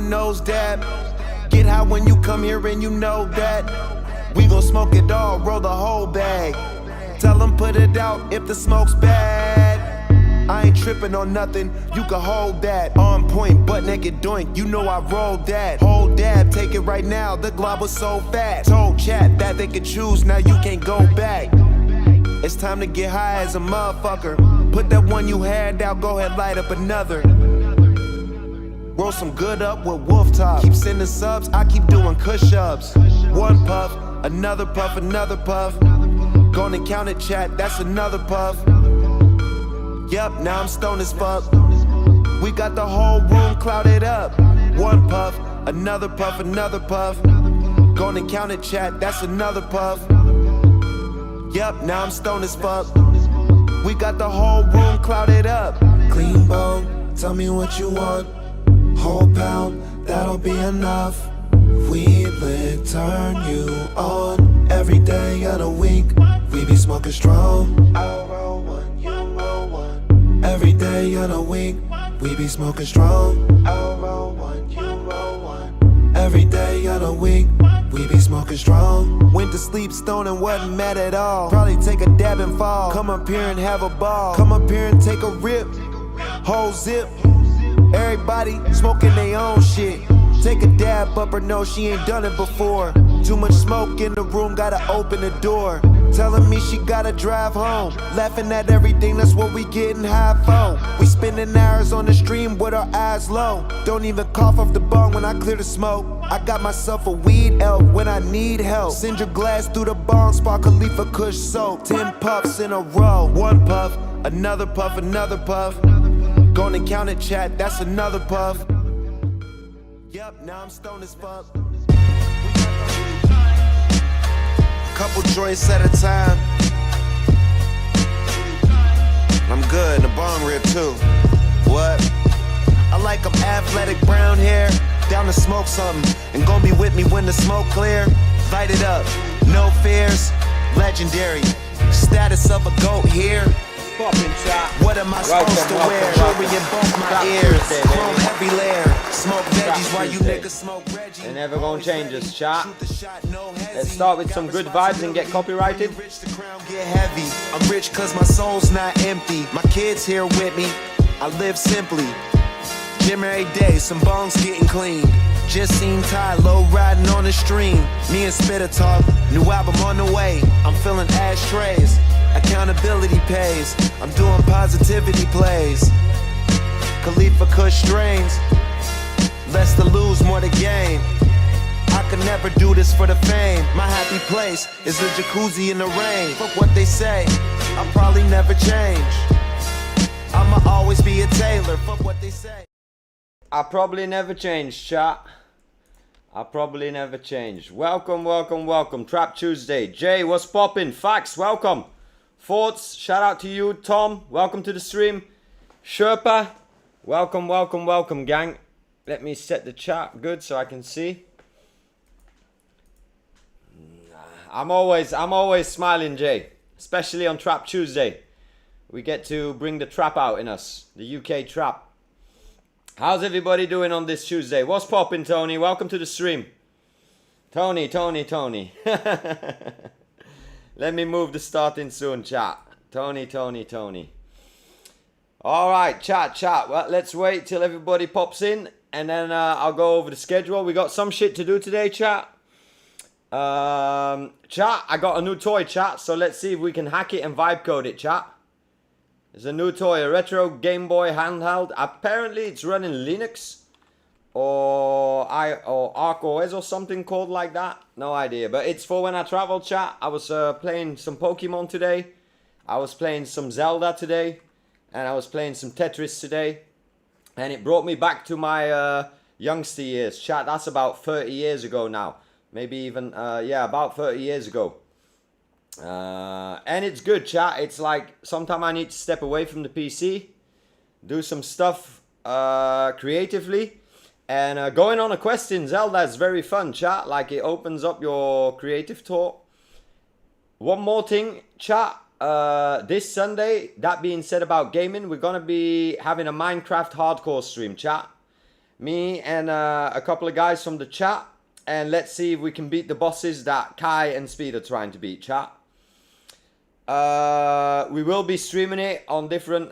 nose dab. Get high when you come here and you know that. We gon' smoke it all, roll the whole bag. Tell them put it out if the smoke's bad. I ain't tripping on nothing, you can hold that. On point, butt naked doink, you know I rolled that. Whole dab, take it right now, the glob was so fat. Told chat that they could choose, now you can't go back. It's time to get high as a motherfucker. Put that one you had out, go ahead light up another. Roll some good up with wolf top. Keep sending subs, I keep doing push-ups. One puff, another puff, another puff. Gonna count it, chat, that's another puff. Yup, now I'm stoned as fuck. We got the whole room clouded up. One puff, another puff, another puff. Gonna count it, chat, that's another puff. Yup, now I'm stoned as fuck. We got the whole room clouded up. Clean bone, tell me what you want. Whole pound, that'll be enough. We lit, turn you on. Every day of the week, we be smoking strong. I'll roll one, you roll one. Every day of the week, we be smoking strong. I'll roll one, you roll one. Every day of the week, we be smoking strong. Went to sleep stoned and wasn't mad at all. Probably take a dab and fall. Come up here and have a ball. Come up here and take a rip. Whole zip. Everybody smoking their own shit. Take a dab up her nose, she ain't done it before. Too much smoke in the room, gotta open the door. Telling me she gotta drive home. Laughing at everything, that's what we getting high for. We spending hours on the stream with our eyes low. Don't even cough off the bong when I clear the smoke. I got myself a weed elf when I need help. Send your glass through the bong, spark Khalifa Kush soap. 10 puffs in a row. One puff, another puff, another puff. Gonna count it, chat, that's another puff. Yup, now I'm stoned as fuck. Couple joints at a time. I'm good, the bong rib too. What? I like 'em athletic brown hair. Down to smoke something. And gon' be with me when the smoke clear. Light it up, no fears. Legendary. Status of a goat here. What am I supposed to wear? Jewelry in both my ears. Chrome heavy layer. Smoke veggies while you niggas smoke Reggie. They're never gonna change us, chat. Let's start with some good vibes and get copyrighted. Get heavy. I'm rich cause my soul's not empty. My kids here with me. I live simply. Gym every day, some bones getting clean. Just seen Ty low riding on the stream. Me and Spitter talk. New album on the way. I'm feeling ashtrays. Accountability pays. I'm doing positivity plays. Khalifa Kush strains. Less to lose, more to gain. I could never do this for the fame. My happy place is the jacuzzi in the rain. Fuck what they say, I'll probably never change. I'ma always be a tailor. Fuck what they say. I'll probably never change, chat. I'll probably never change. Welcome, welcome, welcome. Trap Tuesday. Jay, what's poppin'? Fax, welcome. Forts, shout out to you. Tom, welcome to the stream. Sherpa, welcome, welcome, welcome, gang. Let me set the chat good so I can see. I'm always smiling, Jay. Especially on Trap Tuesday. We get to bring the trap out in us. The UK trap. How's everybody doing on this Tuesday? What's poppin', Tony? Welcome to the stream. Tony. Let me move the starting soon, chat. Tony. Alright, chat. Well, let's wait till everybody pops in. And then I'll go over the schedule. We got some shit to do today, chat. Chat, I got a new toy, chat. So let's see if we can hack it and vibe code it, chat. There's a new toy, a retro Game Boy handheld. Apparently it's running Linux. Or Arc OS or something called like that. No idea. But it's for when I travel, chat. I was playing some Pokemon today. I was playing some Zelda today. And I was playing some Tetris today. And it brought me back to my youngster years. Chat, that's about 30 years ago now. Maybe even, yeah, about 30 years ago. And it's good, chat. It's like, sometimes I need to step away from the PC. Do some stuff creatively. And going on a quest in Zelda is very fun, chat. Like, it opens up your creative talk. One more thing, chat. This Sunday, that being said about gaming, we're going to be having a Minecraft hardcore stream, chat. Me and a couple of guys from the chat. And let's see if we can beat the bosses that Kai and Speed are trying to beat, chat. We will be streaming it on different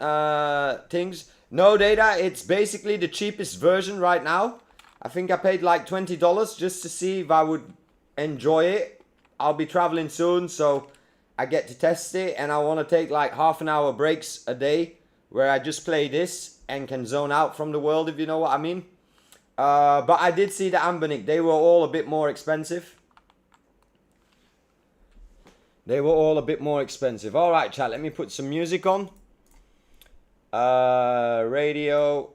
things. No data, it's basically the cheapest version right now. I think I paid like $20 just to see if I would enjoy it. I'll be traveling soon, so I get to test it. And I want to take like half-an-hour breaks a day where I just play this and can zone out from the world, if you know what I mean. But I did see the Ambonic. They were all a bit more expensive. Alright, chat, let me put some music on. Radio.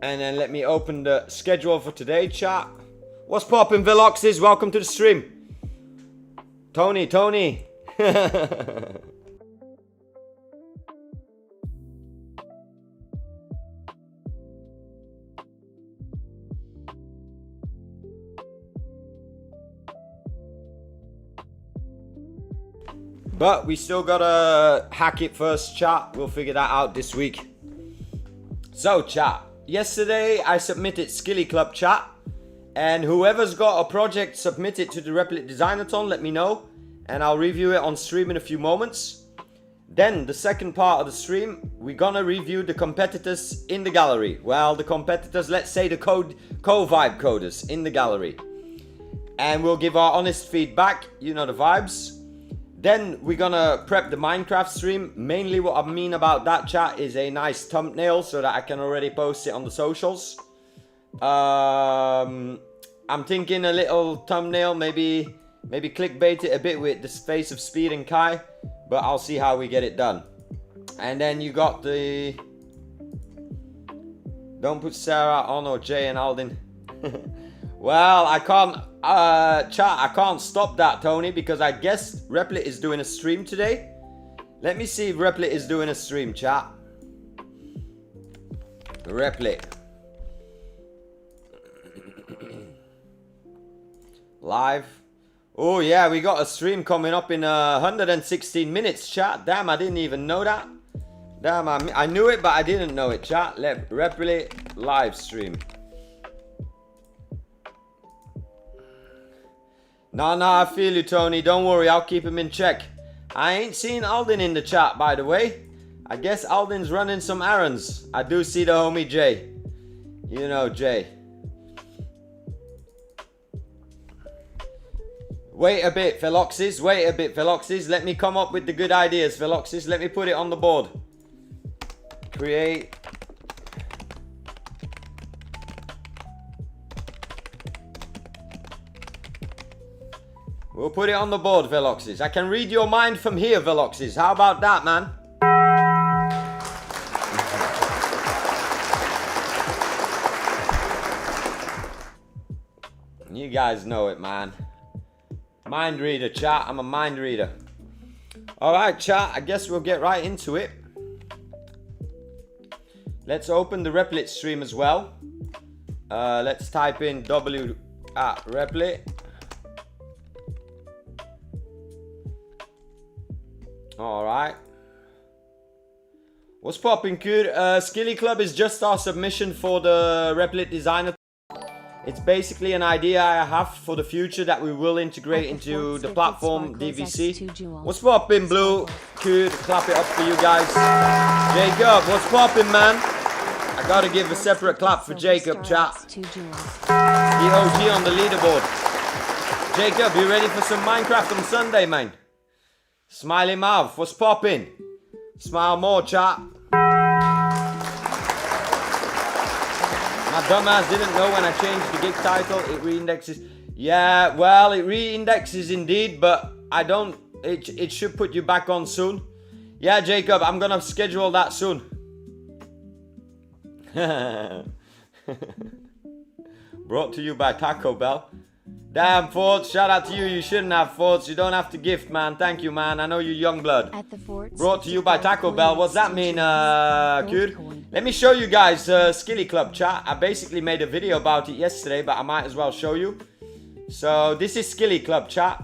And then let me open the schedule for today, chat. What's poppin', Veloxes? Welcome to the stream. Tony. But we still gotta hack it first, chat. We'll figure that out this week. So, chat. Yesterday I submitted Skilly Club, chat. And whoever's got a project, submit it to the Replit Designathon. Let me know. And I'll review it on stream in a few moments. Then, the second part of the stream, we're gonna review the competitors in the gallery. Well, the competitors, let's say the co-vibe coders in the gallery. And we'll give our honest feedback. You know the vibes. Then we're gonna prep the Minecraft stream. Mainly what I mean about that, chat, is a nice thumbnail so that I can already post it on the socials. I'm thinking a little thumbnail, maybe clickbait it a bit with the face of Speed and Kai, but I'll see how we get it done. And then you got the... Don't put Sarah on or Jay and Aldin. Well, I can't, chat, I can't stop that, Tony, because I guess Replit is doing a stream today. Let me see if Replit is doing a stream, chat. Replit. Live. Oh, yeah, we got a stream coming up in 116 minutes, chat. Damn, I didn't even know that. Damn, I knew it, but I didn't know it, chat. Replit live stream. No, I feel you, Tony. Don't worry, I'll keep him in check. I ain't seen Aldin in the chat, by the way. I guess Aldin's running some errands. I do see the homie Jay. You know Jay. Wait a bit, Veloxes. Let me come up with the good ideas, Veloxes. Let me put it on the board. Create. We'll put it on the board, Veloxes. I can read your mind from here, Veloxes. How about that, man? You guys know it, man. Mind reader, chat. I'm a mind reader. Alright, chat. I guess we'll get right into it. Let's open the Replit stream as well. Let's type in W at Replit. Alright. What's poppin', Kur? Skilly Club is just our submission for the Replit Designathon. It's basically an idea I have for the future that we will integrate into the platform DVC. What's poppin', Blue? Kur, clap it up for you guys. Jacob, what's poppin', man? I gotta give a separate clap for Jacob, chat. The OG on the leaderboard. Jacob, you ready for some Minecraft on Sunday, man? Smiley mouth, what's poppin'? Smile more, chat. My dumbass didn't know when I changed the gig title, it reindexes. Yeah, well, it reindexes indeed, but I don't, it should put you back on soon. Yeah, Jacob, I'm gonna schedule that soon. Brought to you by Taco Bell. Damn, Forts, shout out to you. You shouldn't have, Forts. You don't have to gift, man. Thank you, man. I know you're young blood. Brought to you by Taco Bell. What's that mean, Kur? Let me show you guys Skilly Club, chat. I basically made a video about it yesterday, but I might as well show you. So, this is Skilly Club, chat.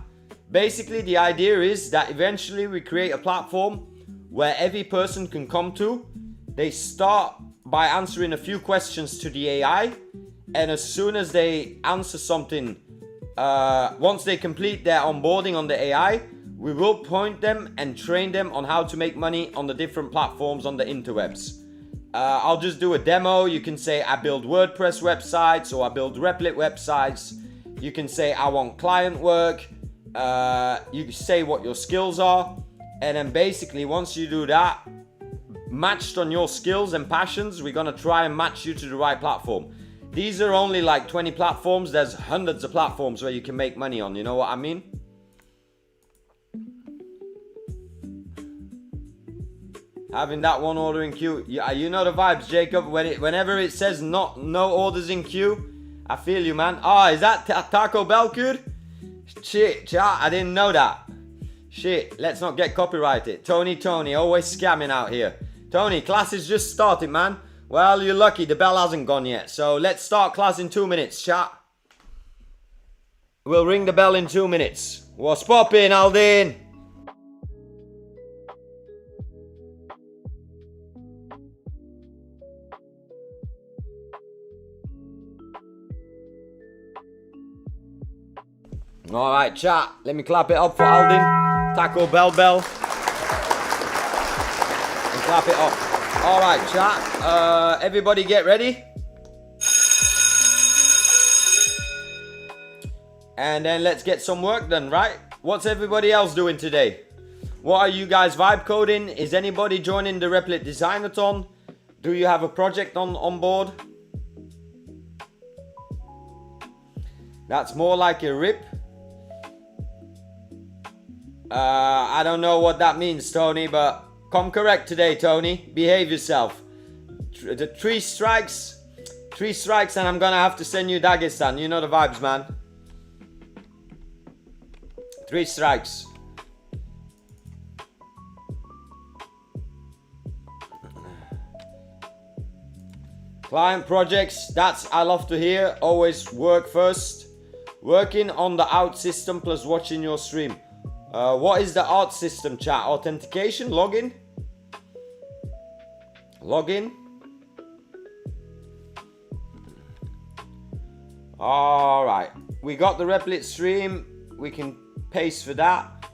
Basically, the idea is that eventually we create a platform where every person can come to. They start by answering a few questions to the AI, and as soon as they answer something, once they complete their onboarding on the AI, we will point them and train them on how to make money on the different platforms on the interwebs. I'll just do a demo. You can say I build WordPress websites, or I build Replit websites. You can say I want client work. You can say what your skills are, and then basically once you do that, matched on your skills and passions, we're gonna try and match you to the right platform. These are only like 20 platforms. There's hundreds of platforms where you can make money on, you know what I mean? Having that one order in queue. Yeah, you know the vibes, Jacob. Whenever it says no orders in queue, I feel you, man. Ah, is that Taco Bell good? Shit, chat, I didn't know that. Shit, let's not get copyrighted. Tony, always scamming out here. Tony, class is just started, man. Well, you're lucky, the bell hasn't gone yet. So let's start class in 2 minutes, chat. We'll ring the bell in 2 minutes. What's poppin', Aldin? Alright, chat. Let me clap it up for Aldin. Taco Bell. And clap it up. Alright, chat. Everybody get ready. And then let's get some work done, right? What's everybody else doing today? What are you guys vibe coding? Is anybody joining the Replit Designathon? Do you have a project on board? That's more like a rip. I don't know what that means, Tony, but come correct today, Tony. Behave yourself. The 3 strikes and I'm gonna have to send you Dagestan. You know the vibes, man. 3 strikes. Client projects, that's I love to hear. Always work first. Working on the out system plus watching your stream. What is the art system, chat? Authentication? Login? Login? Alright. We got the Replit stream. We can paste for that.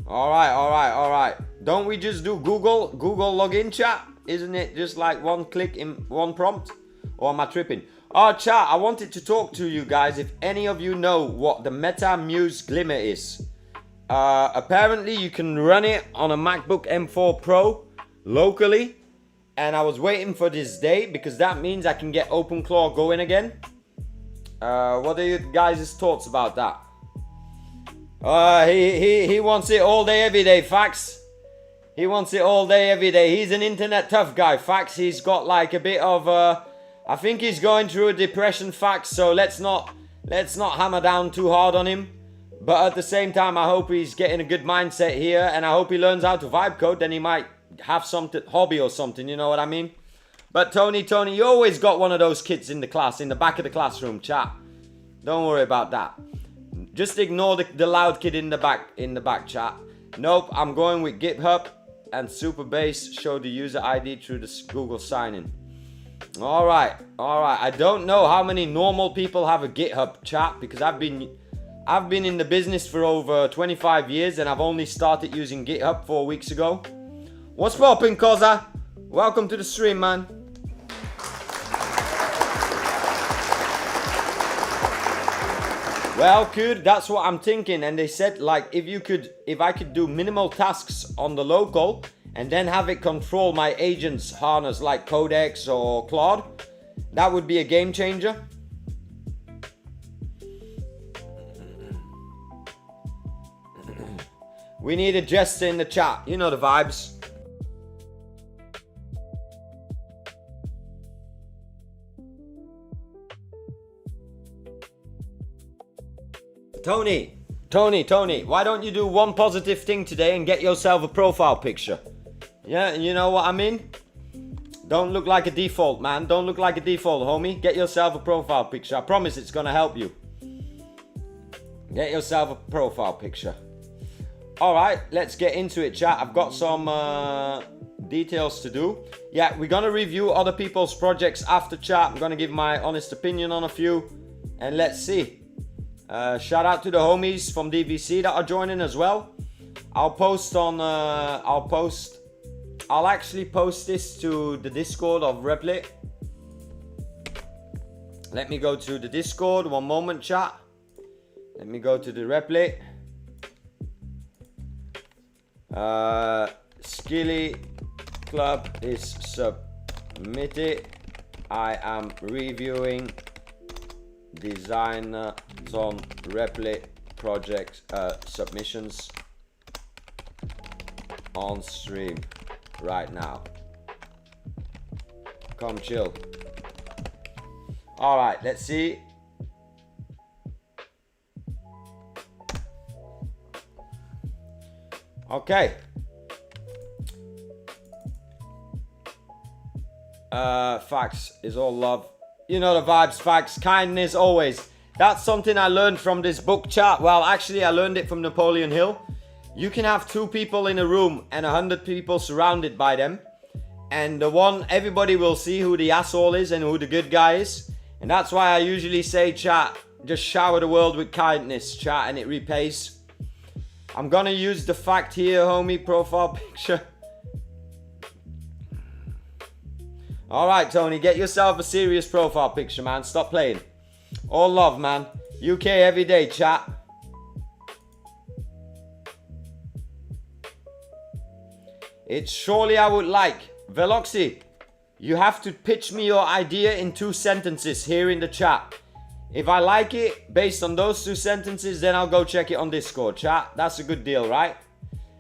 Alright. Don't we just do Google login, chat? Isn't it just like one click in one prompt? Or am I tripping? Oh, chat, I wanted to talk to you guys if any of you know what the Meta Muse Glimmer is. Apparently you can run it on a MacBook M4 Pro locally, and I was waiting for this day because that means I can get OpenClaw going again. What are you guys' thoughts about that? He wants it all day every day, Fax. He wants it all day every day. He's an internet tough guy, Fax. He's got like a bit of I think he's going through a depression, Fax, so let's not hammer down too hard on him. But at the same time, I hope he's getting a good mindset here, and I hope he learns how to vibe code, then he might have something, hobby or something, you know what I mean? But Tony, you always got one of those kids in the class, in the back of the classroom, chat. Don't worry about that. Just ignore the loud kid in the back, chat. Nope, I'm going with GitHub and Superbase show the user ID through the Google sign-in. Alright. I don't know how many normal people have a GitHub, chat, because I've been in the business for over 25 years and I've only started using GitHub 4 weeks ago. What's poppin', Koza? Welcome to the stream, man. Well, good, that's what I'm thinking. And they said, like, if I could do minimal tasks on the local and then have it control my agents harness like Codex or Claude, that would be a game changer. We need a jester in the chat. You know the vibes. Tony, why don't you do one positive thing today and get yourself a profile picture? Yeah, you know what I mean? Don't look like a default, man. Don't look like a default, homie. Get yourself a profile picture. I promise it's gonna help you. Get yourself a profile picture. Alright, let's get into it, chat. I've got some details to do. Yeah, we're gonna review other people's projects after, chat. I'm gonna give my honest opinion on a few. And let's see. Shout out to the homies from DVC that are joining as well. I'll actually post this to the Discord of Replit. Let me go to the Discord. One moment, chat. Let me go to the Replit. Skilly Club is submitted. I am reviewing Designathon Replit project submissions on stream right now. Come chill. All right, let's see. Okay. Facts is all love. You know the vibes, facts, kindness always. That's something I learned from this book, chat. Well, actually, I learned it from Napoleon Hill. You can have 2 people in a room and 100 people surrounded by them. And everybody will see who the asshole is and who the good guy is. And that's why I usually say, chat, just shower the world with kindness, chat, and it repays. I'm gonna use the fact here, homie, profile picture. Alright, Tony, get yourself a serious profile picture, man. Stop playing. All love, man. UK every day, chat. It's surely I would like. Veloxy, you have to pitch me your idea in 2 sentences here in the chat. If I like it, based on those 2 sentences, then I'll go check it on Discord, chat. That's a good deal, right?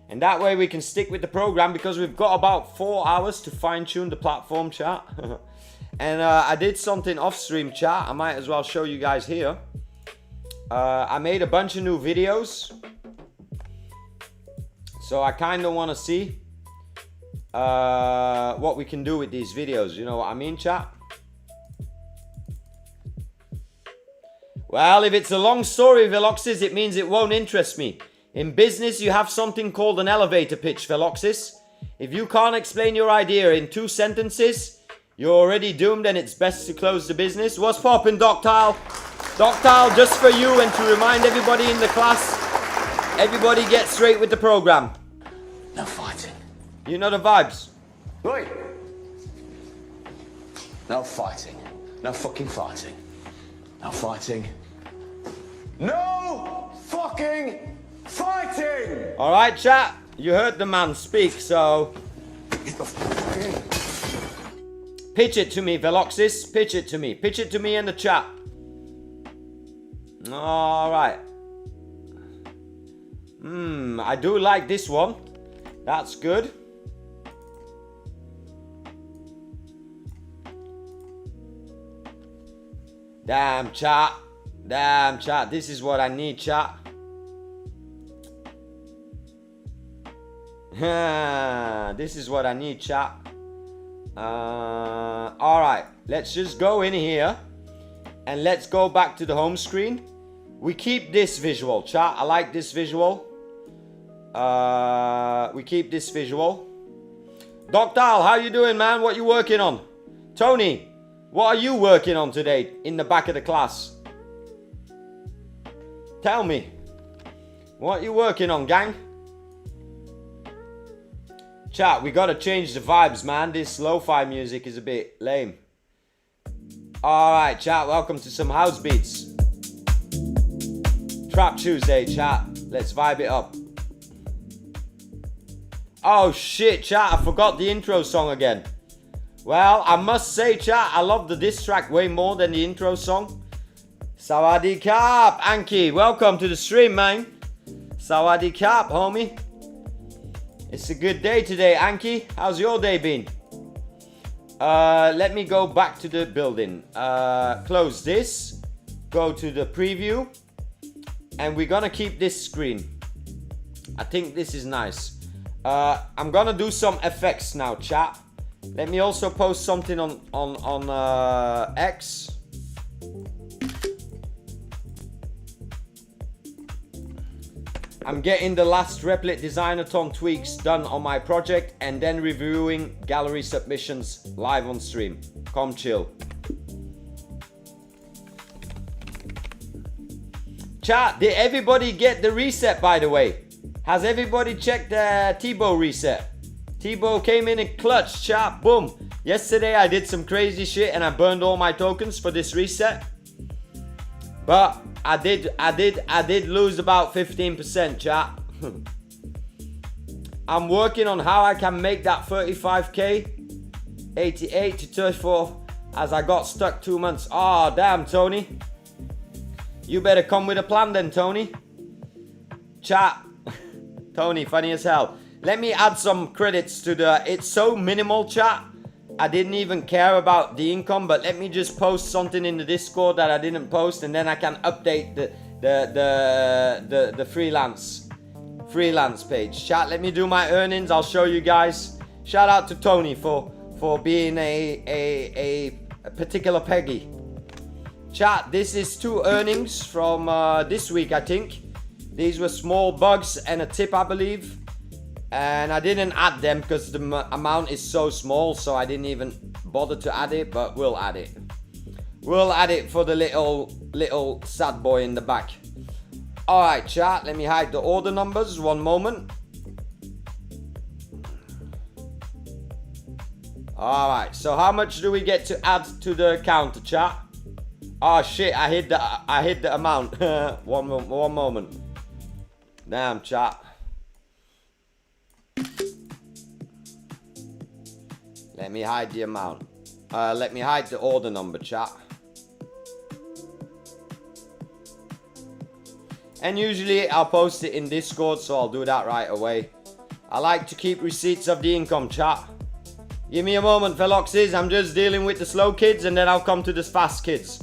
And that way we can stick with the program because we've got about 4 hours to fine-tune the platform, chat. And I did something off-stream, chat. I might as well show you guys here. I made a bunch of new videos. So I kind of want to see what we can do with these videos. You know what I mean, chat? Well, if it's a long story, Veloxis, it means it won't interest me. In business, you have something called an elevator pitch, Veloxis. If you can't explain your idea in 2 sentences, you're already doomed and it's best to close the business. What's poppin', Doctile? Doctile, just for you and to remind everybody in the class, everybody get straight with the program. No fighting. You know the vibes. Wait. No fighting. No fucking fighting. No fighting. No fucking fighting! Alright, chat. You heard the man speak, so... pitch it to me, Veloxis. Pitch it to me. Pitch it to me in the chat. Alright. I do like this one. That's good. Damn, chat. Damn, chat. This is what I need, chat. This is what I need, chat. Alright. Let's just go in here. And let's go back to the home screen. We keep this visual, chat. I like this visual. We keep this visual. Doctile, how you doing, man? What you working on? Tony, what are you working on today in the back of the class? Tell me. What you working on, gang? Chat, we gotta change the vibes, man. This lo-fi music is a bit lame. Alright, chat, welcome to some house beats. Trap Tuesday, chat. Let's vibe it up. Oh shit, chat, I forgot the intro song again. Well, I must say, chat, I love the diss track way more than the intro song. Sawadee Kap, Anki, welcome to the stream, man. Sawadee Kap, homie. It's a good day today, Anki. How's your day been? Let me go back to the building. Close this. Go to the preview. And we're gonna keep this screen. I think this is nice. I'm gonna do some effects now, chat. Let me also post something on X. I'm getting the last Replit Designathon tweaks done on my project and then reviewing gallery submissions live on stream. Come chill. Chat, did everybody get the reset, by the way? Has everybody checked the Tebow reset? Tebow came in clutch, chat, boom. Yesterday I did some crazy shit and I burned all my tokens for this reset. But I did lose about 15%, chat. I'm working on how I can make that 35k 88 to 34 as I got stuck 2 months. Oh, damn, Tony. You better come with a plan then, Tony. Chat. Tony, funny as hell. Let me add some credits to the... It's so minimal, chat. I didn't even care about the income, but let me just post something in the Discord that I didn't post, and then I can update the freelance page. Chat, let me do my earnings. I'll show you guys. Shout out to Tony for being a particular Peggy. Chat, this is 2 earnings from this week, I think. These were small bugs and a tip, I believe. And I didn't add them because the amount is so small, so I didn't even bother to add it, but we'll add it. We'll add it for the little sad boy in the back. Alright, chat, let me hide the order numbers, 1 moment. Alright, so how much do we get to add to the counter, chat? Oh shit, I hid the amount. one moment. Damn, chat. Let me hide the amount. Let me hide the order number, chat. And usually I'll post it in Discord, so I'll do that right away. I like to keep receipts of the income, chat. Give me a moment, Veloxes. I'm just dealing with the slow kids and then I'll come to the fast kids.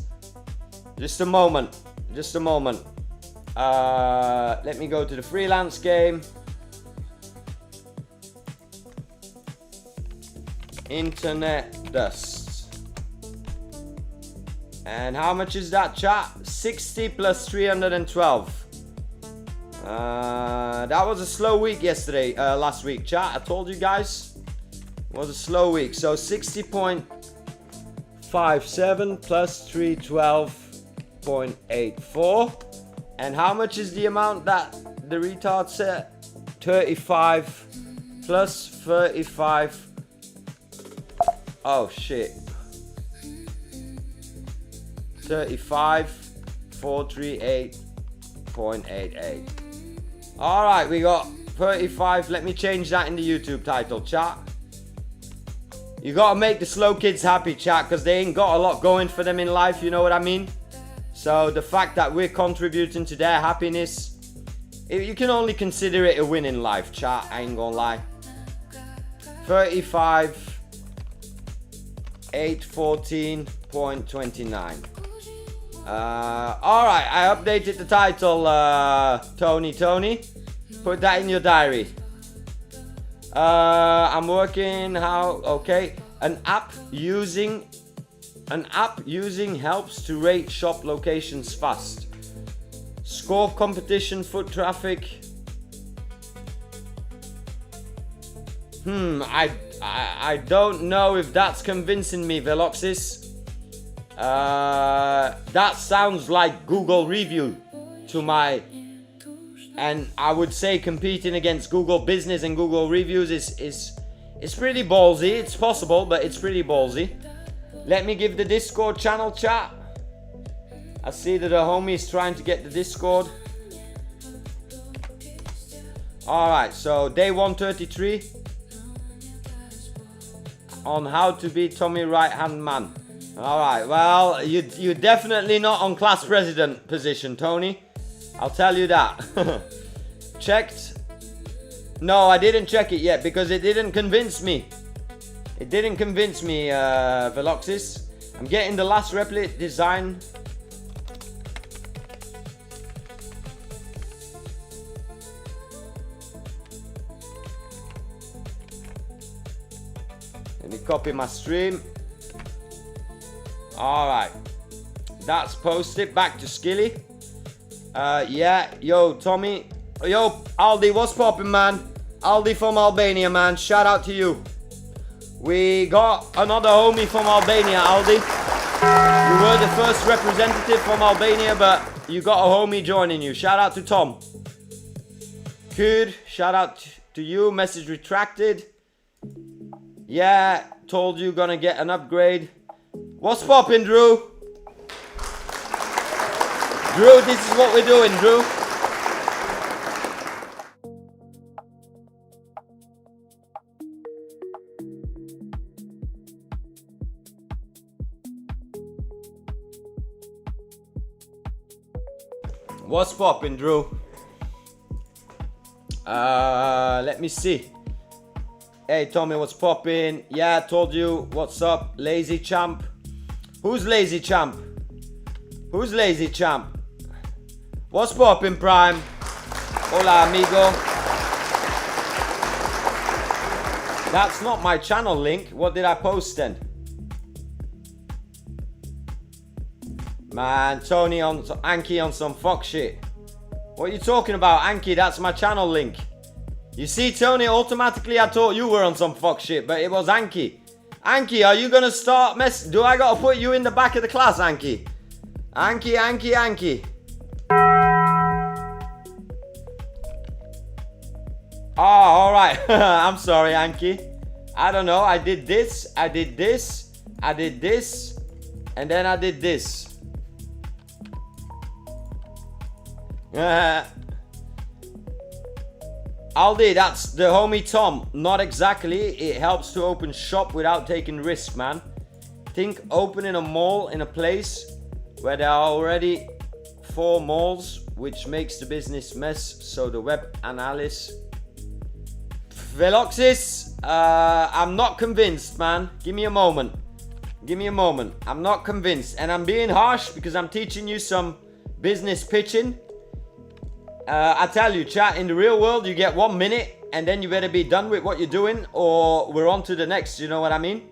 Just a moment. Just a moment. Let me go to the freelance game. Internet dust. And how much is that, chat? 60 plus 312. That was a slow week yesterday, last week, chat. I told you guys it was a slow week. So 60.57 plus 312.84. And how much is the amount that the retard said? 35 plus 35. Oh shit. 35,438.88. Alright, we got 35. Let me change that in the YouTube title, chat. You gotta make the slow kids happy, chat, because they ain't got a lot going for them in life, you know what I mean? So the fact that we're contributing to their happiness, you can only consider it a win in life, chat. I ain't gonna lie. 35. 814.29. Alright, I updated the title, Tony. Put that in your diary. I'm working okay. An app using helps to rate shop locations fast. Score competition, foot traffic. I don't know if that's convincing me, Veloxis. That sounds like Google review to my... And I would say competing against Google Business and Google Reviews is pretty ballsy. It's possible, but it's pretty ballsy. Let me give the Discord channel, chat. I see that the homie is trying to get the Discord. Alright, so day 133. On how to be Tommy right hand man. Alright, well, you're definitely not on class president position, Tony. I'll tell you that. Checked? No, I didn't check it yet because it didn't convince me. It didn't convince me, Veloxis. I'm getting the last Replit design. Let me copy my stream. Alright. That's posted. Back to Skilly. Yeah, yo, Tommy. Yo, Aldi, what's poppin', man? Aldi from Albania, man. Shout out to you. We got another homie from Albania, Aldi. You were the first representative from Albania, but you got a homie joining you. Shout out to Tom. Good. Shout out to you. Message retracted. Yeah, told you gonna get an upgrade. What's poppin', Drew? Drew, this is what we're doing, Drew. What's poppin', Drew? Let me see. Hey, Tommy, what's poppin'? Yeah, I told you. What's up, Lazy Champ? Who's Lazy Champ? Who's Lazy Champ? What's poppin', Prime? Hola, amigo. That's not my channel link. What did I post then? Man, Tony on Anki on some fuck shit. What are you talking about, Anki? That's my channel link. You see, Tony, automatically I thought you were on some fuck shit, but it was Anki. Anki, are you gonna start Do I gotta put you in the back of the class, Anki? Anki, Anki, Anki. Oh, alright. I'm sorry, Anki. I don't know. I did this, I did this, I did this, and then I did this. Aldi, that's the homie Tom. Not exactly. It helps to open shop without taking risk, man. Think opening a mall in a place where there are already 4 malls, which makes the business mess. So the web analyst. Veloxis, I'm not convinced, man. Give me a moment. Give me a moment. I'm not convinced. And I'm being harsh because I'm teaching you some business pitching. I tell you, chat, in the real world, you get 1 minute and then you better be done with what you're doing or we're on to the next, you know what I mean?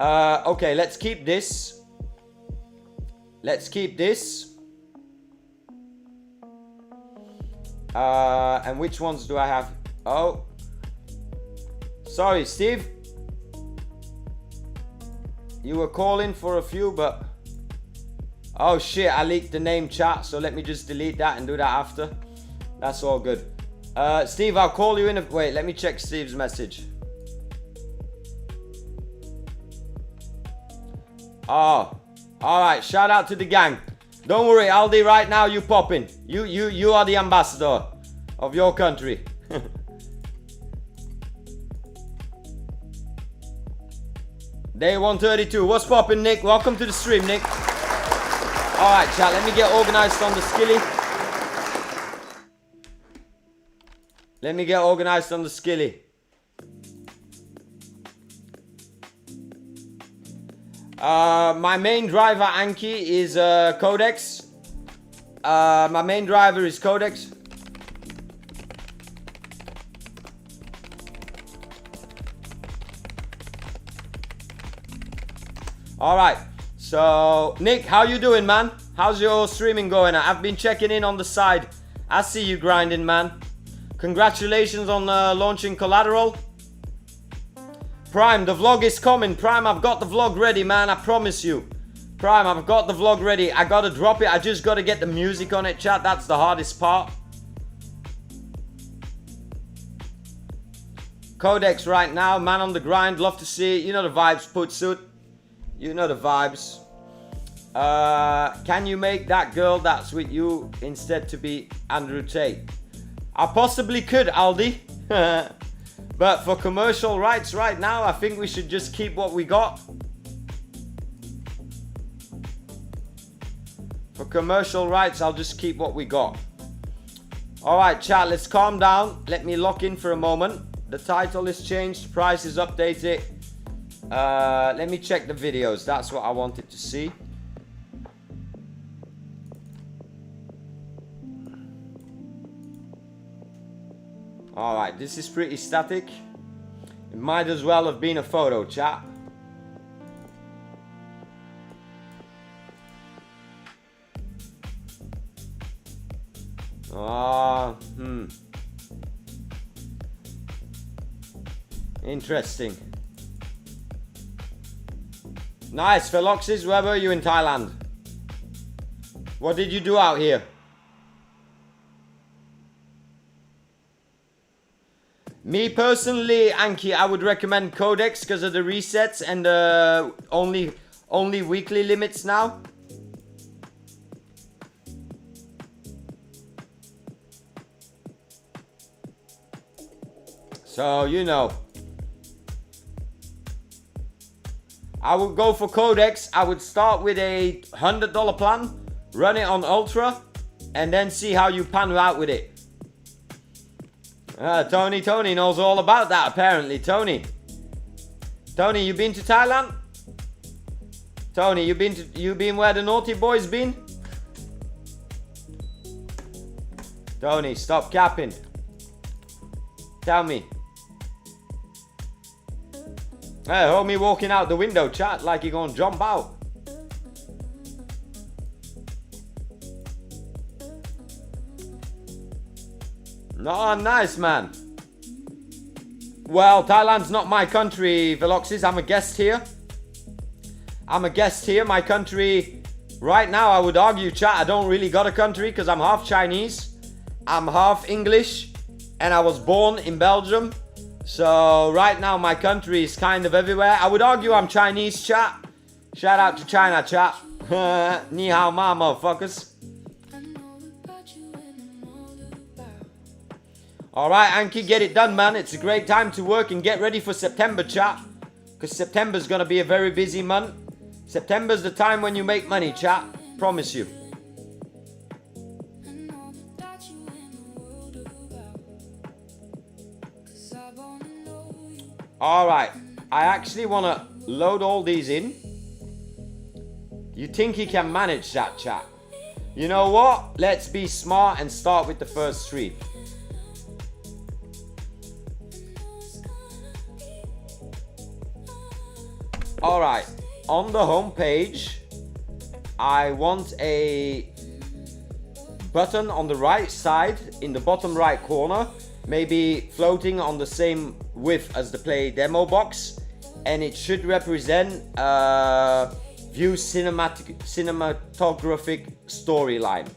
Okay, let's keep this. Let's keep this. And which ones do I have? Oh. Sorry, Steve. You were calling for a few, but... Oh shit, I leaked the name, chat, so let me just delete that and do that after. That's all good. Steve, I'll call you in a... Wait, let me check Steve's message. Oh, alright, shout out to the gang. Don't worry, Aldi, right now you popping. You are the ambassador of your country. Day 132, what's popping, Nick? Welcome to the stream, Nick. Alright, chat, let me get organized on the Skilly. Let me get organized on the Skilly. My main driver, Anki, is Codex. My main driver is Codex. Alright. So, Nick, how you doing, man? How's your streaming going? I've been checking in on the side. I see you grinding, man. Congratulations on launching Collateral. Prime, the vlog is coming. Prime, I've got the vlog ready, man. I promise you. Prime, I've got the vlog ready. I gotta drop it. I just gotta get the music on it, chat. That's the hardest part. Codex right now. Man on the grind. Love to see it. You know the vibes, Put Suit. You know the vibes. Can you make that girl that's with you instead to be Andrew Tate? I possibly could, Aldi. But for commercial rights right now, I think we should just keep what we got. For commercial rights, I'll just keep what we got. Alright, chat, let's calm down. Let me lock in for a moment. The title is changed, price is updated. Let me check the videos. That's what I wanted to see. Alright, this is pretty static. It might as well have been a photo, chat. Interesting. Nice, Veloxes. Where were you in Thailand? What did you do out here? Me personally, Anki, I would recommend Codex because of the resets and only weekly limits now. So, you know. I would go for Codex. I would start with a $100 plan, run it on Ultra, and then see how you pan out with it. Tony knows all about that apparently. Tony, you been to Thailand? Tony, you been where the naughty boys been? Tony, stop capping. Tell me. Hey, homie walking out the window, chat, like you're gonna jump out. No, nice, man. Well, Thailand's not my country, Veloxes. I'm a guest here. My country, right now, I would argue, chat, I don't really got a country because I'm half Chinese, I'm half English, and I was born in Belgium. So right now my country is kind of everywhere. I would argue I'm Chinese, chat. Shout out to China, chat. Ni hao ma, motherfuckers. Alright, Anki, get it done, man. It's a great time to work and get ready for September, chat. Because September's gonna be a very busy month. September's the time when you make money, chat. Promise you. Alright, I actually want to load all these in. You think he can manage that, chat? You know what? Let's be smart and start with the first three. Alright, on the home page, I want a button on the right side in the bottom right corner, maybe floating on the same width as the play demo box, and it should represent view cinematographic storyline.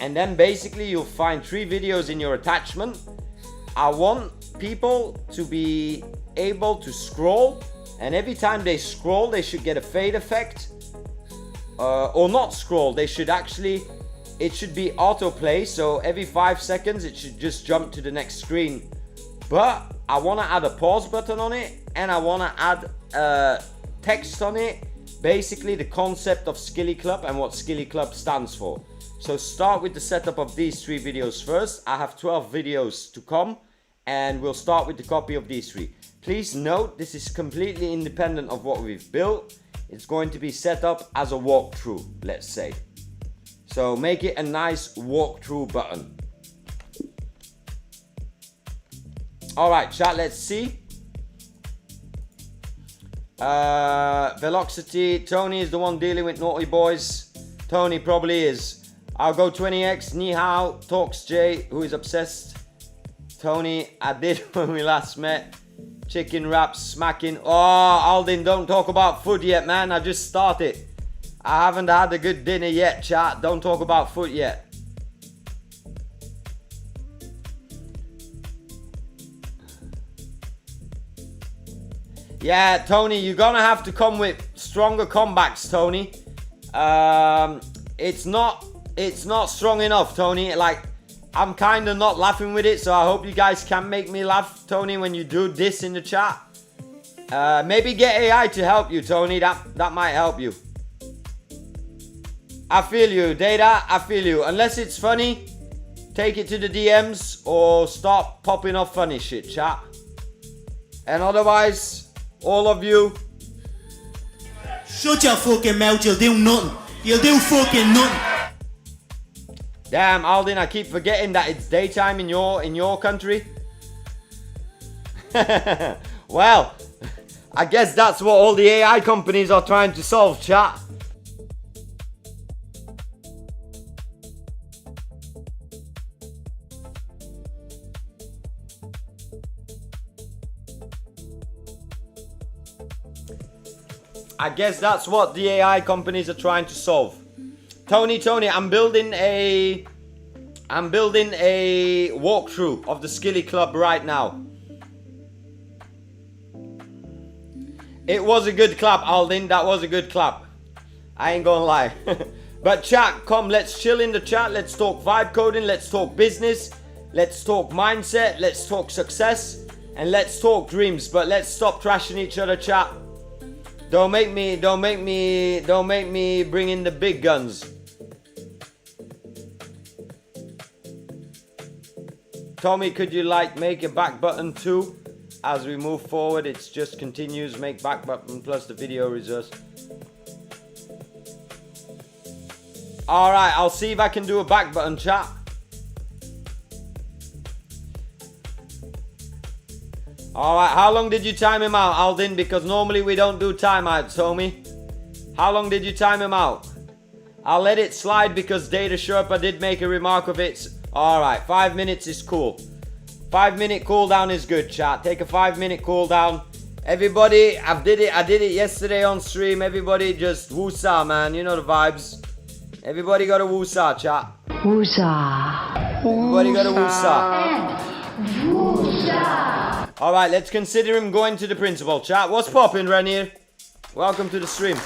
And then basically you'll find 3 videos in your attachment. I want people to be able to scroll, and every time they scroll they should get a fade effect, or not scroll, they should actually, it should be autoplay, so every 5 seconds it should just jump to the next screen. But I want to add a pause button on it, and I want to add text on it, basically the concept of Skilly Club and what Skilly Club stands for. So start with the setup of these 3 videos first. I have 12 videos to come, and we'll start with the copy of these 3. Please note, this is completely independent of what we've built. It's going to be set up as a walkthrough, let's say. So make it a nice walkthrough button. Alright, chat, let's see. Velocity, Tony is the one dealing with naughty boys. Tony probably is. I'll go 20x, Ni Hao, Talks J, who is obsessed. Tony, I did when we last met. Chicken wraps, smacking. Oh, Aldin, don't talk about food yet, man. I just started. I haven't had a good dinner yet, chat. Don't talk about food yet. Yeah, Tony, you're gonna have to come with stronger comebacks, Tony. It's not strong enough, Tony. Like, I'm kind of not laughing with it, so I hope you guys can make me laugh, Tony, when you do this in the chat. Maybe get AI to help you, Tony. That might help you. I feel you, Data. I feel you. Unless it's funny, take it to the DMs or stop popping off funny shit, chat. And otherwise, all of you, shut your fucking mouth. You'll do nothing. You'll do fucking nothing. Damn, Aldin, I keep forgetting that it's daytime in your country. Well, I guess that's what all the AI companies are trying to solve, chat. I guess that's what the AI companies are trying to solve. Tony, I'm building a walkthrough of the Skilly Club right now. It was a good clap, Aldin. That was a good clap. I ain't gonna lie. But chat, come, let's chill in the chat. Let's talk vibe coding. Let's talk business. Let's talk mindset. Let's talk success. And let's talk dreams. But let's stop trashing each other, chat. Don't make me bring in the big guns. Tommy, could you like make a back button too? As we move forward, it just continues. Make back button plus the video resource. Alright, I'll see if I can do a back button, chat. Alright, how long did you time him out, Aldin? Because normally we don't do timeouts, homie. How long did you time him out? I'll let it slide because Data Sherpa did make a remark of it. Alright, 5 minutes is cool. 5 minute cooldown is good, chat. Take a 5 minute cooldown. Everybody, I did it yesterday on stream. Everybody just woosah, man. You know the vibes. Everybody got a woosah, chat. Woosah. Everybody got a woosah. Alright, let's consider him going to the principal, chat. What's poppin', Ranier? Welcome to the stream.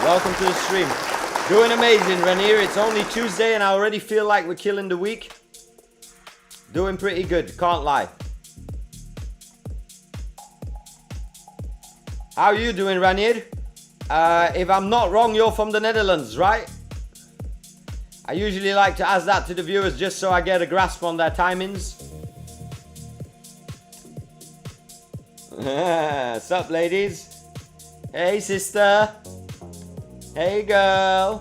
Welcome to the stream. Doing amazing, Ranier. It's only Tuesday and I already feel like we're killing the week. Doing pretty good, can't lie. How are you doing, Ranier? If I'm not wrong, you're from the Netherlands, right? I usually like to ask that to the viewers just so I get a grasp on their timings. Sup, ladies? Hey, sister. Hey, girl.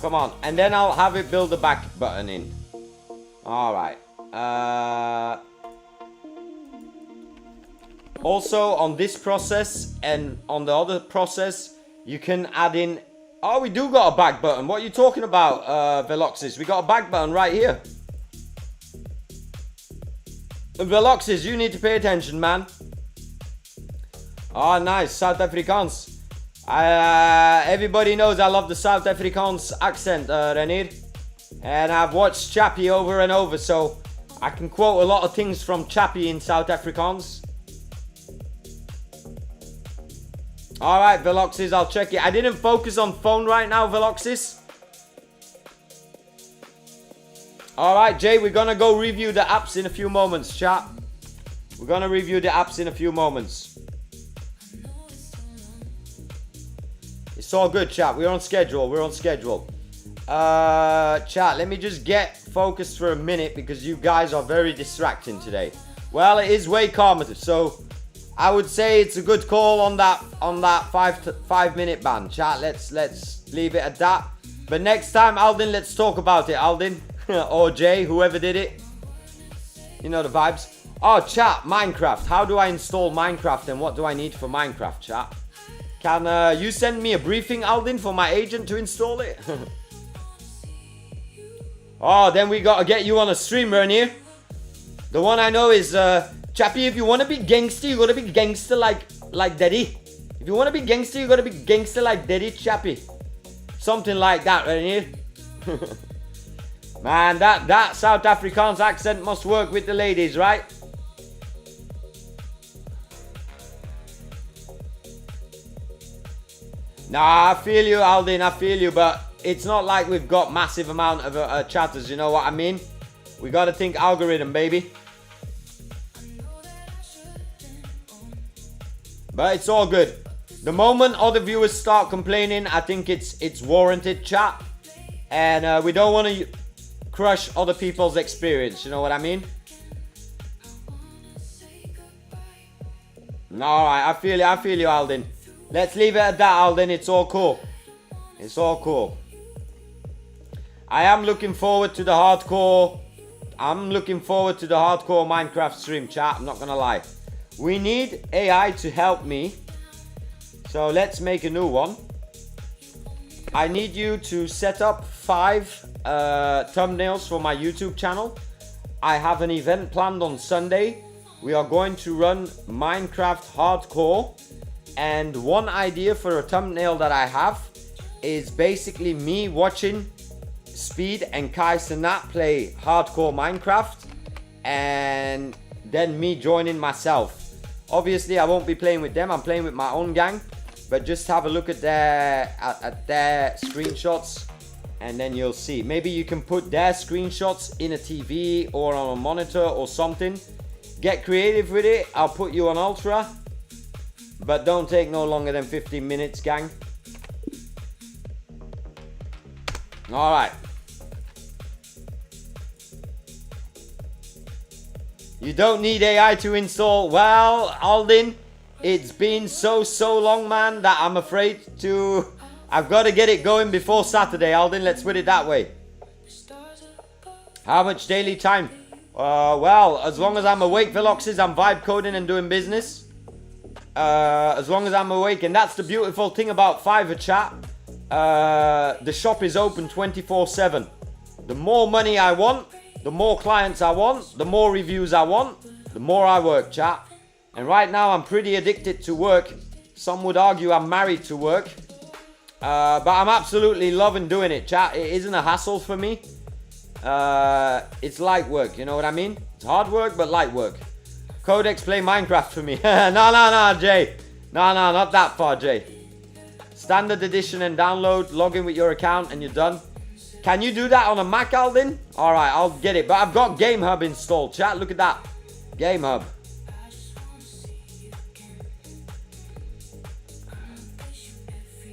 Come on, and then I'll have it build the back button in. Alright. Also, on this process and on the other process, you can add in... Oh, we do got a back button. What are you talking about, Veloxis? We got a back button right here. Veloxis, you need to pay attention, man. Oh, nice. South Afrikaans. Everybody knows I love the South Afrikaans accent, Renier. And I've watched Chappie over and over, so I can quote a lot of things from Chappie in South Afrikaans. Alright, Veloxis, I'll check it. I didn't focus on phone right now, Veloxis. Alright, Jay, we're gonna go review the apps in a few moments, chat. We're gonna review the apps in a few moments. It's all good, chat. We're on schedule. We're on schedule. Chat, let me just get focused for a minute because you guys are very distracting today. Well, it is way calmer, so I would say it's a good call on that 5 minute ban, chat. Let's leave it at that. But next time, Aldin, let's talk about it, Aldin. Or Jay, whoever did it. You know the vibes. Oh, chat, Minecraft. How do I install Minecraft and what do I need for Minecraft, chat? Can you send me a briefing, Aldin, for my agent to install it? Oh, then we gotta get you on a stream, Renier. The one I know is, Chappie, if you wanna be gangster, you gotta be gangster like Daddy. If you wanna be gangster, you gotta be gangster like Daddy, Chappie. Something like that, Renier. Man, that South Afrikaans accent must work with the ladies, right? Nah, I feel you, Aldin, I feel you, but it's not like we've got massive amount of chatters, you know what I mean? We gotta think algorithm, baby. But it's all good. The moment other viewers start complaining, I think it's warranted, chat. And we don't want to crush other people's experience, you know what I mean? Alright, I feel you, Aldin. Let's leave it at that, Aldin. It's all cool. It's all cool. I am looking forward to the hardcore. I'm looking forward to the hardcore Minecraft stream, chat. I'm not gonna lie. We need AI to help me. So let's make a new one. I need you to set up 5 thumbnails for my YouTube channel. I have an event planned on Sunday we are going to run Minecraft Hardcore. And one idea for a thumbnail that I have is basically me watching Speed and Kai Cenat play Hardcore Minecraft, and then me joining myself. Obviously, I won't be playing with them. I'm playing with my own gang. But just have a look at their screenshots, and then you'll see. Maybe you can put their screenshots in a TV or on a monitor or something. Get creative with it. I'll put you on Ultra. But don't take no longer than 15 minutes, gang. Alright. You don't need AI to install. Well, Aldin, it's been so long, man, that I'm afraid to... I've got to get it going before Saturday, Aldin. Let's put it that way. How much daily time? Well, as long as I'm awake, Veloxes, I'm vibe coding and doing business. As long as I'm awake. And that's the beautiful thing about Fiverr, chat. The shop is open 24/7. The more money I want, the more clients I want, the more reviews I want, the more I work, chat. And right now I'm pretty addicted to work. Some would argue I'm married to work. But I'm absolutely loving doing it, chat. It isn't a hassle for me. It's light work, you know what I mean? It's hard work, but light work. Codex, play Minecraft for me. No, Jay. No, not that far, Jay. Standard edition and download, log in with your account and you're done. Can you do that on a Mac, Aldin? Alright, I'll get it. But I've got Game Hub installed, chat. Look at that. Game Hub.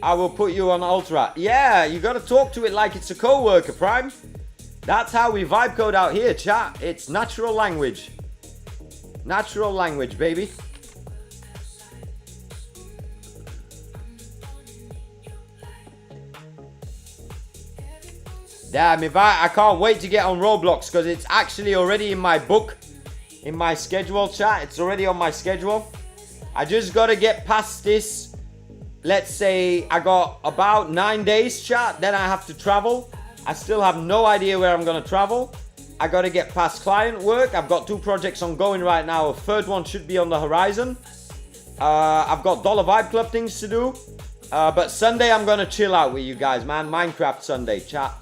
I will put you on Ultra. Yeah, you got to talk to it like it's a co-worker, Prime. That's how we vibe code out here, chat. It's natural language. Natural language, baby. Damn, if I can't wait to get on Roblox because it's actually already in my book, in my schedule, chat. It's already on my schedule. I just got to get past this. Let's say I got about 9 days, chat. Then I have to travel. I still have no idea where I'm going to travel. I got to get past client work. I've got 2 projects ongoing right now. A third one should be on the horizon. I've got Dollar Vibe Club things to do. But Sunday I'm going to chill out with you guys, man. Minecraft Sunday, chat.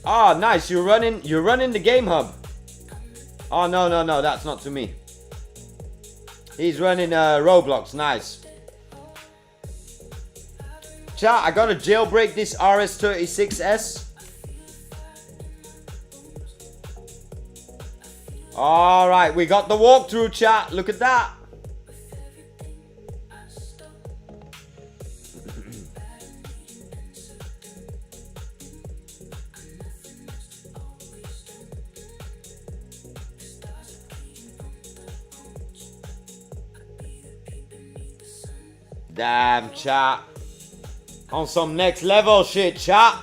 Oh, nice. You're running the Game Hub. Oh, no. That's not to me. He's running Roblox. Nice. Chat, I gotta jailbreak this RS36S. Alright, we got the walkthrough, chat. Look at that. Damn, chat. On some next level shit, chat.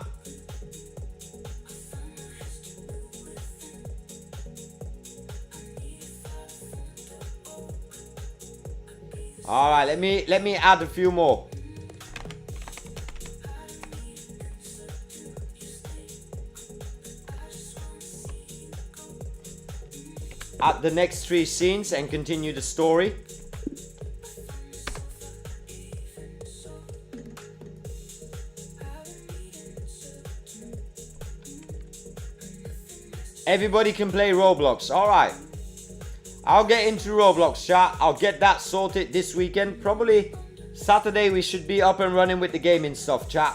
Alright, let me add a few more. Add the next 3 scenes and continue the story. Everybody can play Roblox. Alright. I'll get into Roblox, chat. I'll get that sorted this weekend. Probably Saturday we should be up and running with the gaming stuff, chat.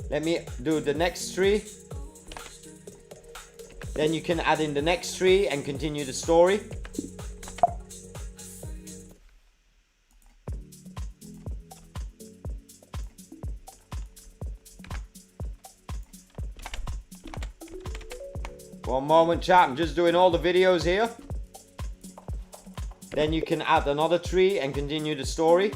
Let me do the next 3. Then you can add in the next 3 and continue the story. One moment, chat. I'm just doing all the videos here. Then you can add another 3 and continue the story.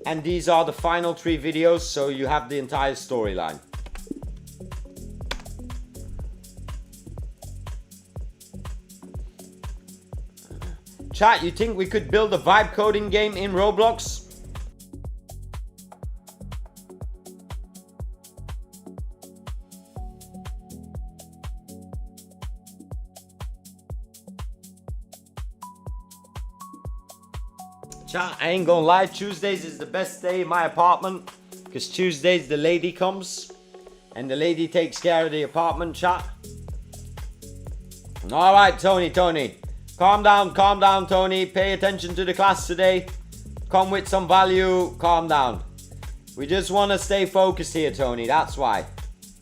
And these are the final 3 videos, so you have the entire storyline. Chat, you think we could build a vibe coding game in Roblox? Chat, I ain't gonna lie, Tuesdays is the best day in my apartment, because Tuesdays the lady comes and the lady takes care of the apartment, chat. Alright, Tony. Calm down, Tony. Pay attention to the class today. Come with some value, calm down. We just want to stay focused here, Tony, that's why.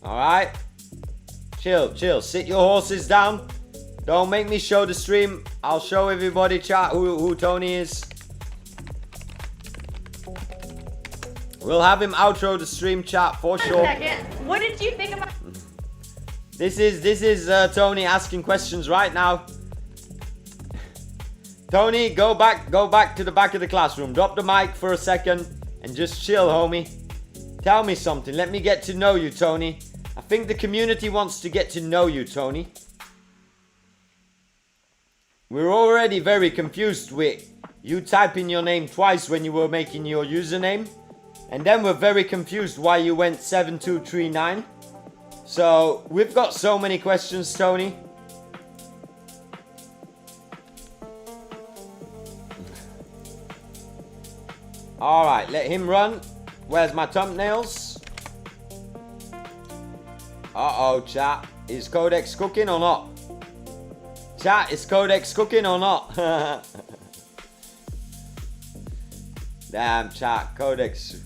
Alright? Chill. Sit your horses down. Don't make me show the stream. I'll show everybody, chat, who Tony is. We'll have him outro the stream, chat, for sure. What did you think about? This is Tony asking questions right now. Tony, go back to the back of the classroom. Drop the mic for a second and just chill, homie. Tell me something. Let me get to know you, Tony. I think the community wants to get to know you, Tony. We're already very confused with you typing your name twice when you were making your username. And then we're very confused why you went 7239. So, we've got so many questions, Tony. Alright, let him run. Where's my thumbnails? Uh-oh, chat. Is Codex cooking or not? Chat, is Codex cooking or not? Damn, chat. Codex.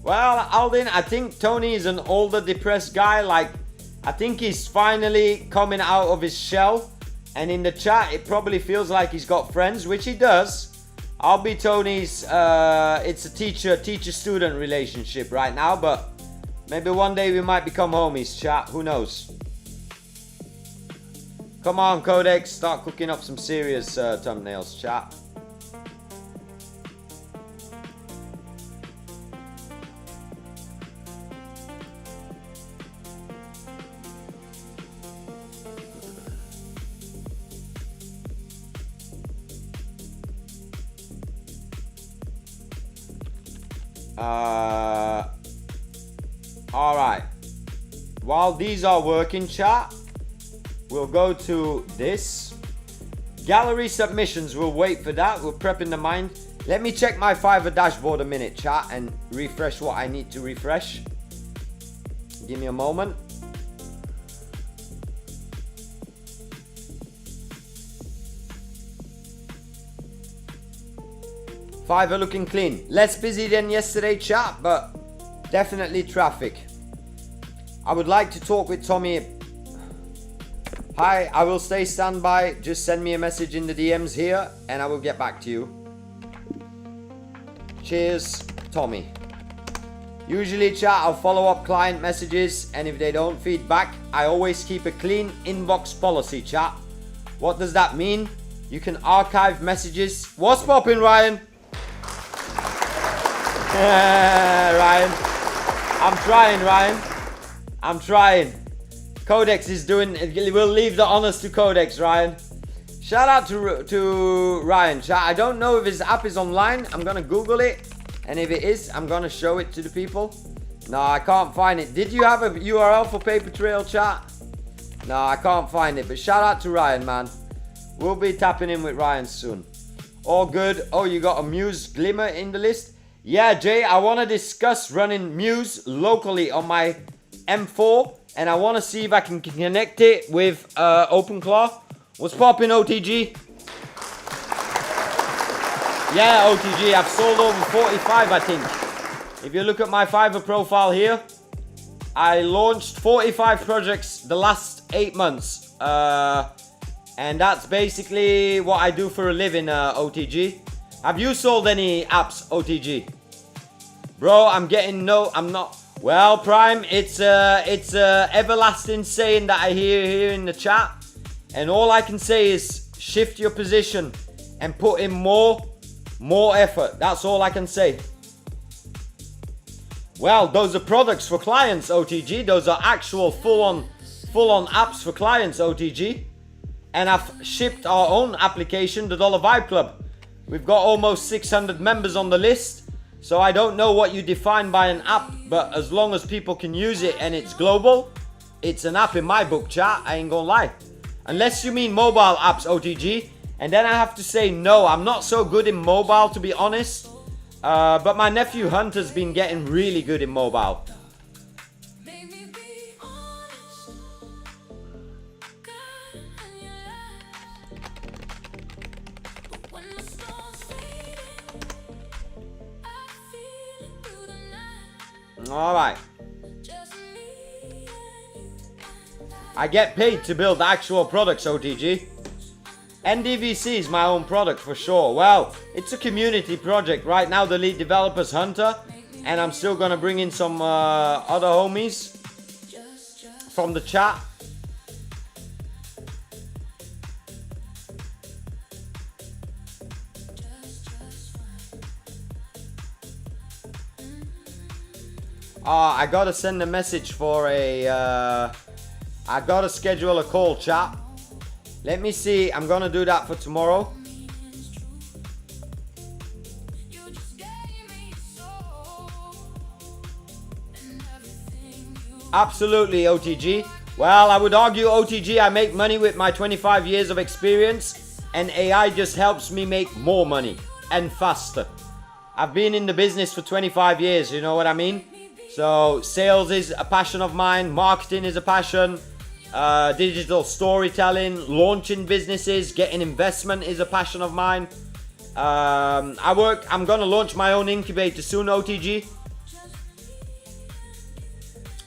Well, Aldin, I think Tony is an older, depressed guy. Like, I think he's finally coming out of his shell. And in the chat, it probably feels like he's got friends, which he does. I'll be Tony's, it's a teacher-student relationship right now. But maybe one day we might become homies, chat. Who knows? Come on, Codex. Start cooking up some serious thumbnails, chat. Alright. While these are working, chat, we'll go to this. Gallery submissions, we'll wait for that. We're prepping the mind. Let me check my Fiverr dashboard a minute, chat, and refresh what I need to refresh. Give me a moment. Fiverr looking clean. Less busy than yesterday, chat, but definitely traffic. I would like to talk with Tommy. Hi, I will stay standby. Just send me a message in the DMs here and I will get back to you. Cheers, Tommy. Usually, chat, I'll follow up client messages, and if they don't feed back, I always keep a clean inbox policy, chat. What does that mean? You can archive messages. What's poppin', Ryan? Ryan. I'm trying, Ryan. I'm trying. Codex is doing. We'll leave the honors to Codex, Ryan. Shout out to Ryan. I don't know if his app is online. I'm gonna Google it, and if it is, I'm gonna show it to the people. No, I can't find it. Did you have a URL for Paper Trail, chat? No, I can't find it. But shout out to Ryan, man. We'll be tapping in with Ryan soon. All good. Oh, you got a Muse Glimmer in the list? Yeah, Jay, I want to discuss running Muse locally on my M4, and I want to see if I can connect it with OpenClaw. What's poppin', OTG? Yeah, OTG, I've sold over 45, I think. If you look at my Fiverr profile here, I launched 45 projects the last 8 months. And that's basically what I do for a living, OTG. Have you sold any apps, OTG? Bro, I'm not. Well, Prime, it's a everlasting saying that I hear here in the chat. And all I can say is shift your position and put in more effort. That's all I can say. Well, those are products for clients, OTG. Those are actual full-on apps for clients, OTG. And I've shipped our own application, the Dollar Vibe Club. We've got almost 600 members on the list. So I don't know what you define by an app, but as long as people can use it and it's global, it's an app in my book, chat. I ain't gonna lie. Unless you mean mobile apps, OTG. And then I have to say no, I'm not so good in mobile, to be honest. But my nephew Hunter's been getting really good in mobile. Alright. I get paid to build actual products, OTG. NDVC is my own product for sure. Well, it's a community project. Right now the lead developer's Hunter. And I'm still gonna bring in some other homies from the chat. I gotta send a message for a... I gotta schedule a call, chat. Let me see. I'm gonna do that for tomorrow. Absolutely, OTG. Well, I would argue, OTG, I make money with my 25 years of experience, and AI just helps me make more money and faster. I've been in the business for 25 years, you know what I mean? So sales is a passion of mine, marketing is a passion, digital storytelling, launching businesses, getting investment is a passion of mine. I'm gonna launch my own incubator soon, OTG.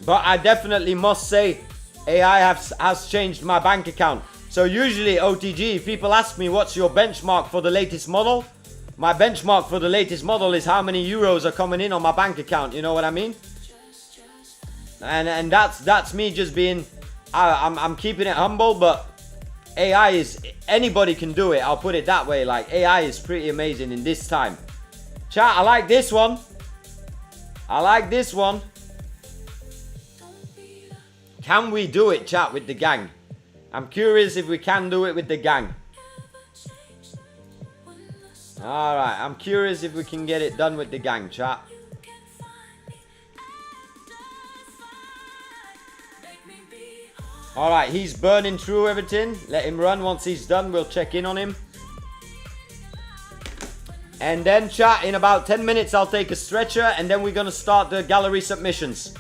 But I definitely must say AI has changed my bank account. So usually, OTG, if people ask me what's your benchmark for the latest model, my benchmark for the latest model is how many euros are coming in on my bank account, you know what I mean? And that's me just being, I'm keeping it humble, but AI is, anybody can do it, I'll put it that way. Like, AI is pretty amazing in this time. Chat, I like this one. I like this one. Can we do it, chat, with the gang? I'm curious if we can do it with the gang. Alright, I'm curious if we can get it done with the gang, chat. Alright, he's burning through everything. Let him run. Once he's done, we'll check in on him. And then, chat, in about 10 minutes, I'll take a stretcher, and then we're going to start the gallery submissions.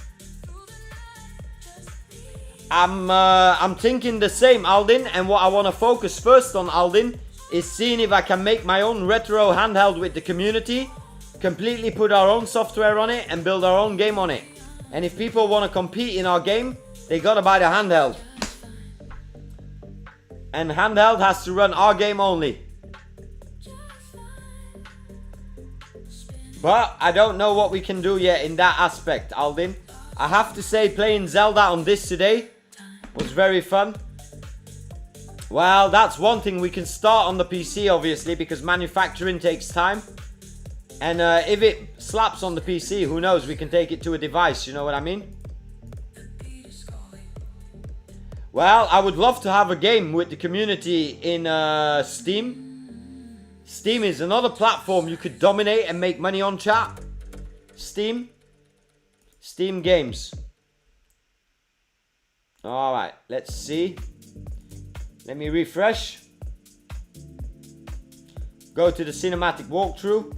I'm thinking the same, Aldin, and what I want to focus first on, Aldin, is seeing if I can make my own retro handheld with the community, completely put our own software on it, and build our own game on it. And if people want to compete in our game, they gotta buy the handheld. And handheld has to run our game only. But I don't know what we can do yet in that aspect, Aldin. I have to say, playing Zelda on this today was very fun. Well, that's one thing. We can start on the PC, obviously, because manufacturing takes time. And if it slaps on the PC, who knows? We can take it to a device, you know what I mean? Well, I would love to have a game with the community in Steam. Steam is another platform you could dominate and make money on, chat. Steam games. Alright, let's see. Let me refresh. Go to the cinematic walkthrough.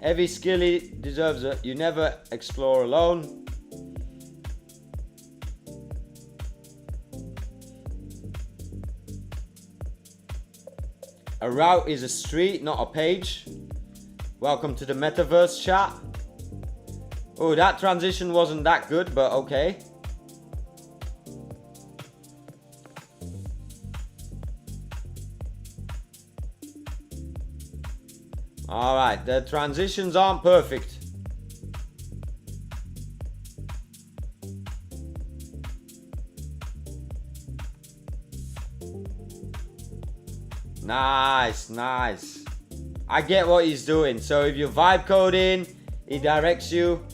Every Skilly deserves it. You never explore alone. A route is a street, not a page. Welcome to the metaverse, chat. Oh, that transition wasn't that good, but okay. Alright, the transitions aren't perfect. Nice, nice. I get what he's doing. So if you vibe code in, he directs you.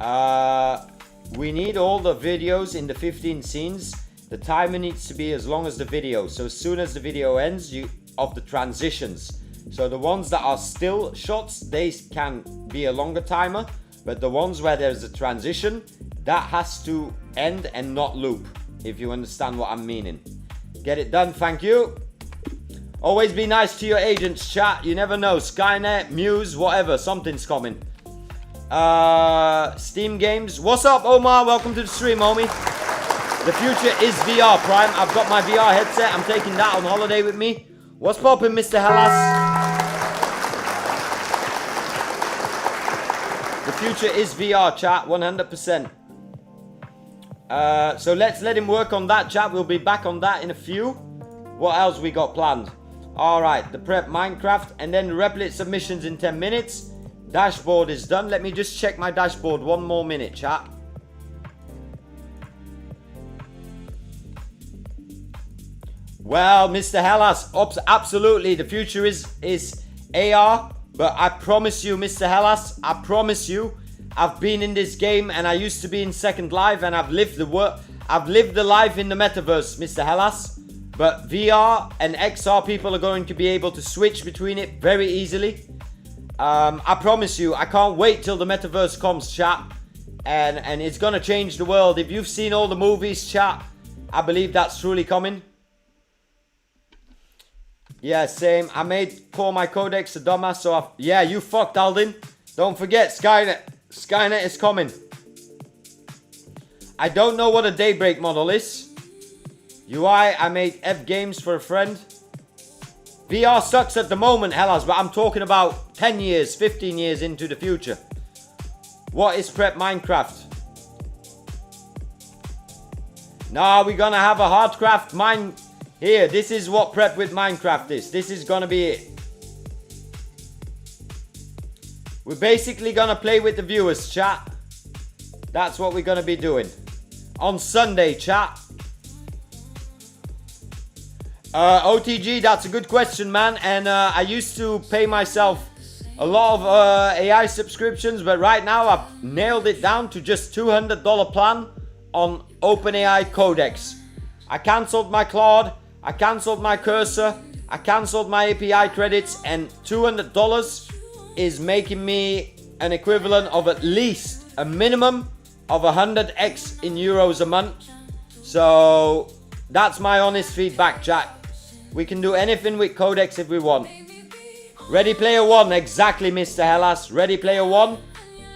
We need all the videos in the 15 scenes. The timer needs to be as long as the video. So as soon as the video ends, of the transitions. So the ones that are still shots, they can be a longer timer. But the ones where there's a transition, that has to end and not loop. If you understand what I'm meaning. Get it done, thank you. Always be nice to your agents, chat. You never know. Skynet, Muse, whatever. Something's coming. Steam games. What's up, Omar? Welcome to the stream, homie. The future is VR, Prime. I've got my VR headset. I'm taking that on holiday with me. What's poppin', Mr. Hellas? The future is VR, chat. 100%. So let's let him work on that, chat. We'll be back on that in a few. What else we got planned? Alright, the prep Minecraft. And then Replit submissions in 10 minutes. Dashboard is done. Let me just check my dashboard 1 more minute, chat. Well, Mr. Hellas, absolutely. The future is AR. But I promise you, Mr. Hellas, I promise you, I've been in this game and I used to be in Second Life and I've lived the life in the metaverse, Mr. Hellas. But VR and XR people are going to be able to switch between it very easily. I promise you, I can't wait till the metaverse comes, chat. And it's gonna change the world. If you've seen all the movies, chat, I believe that's truly coming. Yeah, same. I made call my Codex a dumbass, so yeah, you fucked, Aldin. Don't forget, Skynet. Skynet is coming. I don't know what a Daybreak model is. UI, I made F games for a friend. VR sucks at the moment, Hellas, but I'm talking about 10 years, 15 years into the future. What is prep Minecraft? Nah, we're gonna have a hardcraft mine. Here, this is what prep with Minecraft is. This is gonna be it. We're basically gonna play with the viewers, chat. That's what we're gonna be doing. On Sunday, chat. OTG, that's a good question, man. And I used to pay myself a lot of AI subscriptions, but right now I've nailed it down to just $200 plan on OpenAI Codex. I cancelled my Claude, I cancelled my Cursor, I cancelled my API credits, and $200 is making me an equivalent of at least a minimum of 100x in euros a month. So that's my honest feedback, chat. We can do anything with Codex if we want. Ready Player 1, exactly, Mr. Hellas. Ready Player 1.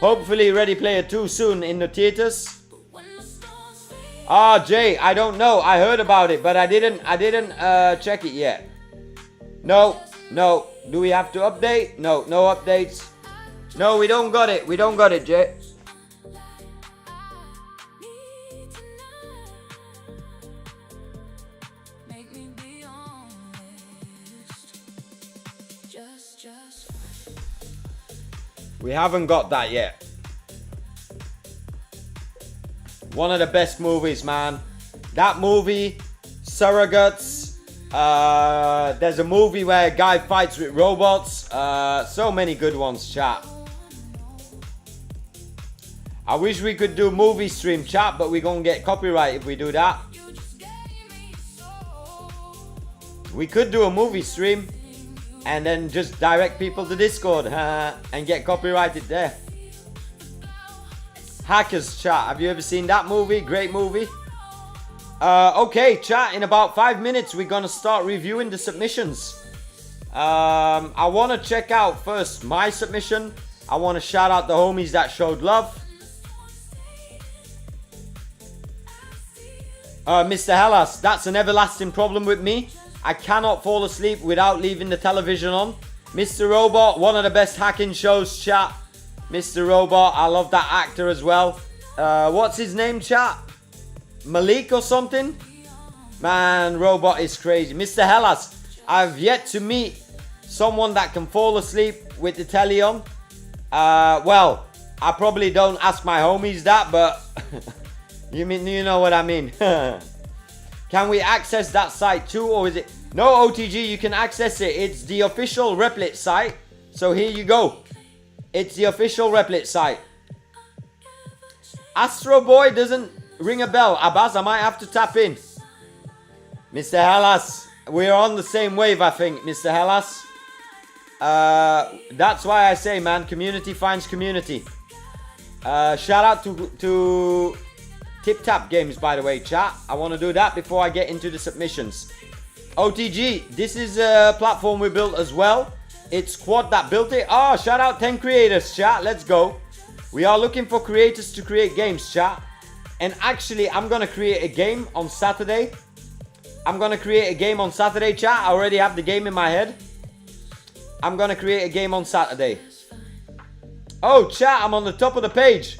Hopefully Ready Player 2 soon in the theaters. Ah, Jay, I don't know. I heard about it, but I didn't check it yet. No. Do we have to update? No updates. No, we don't got it. We don't got it, Jay. We haven't got that yet. One of the best movies, man. That movie, Surrogates. There's a movie where a guy fights with robots. So many good ones, chat. I wish we could do movie stream, chat, but we're gonna get copyright if we do that. We could do a movie stream and then just direct people to Discord and get copyrighted there. Hackers, chat. Have you ever seen that movie? Great movie. Okay, chat. In about 5 minutes, we're gonna start reviewing the submissions. I want to check out first my submission. I want to shout out the homies that showed love. Mr. Hellas, that's an everlasting problem with me. I cannot fall asleep without leaving the television on. Mr. Robot, one of the best hacking shows, chat. Mr. Robot, I love that actor as well. What's his name, chat? Malik or something? Man, Robot is crazy. Mr. Hellas, I've yet to meet someone that can fall asleep with the telly on. Well, I probably don't ask my homies that, but you know what I mean. Can we access that site too, or is it? No, OTG, you can access it. It's the official Replit site. So here you go. It's the official Replit site. Astro Boy doesn't ring a bell. Abbas, I might have to tap in. Mr. Hellas, we're on the same wave, I think, Mr. Hellas. That's why I say, man, community finds community. Shout out to Tip Tap Games, by the way, chat. I want to do that before I get into the submissions. OTG, this is a platform we built as well. It's Quad that built it. Oh, shout out 10 creators, chat. Let's go. We are looking for creators to create games, chat. And actually, I'm going to create a game on Saturday. Chat. I already have the game in my head. I'm going to create a game on Saturday. Oh, chat, I'm on the top of the page.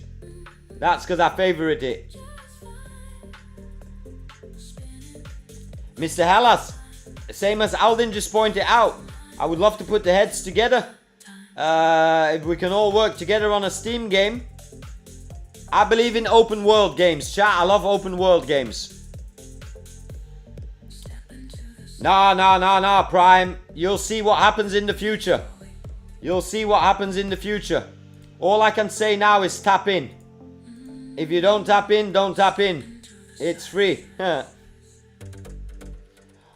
That's because I favorite it. Mr. Hellas, same as Aldin just pointed out, I would love to put the heads together. If we can all work together on a Steam game. I believe in open world games, chat. I love open world games. No, Prime. You'll see what happens in the future. All I can say now is tap in. If you don't tap in, don't tap in. It's free.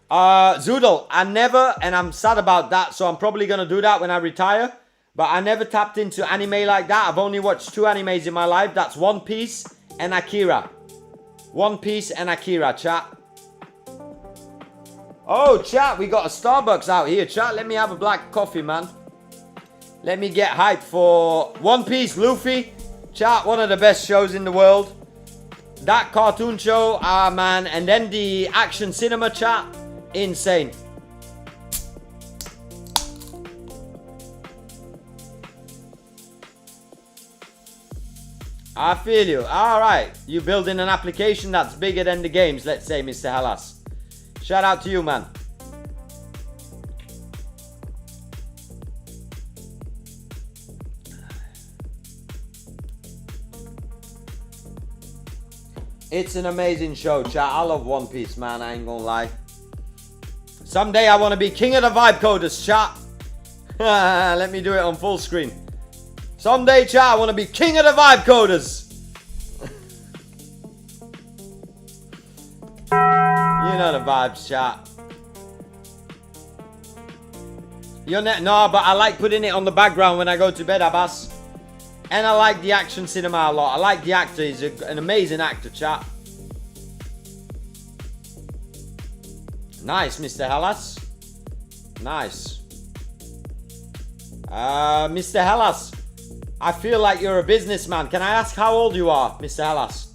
Zoodle, I never, and I'm sad about that, so I'm probably going to do that when I retire. But I never tapped into anime like that. I've only watched 2 animes in my life. That's One Piece and Akira. Chat. Oh, chat, we got a Starbucks out here, chat. Let me have a black coffee, man. Let me get hyped for One Piece, Luffy. Chat, one of the best shows in the world. That cartoon show, man. And then the action cinema, chat. Insane. I feel you. Alright. You building an application that's bigger than the games, let's say, Mr. Hellas. Shout out to you, man. It's an amazing show, chat. I love One Piece, man. I ain't gonna lie. Someday I want to be king of the vibe coders, chat. Let me do it on full screen. Someday, chat, I want to be king of the vibe coders. You know the vibes, chat. No, but I like putting it on the background when I go to bed, Abbas. And I like the action cinema a lot. I like the actor. He's an amazing actor, chat. Nice, Mr. Hellas. Nice. Mr. Hellas, I feel like you're a businessman. Can I ask how old you are, Mr. Hellas?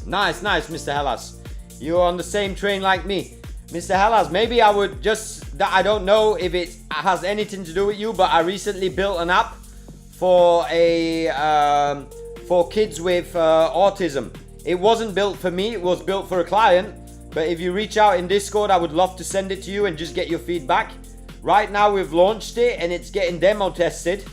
Nice, Mr. Hellas. You're on the same train like me. Mr. Hellas, maybe I would just... I don't know if it has anything to do with you, but I recently built an app for for kids with autism. It wasn't built for me, it was built for a client. But if you reach out in Discord, I would love to send it to you and just get your feedback. Right now we've launched it and it's getting demo tested.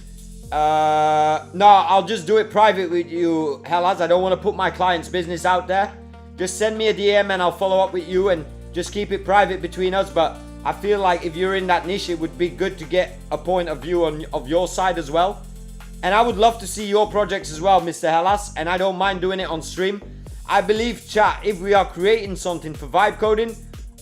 No, I'll just do it private with you, Hellas. I don't want to put my client's business out there. Just send me a DM and I'll follow up with you and just keep it private between us. But I feel like if you're in that niche, it would be good to get a point of view of your side as well. And I would love to see your projects as well, Mr. Hellas. And I don't mind doing it on stream. I believe, chat, if we are creating something for vibe coding,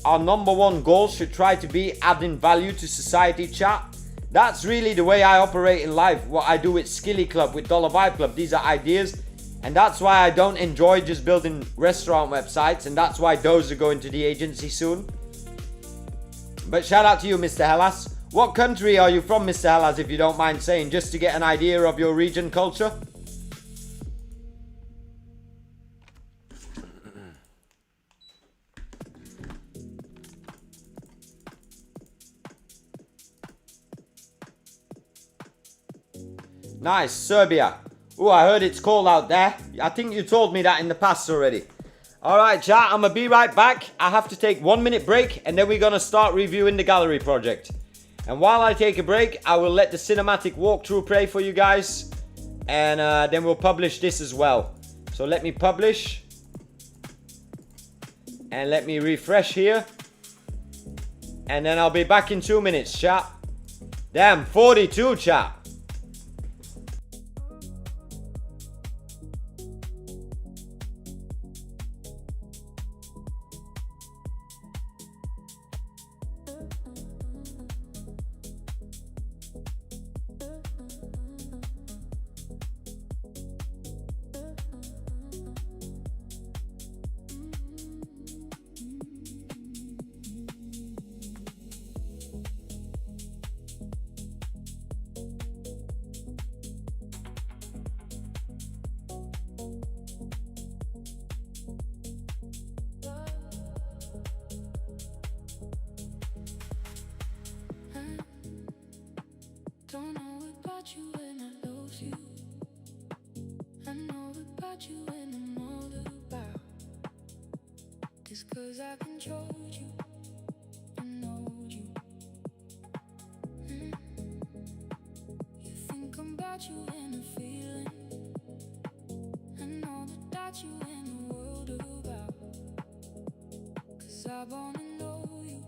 our #1 goal should try to be adding value to society, chat. That's really the way I operate in life. What I do with Skilly Club, with Dollar Vibe Club. These are ideas. And that's why I don't enjoy just building restaurant websites. And that's why those are going to the agency soon. But shout out to you, Mr. Hellas. What country are you from, Mr. Hellas, if you don't mind saying, just to get an idea of your region culture? Nice, Serbia. Oh, I heard it's cold out there. I think you told me that in the past already. Alright, chat, I'm gonna be right back. I have to take 1 minute break and then we're gonna start reviewing the gallery project. And while I take a break, I will let the cinematic walkthrough play for you guys. And then we'll publish this as well. So let me publish. And let me refresh here. And then I'll be back in 2 minutes, chat. Damn, 42, chat. Don't know about you when I love you. I know about you when I'm all about. Just 'cause I controlled you and know you. You think about you and a feeling. I know that you in the world about. 'Cause I wanna know you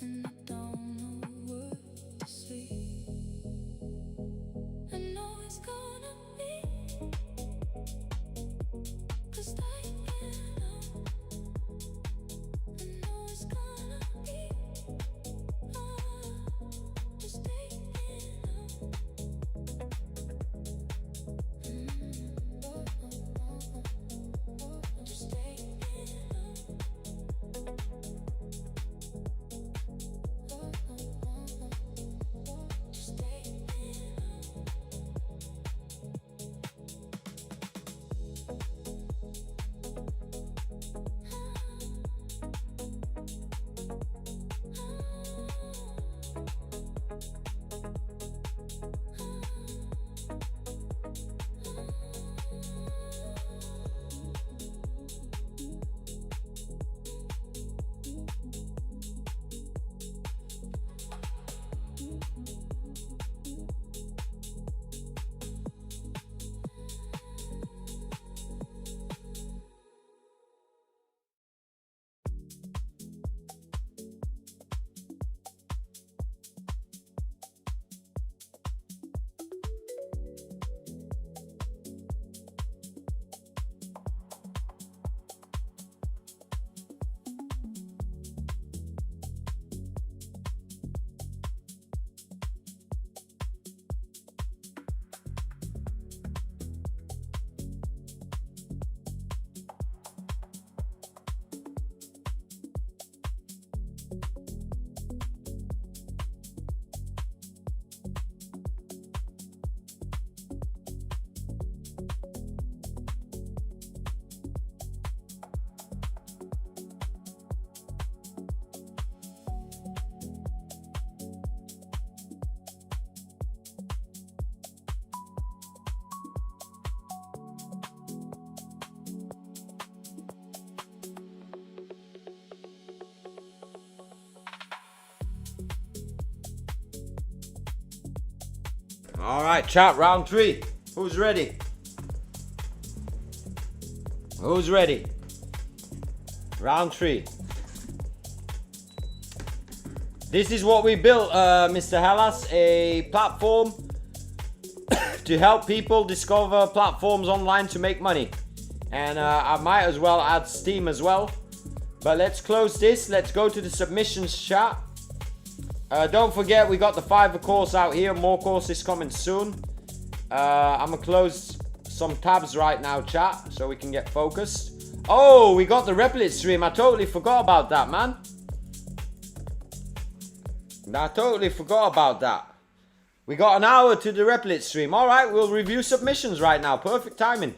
and I don't know what to say. I know it's gonna be, 'cause I know it's gonna be, just take it just take it just take it. All right, chat, round 3. Who's ready? Who's ready? Round 3. This is what we built, Mr. Hellas, a platform to help people discover platforms online to make money. And I might as well add Steam as well. But let's close this. Let's go to the submissions chat. Don't forget, we got the Fiverr course out here. More courses coming soon. I'm gonna close some tabs right now, chat, so we can get focused. Oh, we got the Replit stream. I totally forgot about that, man. I totally forgot about that. We got an hour to the Replit stream. All right, we'll review submissions right now. Perfect timing.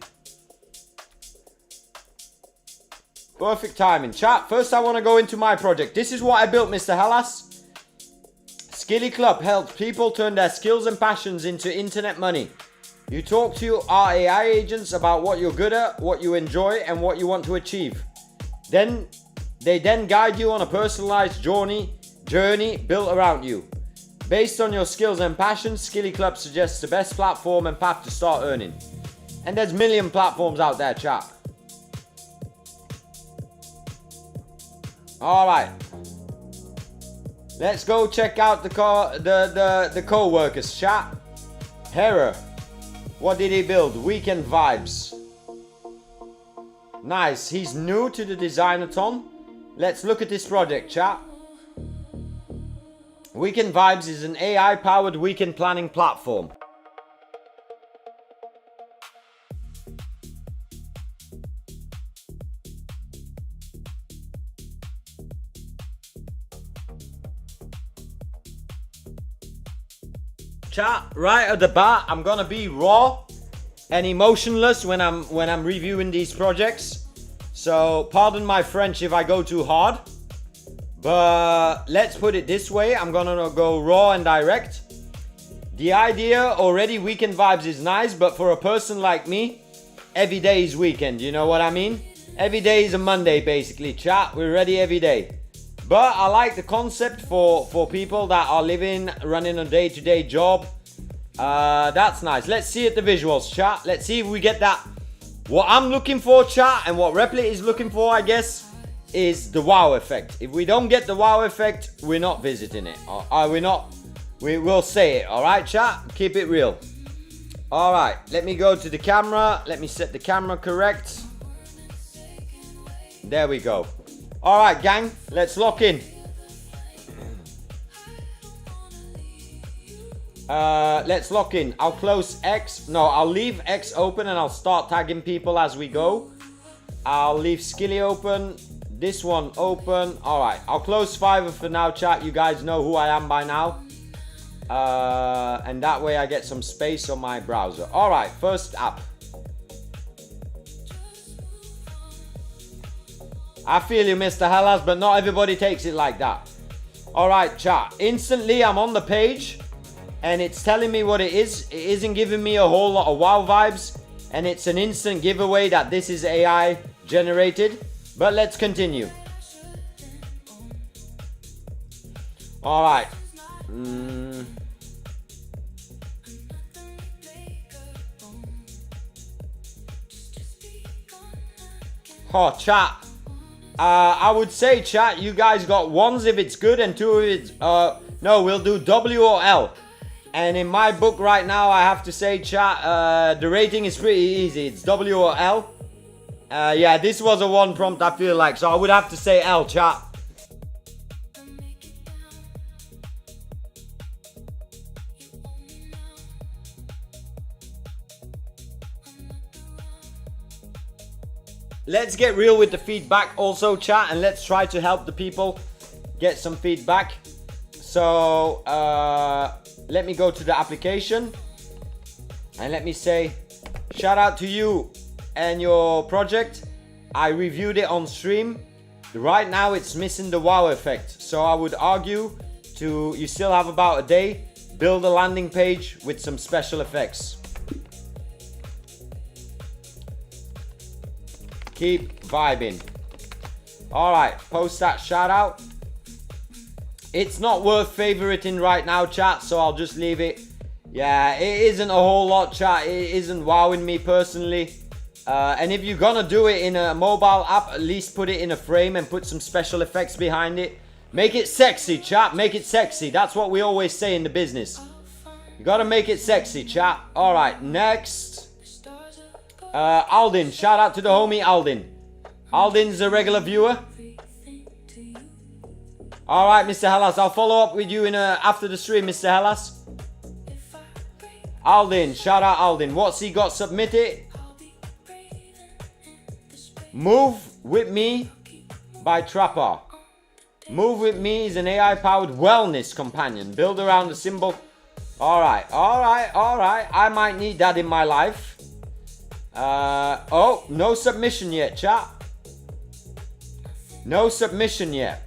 Perfect timing. Chat, first I want to go into my project. This is what I built, Mr. Hellas. Skilly Club helps people turn their skills and passions into internet money. You talk to our AI agents about what you're good at, what you enjoy, and what you want to achieve. Then they guide you on a personalized journey built around you. Based on your skills and passions, Skilly Club suggests the best platform and path to start earning. And there's a million platforms out there, chat. Alright. Let's go check out the co-workers, chat. Hera, what did he build? Weekend Vibes. Nice, he's new to the Designathon. Let's look at this project, chat. Weekend Vibes is an AI-powered weekend planning platform. Chat, right at the bat, I'm gonna be raw and emotionless when I'm reviewing these projects. So pardon my French if I go too hard. But let's put it this way, I'm gonna go raw and direct. The idea already, Weekend Vibes, is nice, but for a person like me, every day is weekend, you know what I mean? Every day is a Monday basically, chat, we're ready every day. But I like the concept for people that are running a day-to-day job. That's nice. Let's see at the visuals, chat. Let's see if we get that. What I'm looking for, chat, and what Replit is looking for, I guess, is the wow effect. If we don't get the wow effect, we're not visiting it. We will say it, alright, chat? Keep it real. Alright, let me go to the camera. Let me set the camera correct. There we go. Alright, gang, let's lock in. Let's lock in. I'll close X. No, I'll leave X open and I'll start tagging people as we go. I'll leave Skilly open. This one open. Alright, I'll close Fiverr for now, chat. You guys know who I am by now. And that way I get some space on my browser. Alright, first app. I feel you, Mr. Hellas, but not everybody takes it like that. Alright, chat. Instantly, I'm on the page, and it's telling me what it is. It isn't giving me a whole lot of wow vibes, and it's an instant giveaway that this is AI generated. But let's continue. Alright. Oh, chat. I would say, chat, you guys got ones if it's good and two if it's... no, we'll do W or L. And in my book right now, I have to say, chat, the rating is pretty easy. It's W or L. Yeah, this was a one prompt, I feel like. So I would have to say L, chat. Let's get real with the feedback also, chat, and let's try to help the people get some feedback. So let me go to the application and let me say shout out to you and your project. I reviewed it on stream. Right now it's missing the wow effect, so I would argue you still have about a day, build a landing page with some special effects. Keep vibing. Alright, post that shout out. It's not worth favoriting right now, chat, so I'll just leave it. Yeah, it isn't a whole lot, chat. It isn't wowing me personally. And if you're gonna do it in a mobile app, at least put it in a frame and put some special effects behind it. Make it sexy, chat. Make it sexy. That's what we always say in the business. You gotta make it sexy, chat. Alright, next. Aldin, shout out to the homie Aldin. Aldin's a regular viewer. Alright, Mr. Hellas, I'll follow up with you after the stream, Mr. Hellas. Aldin, shout out Aldin. What's he got submitted? Move With Me by Trapper. Move With Me is an AI-powered wellness companion. Build around the symbol. Alright, alright, alright. I might need that in my life. Oh, no submission yet, chat. No submission yet.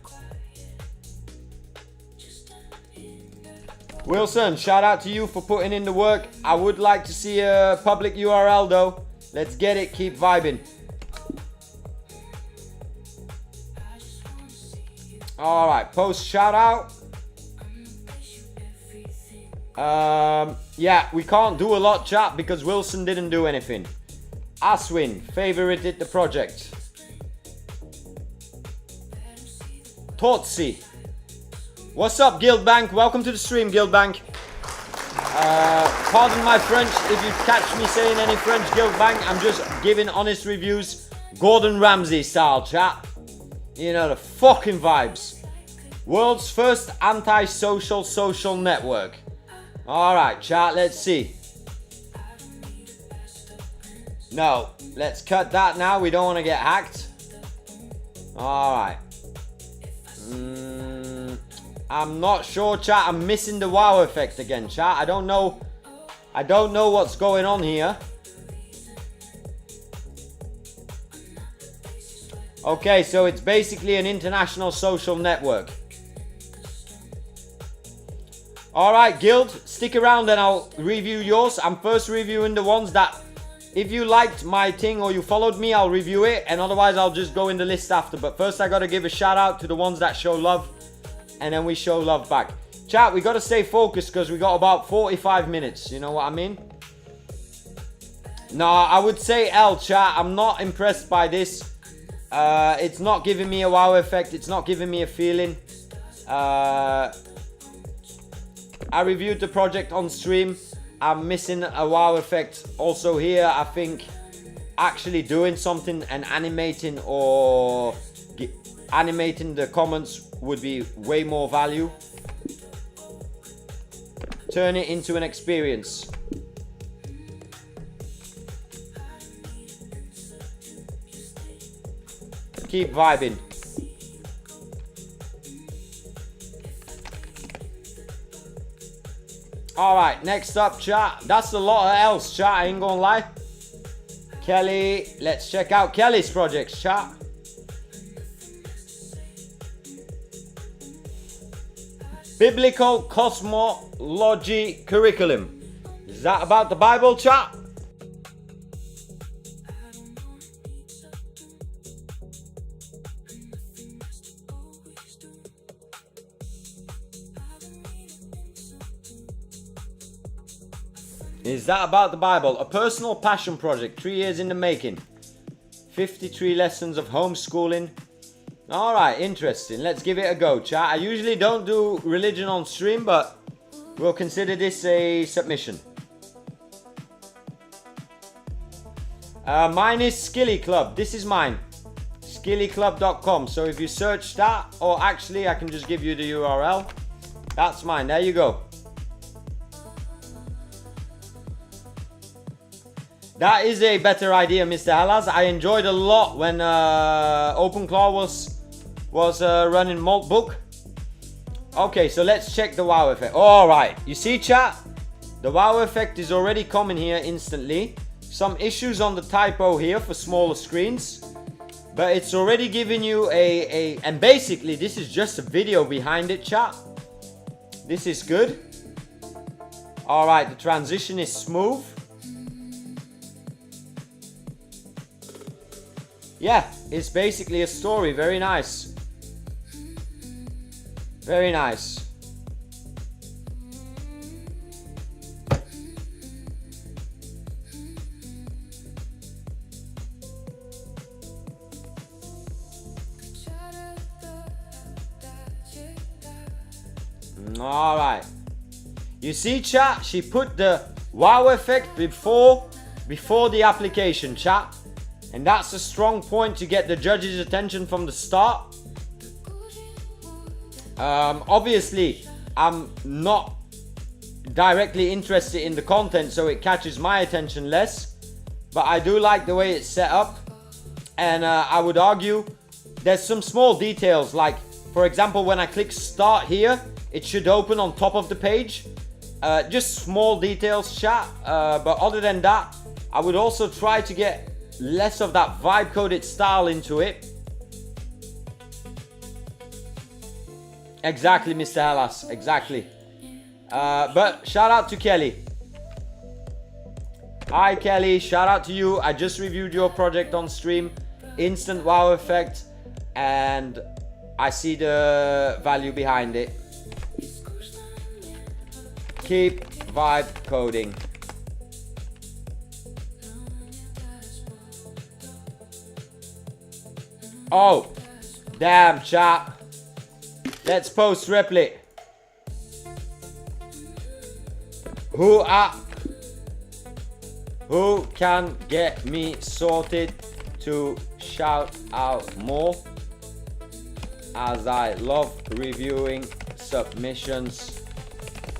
Wilson, shout out to you for putting in the work. I would like to see a public URL though. Let's get it, keep vibing. Alright, post shout out. Yeah, we can't do a lot, chat, because Wilson didn't do anything. Aswin favorited the project. Totsi, What's up, Guildbank? Welcome to the stream, Guildbank. Pardon my French if you catch me saying any French, Guildbank. I'm just giving honest reviews, Gordon Ramsay style, chat. You know, the fucking vibes. World's first anti-social social network. Alright, chat, let's see. No, let's cut that now. We don't want to get hacked. Alright. I'm not sure, chat. I'm missing the wow effect again, chat. I don't know what's going on here. Okay, so it's basically an international social network. Alright, Guild, stick around and I'll review yours. I'm first reviewing the ones that, if you liked my thing or you followed me, I'll review it. And otherwise, I'll just go in the list after. But first, I got to give a shout out to the ones that show love. And then we show love back. Chat, we got to stay focused because we got about 45 minutes. You know what I mean? No, I would say L, chat. I'm not impressed by this. It's not giving me a wow effect. It's not giving me a feeling. I reviewed the project on stream. I'm missing a wow effect. Also here, I think actually doing something and animating or animating the comments would be way more value. Turn it into an experience. Keep vibing. Alright, next up, chat. That's a lot of else, chat. I ain't gonna lie. Kelly, let's check out Kelly's projects, chat. Biblical Cosmology Curriculum. Is that about the Bible, chat? Is that about the Bible? A personal passion project, 3 years in the making. 53 lessons of homeschooling. Alright, interesting. Let's give it a go, chat. I usually don't do religion on stream, but we'll consider this a submission. Mine is Skilly Club. This is mine. skillyclub.com. So if you search that, or actually I can just give you the URL. That's mine. There you go. That is a better idea, Mr. Hellas. I enjoyed a lot when OpenClaw was running Maltbook. Okay, so let's check the wow effect. Alright, you see, chat? The wow effect is already coming here instantly. Some issues on the typo here for smaller screens. But it's already giving you and basically this is just a video behind it, chat. This is good. Alright, the transition is smooth. Yeah, it's basically a story. Very nice. Very nice. All right. You see, chat? She put the wow effect before the application, chat. And that's a strong point to get the judge's attention from the start. Obviously, I'm not directly interested in the content, so it catches my attention less. But I do like the way it's set up. And I would argue there's some small details. Like, for example, when I click start here, it should open on top of the page. Just small details, chat. But other than that, I would also try to get less of that vibe coded style into it. Exactly, Mr. Hellas. Exactly. But shout out to Kelly. Hi, Kelly. Shout out to you. I just reviewed your project on stream. Instant wow effect. And I see the value behind it. Keep vibe coding. Oh, damn, chat. Let's post Replit. Who can get me sorted to shout out more, as I love reviewing submissions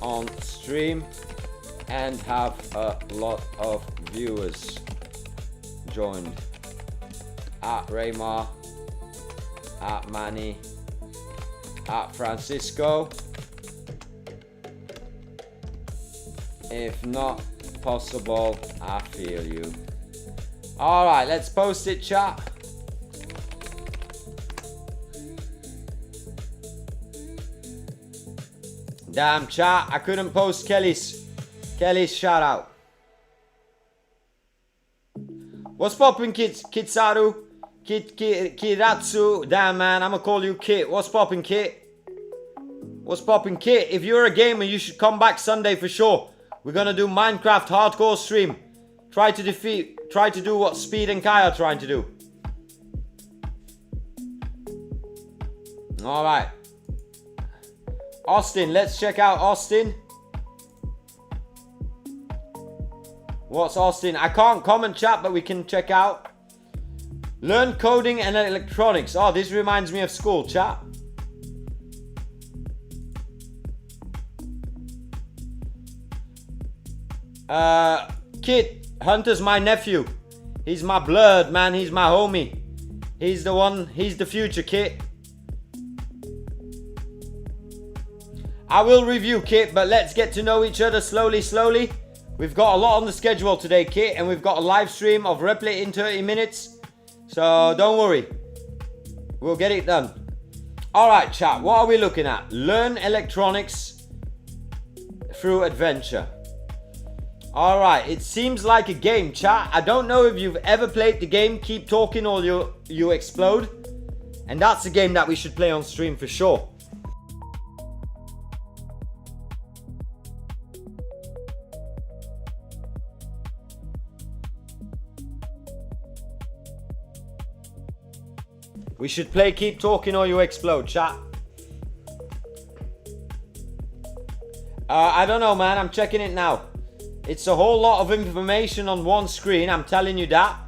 on stream and have a lot of viewers joined. At Raymar, at Manny, at Francisco. If not possible, I feel you. Alright, let's post it, chat. Damn, chat, I couldn't post Kelly's shout out. What's poppin', Kitsaru? Kiratsu? Damn, man, I'ma call you Kit. What's poppin', Kit? What's poppin', Kit? If you're a gamer, you should come back Sunday for sure. We're gonna do Minecraft hardcore stream. Try to do what Speed and Kai are trying to do. Alright. Austin, let's check out Austin. What's Austin? I can't comment chat, but we can check out. Learn coding and electronics. Oh, this reminds me of school, chat. Kit, Hunter's my nephew. He's my blood, man. He's my homie. He's the one. He's the future, Kit. I will review, Kit, but let's get to know each other slowly. We've got a lot on the schedule today, Kit, and we've got a live stream of Replit in 30 minutes. So don't worry. We'll get it done. Alright, chat. What are we looking at? Learn electronics through adventure. Alright, it seems like a game, chat. I don't know if you've ever played the game Keep Talking or you Explode. And that's a game that we should play on stream for sure. We should play Keep Talking or You Explode, chat. I don't know, man. I'm checking it now. It's a whole lot of information on one screen. I'm telling you that.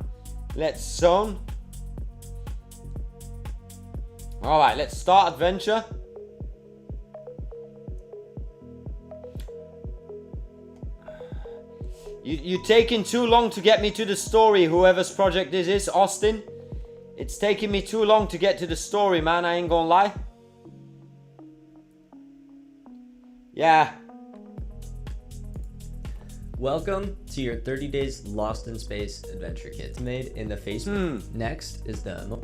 Let's zone. Alright, let's start adventure. You're taking too long to get me to the story, whoever's project this is, Austin. It's taking me too long to get to the story, man. I ain't gonna lie. Yeah. Welcome to your 30 days Lost in Space adventure kit. Made in the Facebook. Next is the...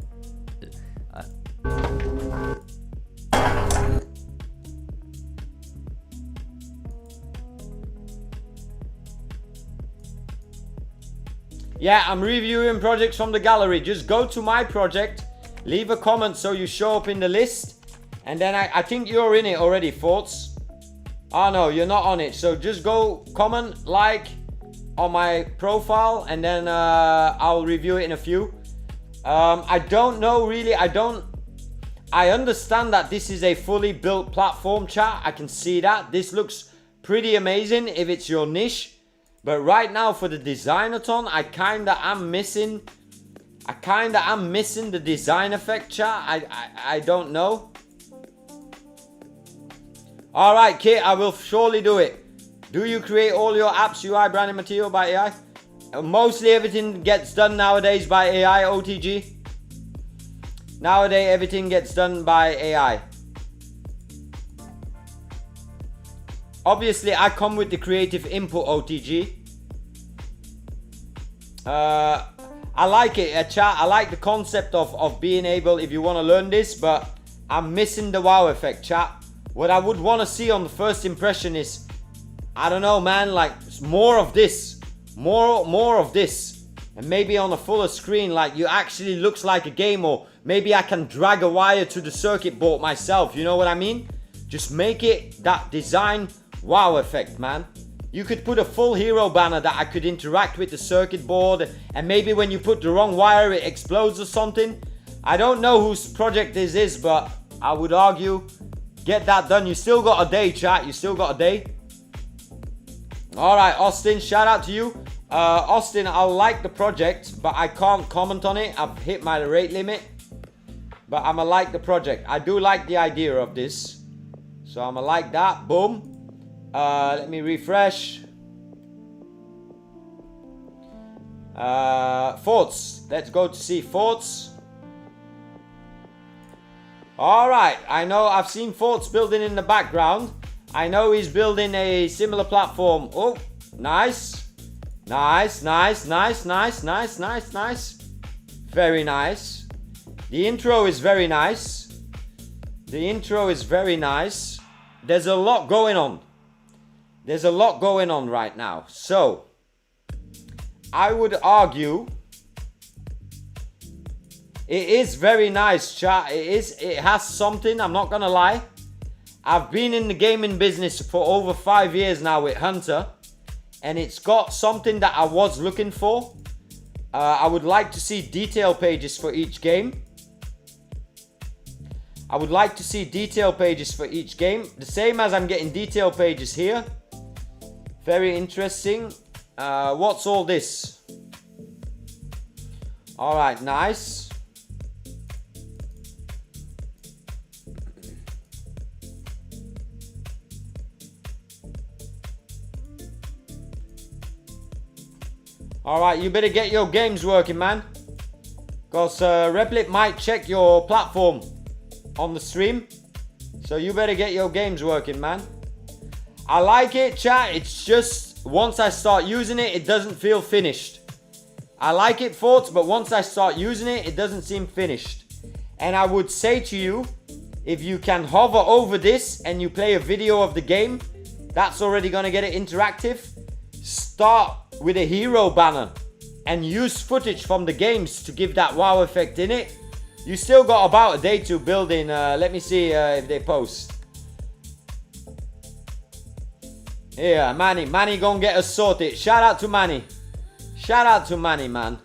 Yeah, I'm reviewing projects from the gallery. Just go to my project, leave a comment so you show up in the list. And then I think you're in it already, Forts. Oh no, you're not on it. So just go comment, like on my profile, and then I'll review it in a few. I don't know really, I understand that this is a fully built platform, chat. I can see that. This looks pretty amazing if it's your niche. But right now for the Designathon, I kinda am missing the design effect, chat. I don't know. Alright, Kit, I will surely do it. Do you create all your apps, UI, branding material by AI? Mostly everything gets done nowadays by AI, OTG. Nowadays everything gets done by AI. Obviously, I come with the creative input, OTG. I like it, chat. I like the concept of being able, if you want to learn this, but I'm missing the wow effect, chat. What I would want to see on the first impression is, I don't know, man, like more of this. More of this. And maybe on a fuller screen, like you actually looks like a game, or maybe I can drag a wire to the circuit board myself. You know what I mean? Just make it that design wow effect, man. You could put a full hero banner that I could interact with the circuit board, and maybe when you put the wrong wire it explodes or something. I don't know whose project this is, but I would argue get that done. You still got a day, chat. You still got a day. All right, Austin, shout out to you. Austin, I like the project, but I can't comment on it. I've hit my rate limit. But I'ma like the project. I do like the idea of this. So I'ma like that. Boom. Let me refresh. Thoughts. Let's go to see thoughts. Alright, I know I've seen Thoughts building in the background. I know he's building a similar platform. Oh, nice. Nice, nice, nice, nice, nice, nice, nice. Very nice. The intro is very nice. The intro is very nice. There's a lot going on. There's a lot going on right now. So, I would argue it is very nice, chat. It has something, I'm not gonna lie. I've been in the gaming business for over 5 years now with Hunter, and it's got something that I was looking for. I would like to see detail pages for each game. I would like to see detail pages for each game. The same as I'm getting detail pages here. Very interesting. What's all this? Alright, nice. Alright, you better get your games working, man. Because Replit might check your platform on the stream. So you better get your games working, man. I like it, chat. It's just once I start using it, it doesn't feel finished. I like it, Thoughts, but once I start using it, it doesn't seem finished. And I would say to you, if you can hover over this and you play a video of the game, that's already going to get it interactive. Start with a hero banner and use footage from the games to give that wow effect in it. You still got about a day to build in. Let me see if they post. Here, Manny. Manny gonna get us sorted. Shout out to Manny. Shout out to Manny, man.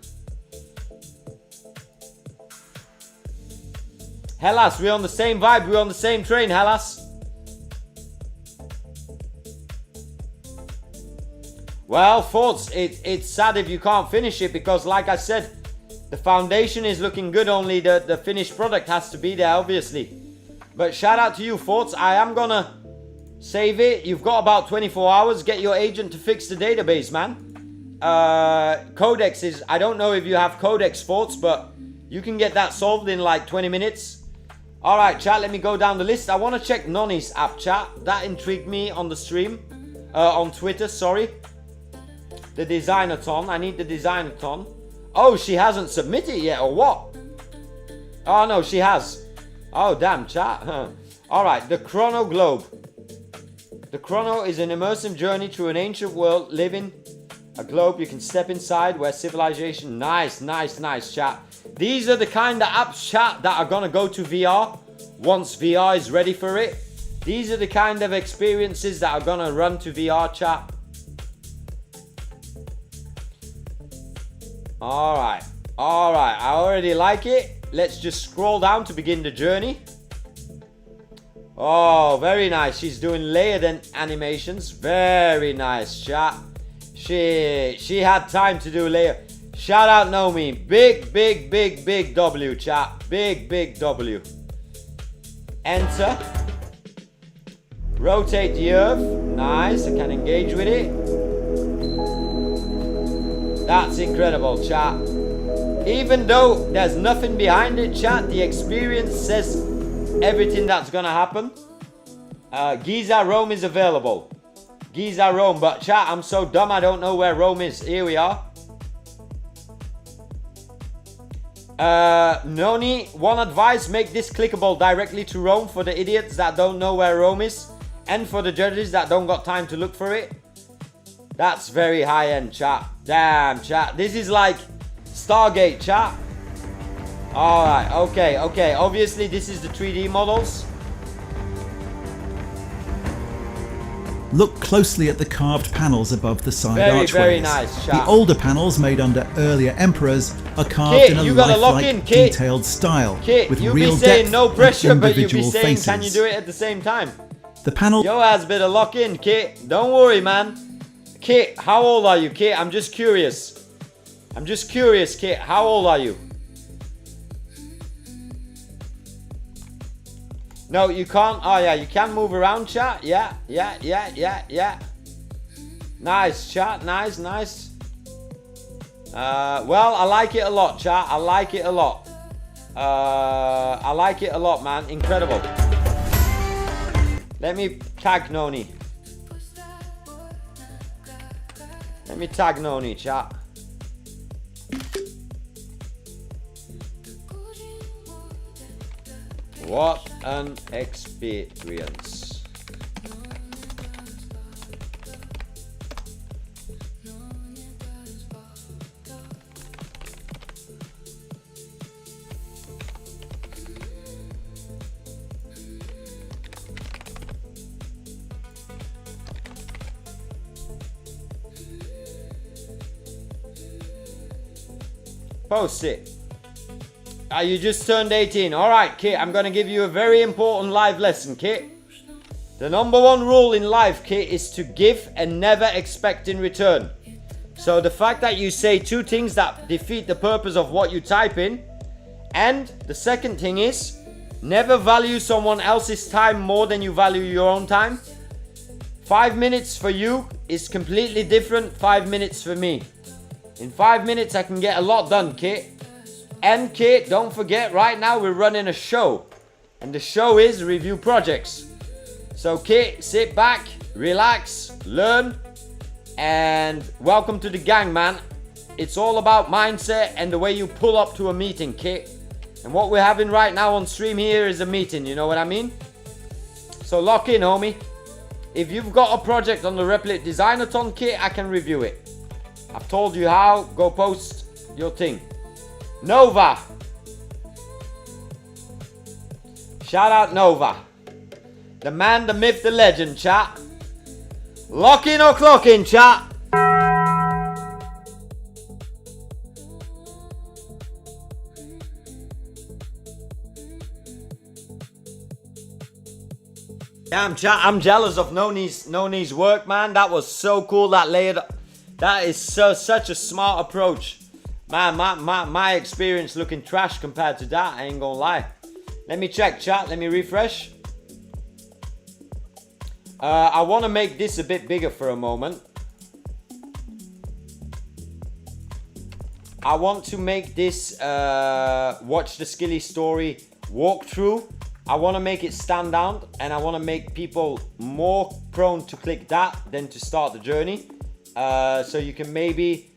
Hellas, we're on the same vibe. We're on the same train, Hellas. Well, Thoughts, it's sad if you can't finish it because, like I said, the foundation is looking good, only the finished product has to be there, obviously. But shout out to you, Thoughts. I am gonna save it. You've got about 24 hours. Get your agent to fix the database, man. Codex is... I don't know if you have Codex, Thoughts, but you can get that solved in like 20 minutes. Alright, chat, let me go down the list. I want to check Nonny's app, chat. That intrigued me on the stream. On Twitter, sorry. The Designathon. I need the Designathon. Oh, she hasn't submitted yet, or what? Oh, no, she has. Oh, damn, chat. Alright, the Chrono Globe. The Chrono is an immersive journey through an ancient world, living a globe you can step inside where civilization... Nice, nice, nice, chat. These are the kind of apps, chat, that are gonna go to VR once VR is ready for it. These are the kind of experiences that are gonna run to VR, chat. Alright, alright, I already like it. Let's just scroll down to begin the journey. Oh, very nice. She's doing layered animations. Very nice, chat. She had time to do layer. Shout out Naomi. Big, big, big, big W, chat. Big, big W. Enter. Rotate the earth. Nice, I can engage with it. That's incredible, chat. Even though there's nothing behind it, chat, the experience says everything that's gonna happen. Giza Rome is available. Giza Rome, but chat, I'm so dumb I don't know where Rome is. Here we are. Noni, one advice, make this clickable directly to Rome for the idiots that don't know where Rome is, and for the judges that don't got time to look for it. That's very high end, chat. Damn, chat. This is like Stargate, chat. Alright, okay, okay. Obviously, this is the 3D models. Look closely at the carved panels above the side archways. Very nice, chat. The older panels made under earlier emperors are carved in a lifelike, detailed style, with you real be saying depth no pressure, and but you be individual saying, faces. can you do it at the same time? The panel... Yo, has better lock in, Kit. Don't worry, man. Kit, how old are you, Kit? I'm just curious. I'm just curious, Kit. How old are you? No, you can't. Oh, yeah, you can move around, chat. Yeah. Nice, chat. Nice. Well, I like it a lot, chat. I like it a lot. I like it a lot, man. Incredible. Let me tag Noni. Let me tag Noni, chat. What an experience. Post it. You just turned 18. Alright, Kit, I'm going to give you a very important live lesson, Kit. The number one rule in life, Kit, is to give and never expect in return. So the fact that you say two things that defeat the purpose of what you type in. And the second thing is, never value someone else's time more than you value your own time. 5 minutes for you is completely different 5 minutes for me. In 5 minutes, I can get a lot done, Kit. And Kit, don't forget, right now we're running a show. And the show is review projects. So Kit, sit back, relax, learn, and welcome to the gang, man. It's all about mindset and the way you pull up to a meeting, Kit. And what we're having right now on stream here is a meeting, you know what I mean? So lock in, homie. If you've got a project on the Replit Designathon, Kit, I can review it. I've told you how, go post your thing. Nova. Shout out Nova. The man, the myth, the legend, chat. Lock in or clock in, chat. Damn, chat, I'm jealous of Noni's work, man. That was so cool, that layered. That is such a smart approach. Man, my experience looking trash compared to that, I ain't gonna lie. Let me check, chat, let me refresh. I wanna make this a bit bigger for a moment. I want to make this watch the Skilly story walkthrough. I wanna make it stand out, and I wanna make people more prone to click that than to start the journey. So you can maybe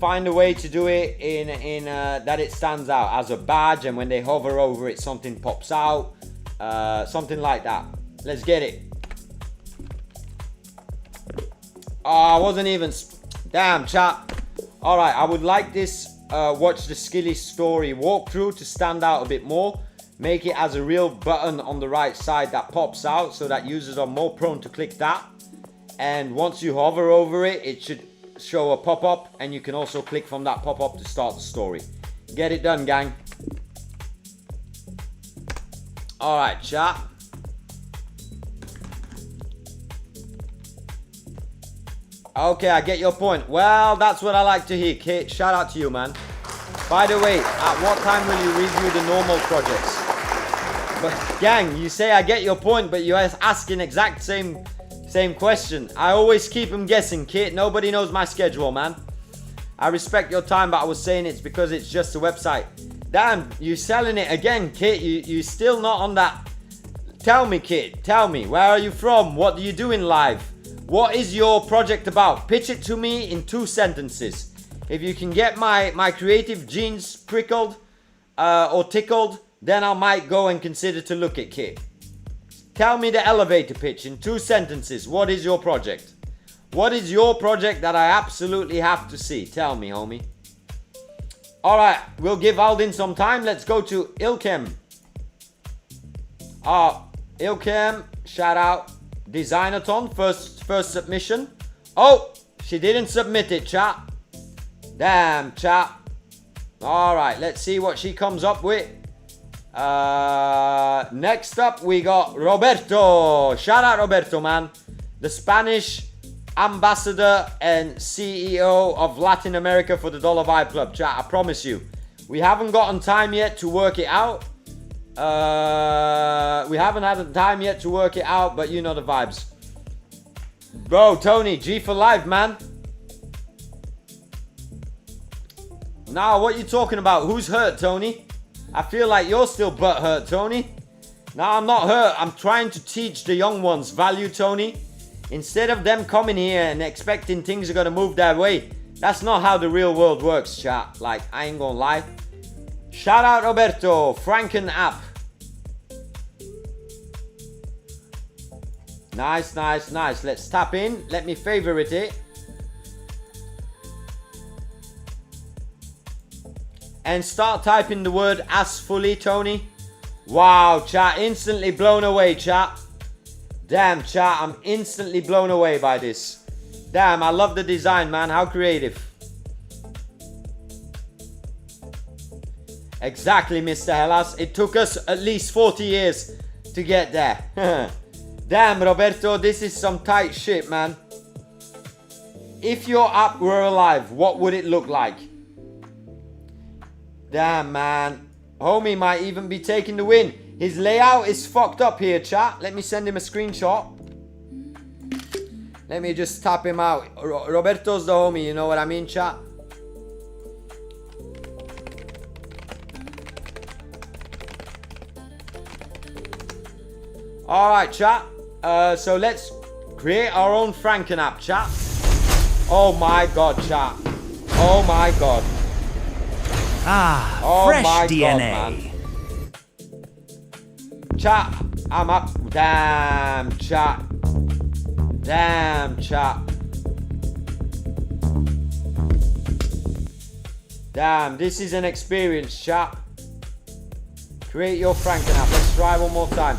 find a way to do it in that it stands out as a badge, and when they hover over it, something pops out, something like that. Let's get it. Oh, I wasn't even. Damn, chat. All right, I would like this watch the Skilly story walkthrough to stand out a bit more. Make it as a real button on the right side that pops out, so that users are more prone to click that. And once you hover over it, it should show a pop-up, and you can also click from that pop-up to start the story. Get it done, gang. All right, chat. Okay, I get your point. Well, that's what I like to hear, Kate. Shout out to you, man. By the way, at what time will you review the normal projects? But gang, you say I get your point, but you're asking exact same question. I always keep them guessing, Kit. Nobody knows my schedule, man. I respect your time, but I was saying it's because it's just a website. Damn, you selling it again, Kit. You still not on that. Tell me, Kit. Tell me. Where are you from? What do you do in life? What is your project about? Pitch it to me in 2 sentences. If you can get my creative genes prickled or tickled, then I might go and consider to look at Kit. Tell me the elevator pitch in 2 sentences. What is your project? What is your project that I absolutely have to see? Tell me, homie. Alright, we'll give Aldin some time. Let's go to Ilkem. Ilkem, shout out. Designathon, first submission. Oh, she didn't submit it, chat. Damn, chat. Alright, let's see what she comes up with. Next up we got Roberto. Shout out Roberto, man. The Spanish ambassador and CEO of Latin America for the Dollar Vibe Club, chat. I promise you. We haven't gotten time yet to work it out. We haven't had time yet to work it out, but you know the vibes. Bro, Tony, G for life, man. Now, what you talking about? Who's hurt, Tony? I feel like you're still butt hurt, Tony. No, I'm not hurt. I'm trying to teach the young ones value, Tony. Instead of them coming here and expecting things are gonna move their way. That's not how the real world works, chat. Like, I ain't gonna lie. Shout out Roberto, Franken app. Nice, nice, nice. Let's tap in. Let me favorite it. And start typing the word as fully, Tony. Wow, chat. Instantly blown away, chat. Damn, chat. I'm instantly blown away by this. Damn, I love the design, man. How creative. Exactly, Mr. Hellas. It took us at least 40 years to get there. Damn, Roberto, this is some tight shit, man. If your app were alive, what would it look like? Damn, man. Homie might even be taking the win. His layout is fucked up here, chat. Let me send him a screenshot. Let me just tap him out. Roberto's the homie, you know what I mean, chat? Alright, chat. So let's create our own Franken app, chat. Oh my god, chat. Oh my god. Ah, oh fresh my DNA. God, man. Chat, I'm up. Damn, chat. Damn, chat. Damn, this is an experience, chat. Create your Franken app. Let's try one more time.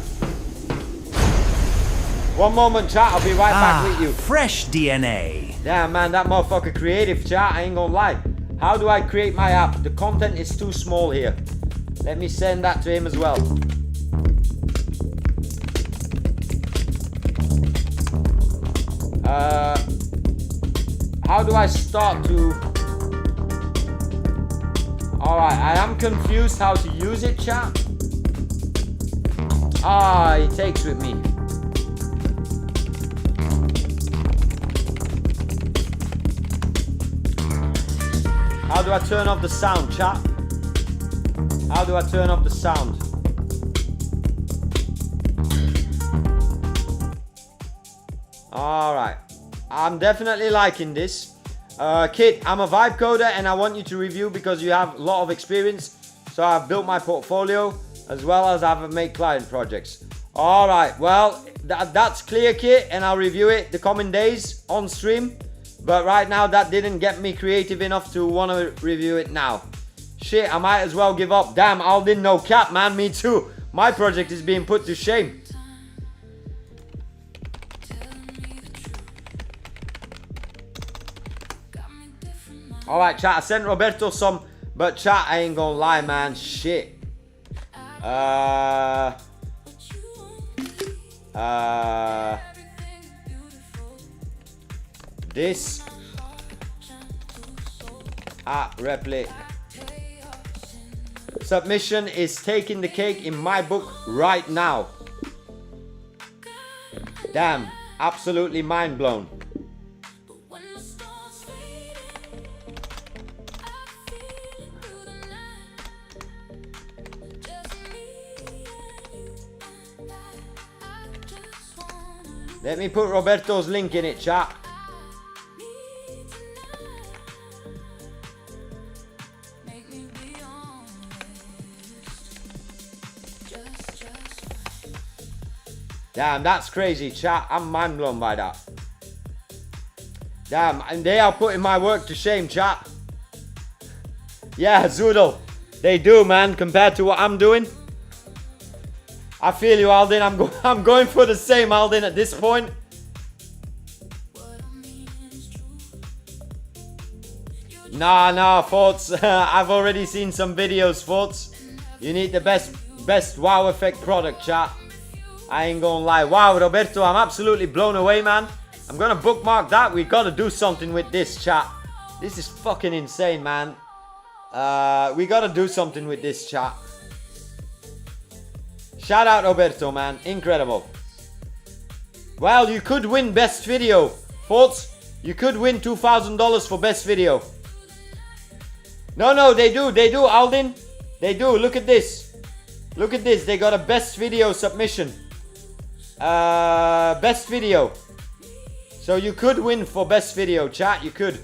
One moment, chat. I'll be right back with you. Fresh DNA. Damn, man, that motherfucker creative, chat. I ain't gonna lie. How do I create my app? The content is too small here. Let me send that to him as well. How do I start to... Alright, I am confused how to use it, chat. It takes with me. How do I turn off the sound, chat? How do I turn off the sound? Alright. I'm definitely liking this. Kit, I'm a vibe coder and I want you to review because you have a lot of experience. So I've built my portfolio as well as I've made client projects. Alright, well, that's clear, Kit, and I'll review it the coming days on stream. But right now, that didn't get me creative enough to want to review it now. Shit, I might as well give up. Damn, Aldin, no cap, man. Me too. My project is being put to shame. Alright, chat. I sent Roberto some, but chat, I ain't gonna lie, man. Shit. This Replit submission is taking the cake in my book right now. Damn, absolutely mind blown. Let me put Roberto's link in it, chat. Damn, that's crazy, chat. I'm mind blown by that. Damn, and they are putting my work to shame, chat. Yeah, Zoodle. They do, man, compared to what I'm doing. I feel you, Aldin. I'm going for the same, Aldin, at this point. Nah, Forts. I've already seen some videos, Forts. You need the best wow effect product, chat. I ain't gonna lie. Wow, Roberto, I'm absolutely blown away, man. I'm gonna bookmark that. We gotta do something with this, chat. This is fucking insane, man. We gotta do something with this, chat. Shout out Roberto, man. Incredible. Well, you could win best video. Thoughts? You could win $2,000 for best video. No, they do, Aldin. They do. Look at this. Look at this. They got a best video submission. Best video. So you could win for best video, chat. You could.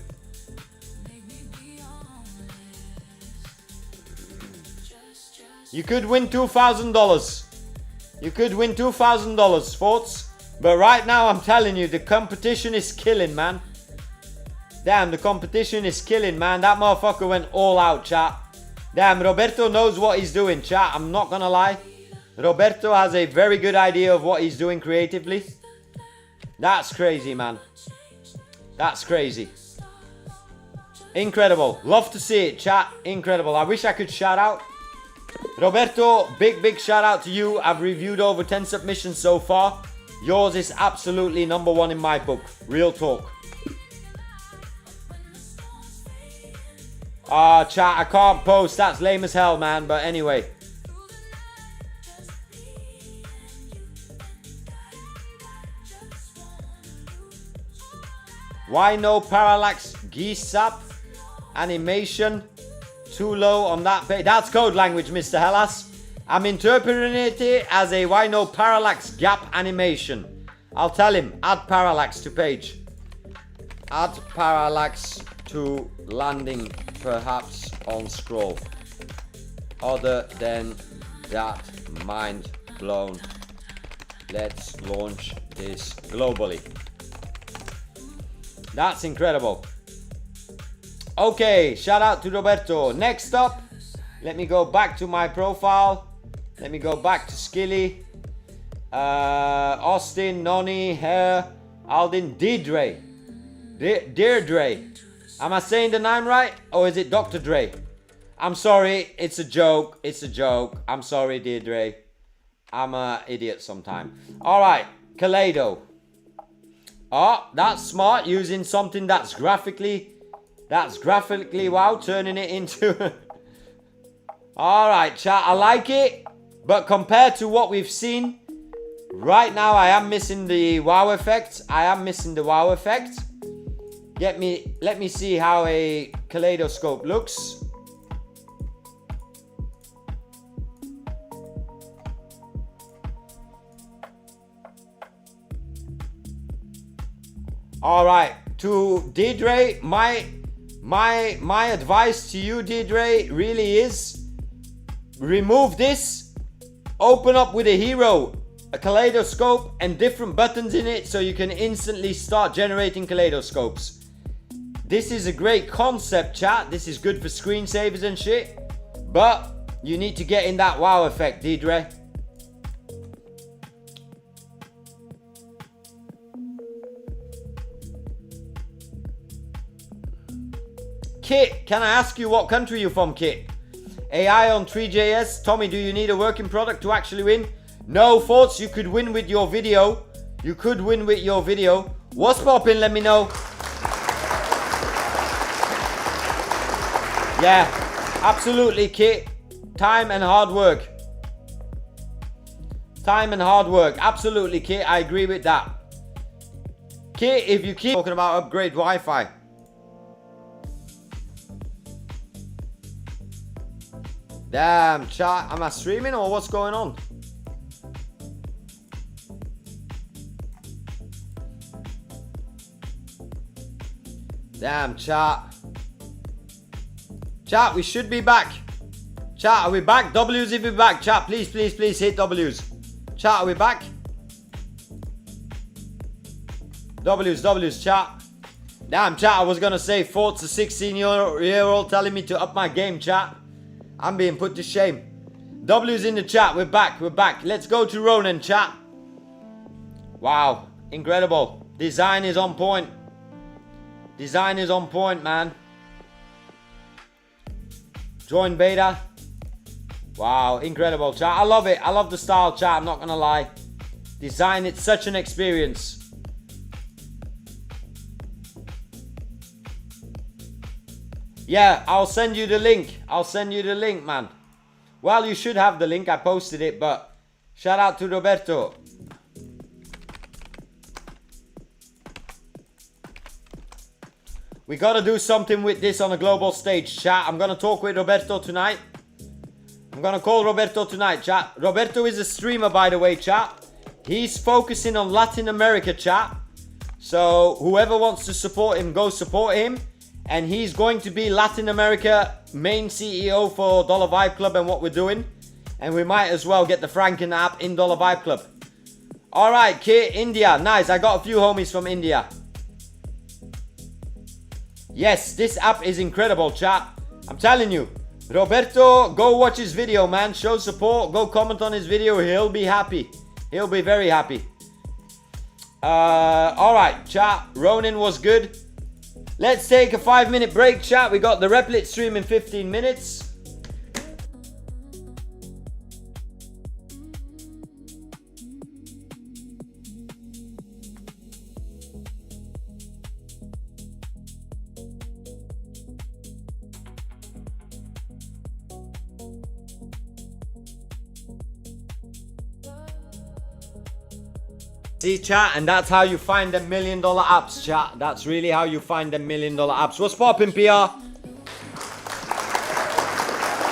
You could win $2,000. You could win $2,000, thoughts? But right now, I'm telling you, the competition is killing, man. Damn, the competition is killing, man. That motherfucker went all out, chat. Damn, Roberto knows what he's doing, chat. I'm not gonna lie. Roberto has a very good idea of what he's doing creatively. That's crazy, man. That's crazy. Incredible. Love to see it, chat. Incredible. I wish I could shout out. Roberto, big shout out to you. I've reviewed over 10 submissions so far. Yours is absolutely number one in my book. Real talk. Chat, I can't post. That's lame as hell, man. But anyway. Why no parallax GSAP animation? Too low on that page. That's code language, Mr. Hellas. I'm interpreting it as a why no parallax gap animation. I'll tell him, add parallax to page. Add parallax to landing, perhaps on scroll. Other than that, mind blown. Let's launch this globally. That's incredible. Okay, shout out to Roberto. Next up, let me go back to my profile. Let me go back to Skilly. Austin, Noni, Hare, Aldin, Deirdre. Deirdre. Am I saying the name right? Or is it Dr. Dre? I'm sorry, it's a joke. It's a joke. I'm sorry, Deirdre. I'm an idiot sometimes. Alright, Kaleido. Oh, that's smart. Using something that's graphically wow, turning it into alright, chat, I like it, but compared to what we've seen right now, I am missing the wow effect. Let me see how a kaleidoscope looks. Alright, to Deirdre, my advice to you, Deirdre, really is remove this, open up with a hero, a kaleidoscope and different buttons in it so you can instantly start generating kaleidoscopes. This is a great concept, chat. This is good for screensavers and shit, but you need to get in that wow effect, Deirdre. Kit, can I ask you what country you're from, Kit? AI on 3JS. Tommy, do you need a working product to actually win? No, thoughts, you could win with your video. You could win with your video. What's poppin'? Let me know. Yeah, absolutely, Kit. Time and hard work. Time and hard work. Absolutely, Kit. I agree with that. Kit, if you keep talking about upgrade Wi-Fi. Damn, chat. Am I streaming or what's going on? Damn, chat. Chat, we should be back. Chat, are we back? W's if we're back. Chat, please, please, please hit W's. Chat, are we back? W's, chat. Damn, chat, I was gonna say Fort's a 16-year-old telling me to up my game, chat. I'm being put to shame. W's in the chat. We're back. We're back. Let's go to Ronan, chat. Wow. Incredible. Design is on point. Design is on point, man. Join beta. Wow. Incredible, chat. I love it. I love the style, chat. I'm not going to lie. Design, it's such an experience. Yeah, I'll send you the link. I'll send you the link, man. Well, you should have the link. I posted it, but shout out to Roberto. We gotta do something with this on a global stage, chat. I'm gonna talk with Roberto tonight. I'm gonna call Roberto tonight, chat. Roberto is a streamer, by the way, chat. He's focusing on Latin America, chat. So whoever wants to support him, go support him. And he's going to be Latin America main CEO for Dollar Vibe Club and what we're doing. And we might as well get the Franken app in Dollar Vibe Club. Alright, Kit, India. Nice, I got a few homies from India. Yes, this app is incredible, chat. I'm telling you. Roberto, go watch his video, man. Show support. Go comment on his video. He'll be happy. He'll be very happy. Alright, chat. Ronin was good. Let's take a 5-minute break, chat. We got the Replit stream in 15 minutes. See, chat, and that's how you find them $1 million apps, chat. That's really how you find them $1 million apps. What's poppin', PR?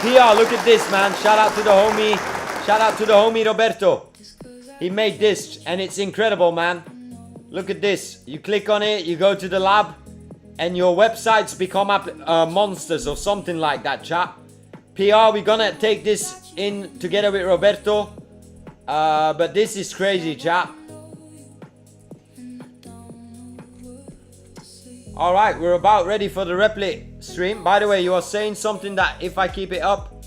PR, look at this, man. Shout out to the homie. Shout out to the homie Roberto. He made this, and it's incredible, man. Look at this. You click on it, you go to the lab, and your websites become monsters or something like that, chat. PR, we're gonna take this in together with Roberto. But this is crazy, chat. Alright, we're about ready for the Replit stream. By the way, you are saying something that if I keep it up.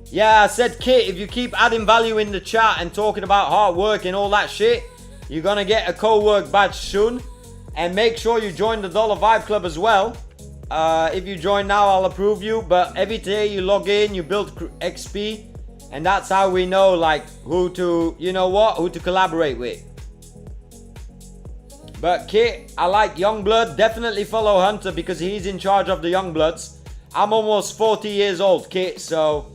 Yeah, I said, Kit, if you keep adding value in the chat and talking about hard work and all that shit, you're gonna get a co-work badge soon. And make sure you join the Dollar Vibe Club as well. If you join now, I'll approve you. But every day you log in, you build XP. And that's how we know, like, who to, you know what, who to collaborate with. But Kit, I like Youngblood. Definitely follow Hunter because he's in charge of the Youngbloods. I'm almost 40 years old, Kit, so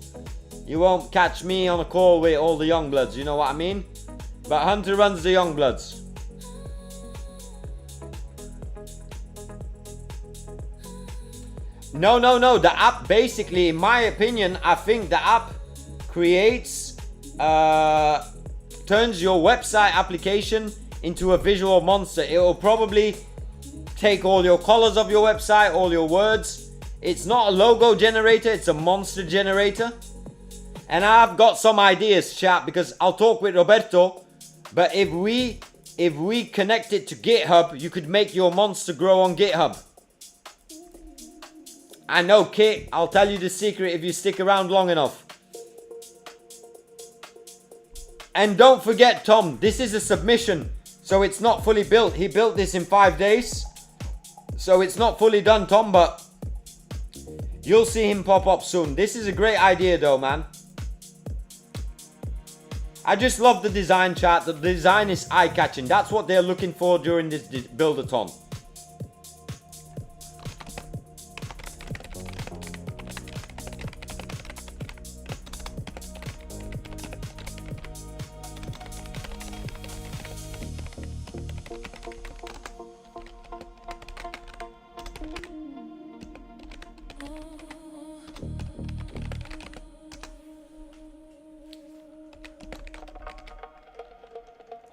you won't catch me on a call with all the Youngbloods, you know what I mean? But Hunter runs the Youngbloods. No. The app basically, in my opinion, I think the app creates, turns your website application into a visual monster. It will probably take all your colors of your website, all your words. It's not a logo generator, it's a monster generator. And I've got some ideas, chat, because I'll talk with Roberto. But if we connect it to GitHub, you could make your monster grow on GitHub. I know, Kit, I'll tell you the secret if you stick around long enough. And don't forget, Tom, this is a submission. So it's not fully built. He built this in 5 days. So it's not fully done, Tom, but you'll see him pop up soon. This is a great idea though, man. I just love the design, chat. The design is eye-catching. That's what they're looking for during this build-a-thon.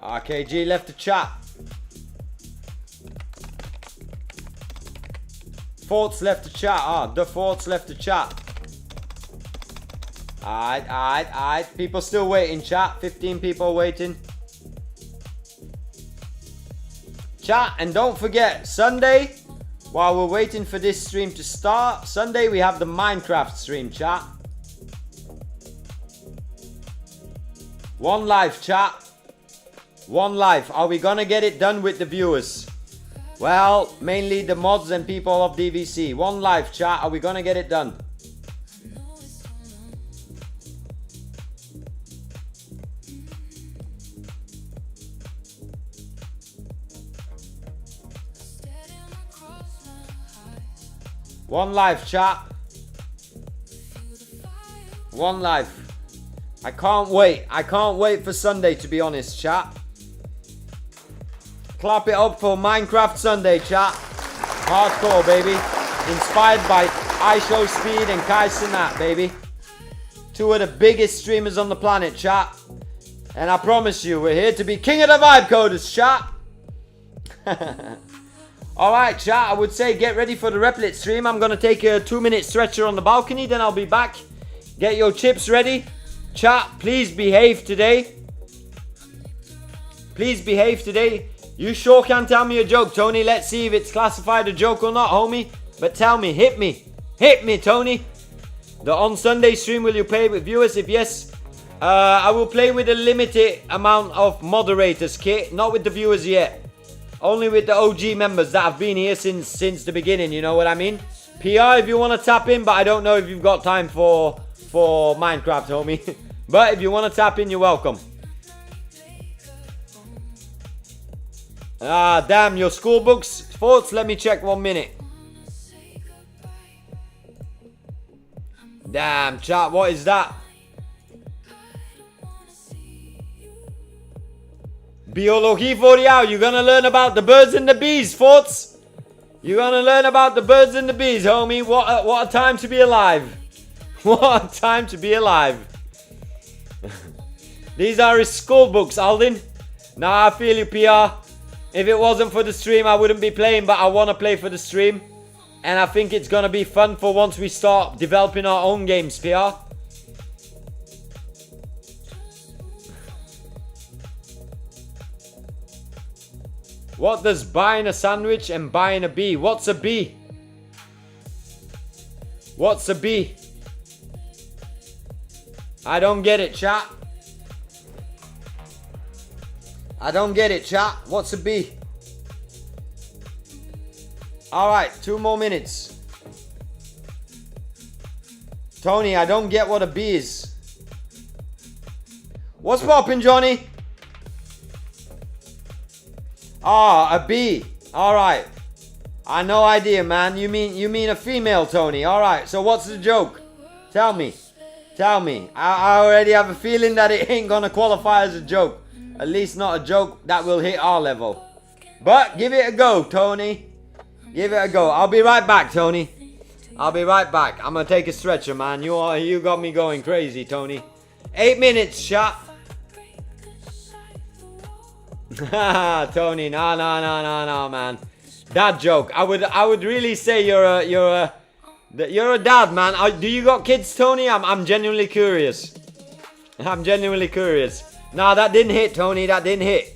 RKG left the chat. Forts left the chat. The Forts left the chat. Alright. People still waiting, chat. 15 people waiting. Chat, and don't forget, Sunday, while we're waiting for this stream to start, Sunday we have the Minecraft stream, chat. One life, chat. One life. Are we gonna get it done with the viewers? Well, mainly the mods and people of DVC. One life, chat. Are we gonna get it done? One life, chat. One life. I can't wait. I can't wait for Sunday, to be honest, chat. Clap it up for Minecraft Sunday, chat. Hardcore, baby. Inspired by iShowSpeed and Kai Cenat, baby. Two of the biggest streamers on the planet, chat. And I promise you, we're here to be king of the vibe coders, chat. Alright, chat, I would say get ready for the Replit stream. I'm going to take a 2-minute stretcher on the balcony, then I'll be back. Get your chips ready. Chat, please behave today. Please behave today. You sure can tell me a joke, Tony. Let's see if it's classified a joke or not, homie. But tell me, hit me. Hit me, Tony. The on Sunday stream, will you play with viewers? If yes, I will play with a limited amount of moderators, kit. Not with the viewers yet. Only with the OG members that have been here since the beginning, you know what I mean? PR if you want to tap in, but I don't know if you've got time for Minecraft, homie. But if you want to tap in, you're welcome. Ah, damn, your school books. Thoughts? Let me check 1 minute. Damn, chat, what is that? Biology for you. You're gonna learn about the birds and the bees, thoughts? You're gonna learn about the birds and the bees, homie. What a time to be alive. What a time to be alive. These are his school books, Aldin. Nah, I feel you, PR. If it wasn't for the stream, I wouldn't be playing, but I want to play for the stream. And I think it's going to be fun for once we start developing our own games, PR. What does buying a sandwich and buying a bee? What's a bee? What's a bee? I don't get it, chat. I don't get it, chat. What's a bee? Alright, 2 more minutes. Tony, I don't get what a bee is. What's poppin', Johnny? Ah, a bee. Alright. I no idea, man. You mean a female, Tony. Alright, so what's the joke? Tell me. Tell me. I already have a feeling that it ain't gonna qualify as a joke. At least not a joke that will hit our level. But give it a go, Tony. Give it a go. I'll be right back, Tony. I'll be right back. I'm gonna take a stretcher, man. You got me going crazy, Tony. 8 minutes, chat. Tony, no, man. Dad joke. I would really say you're a dad, man. Do you got kids, Tony? I'm genuinely curious. I'm genuinely curious. Nah, that didn't hit, Tony. That didn't hit.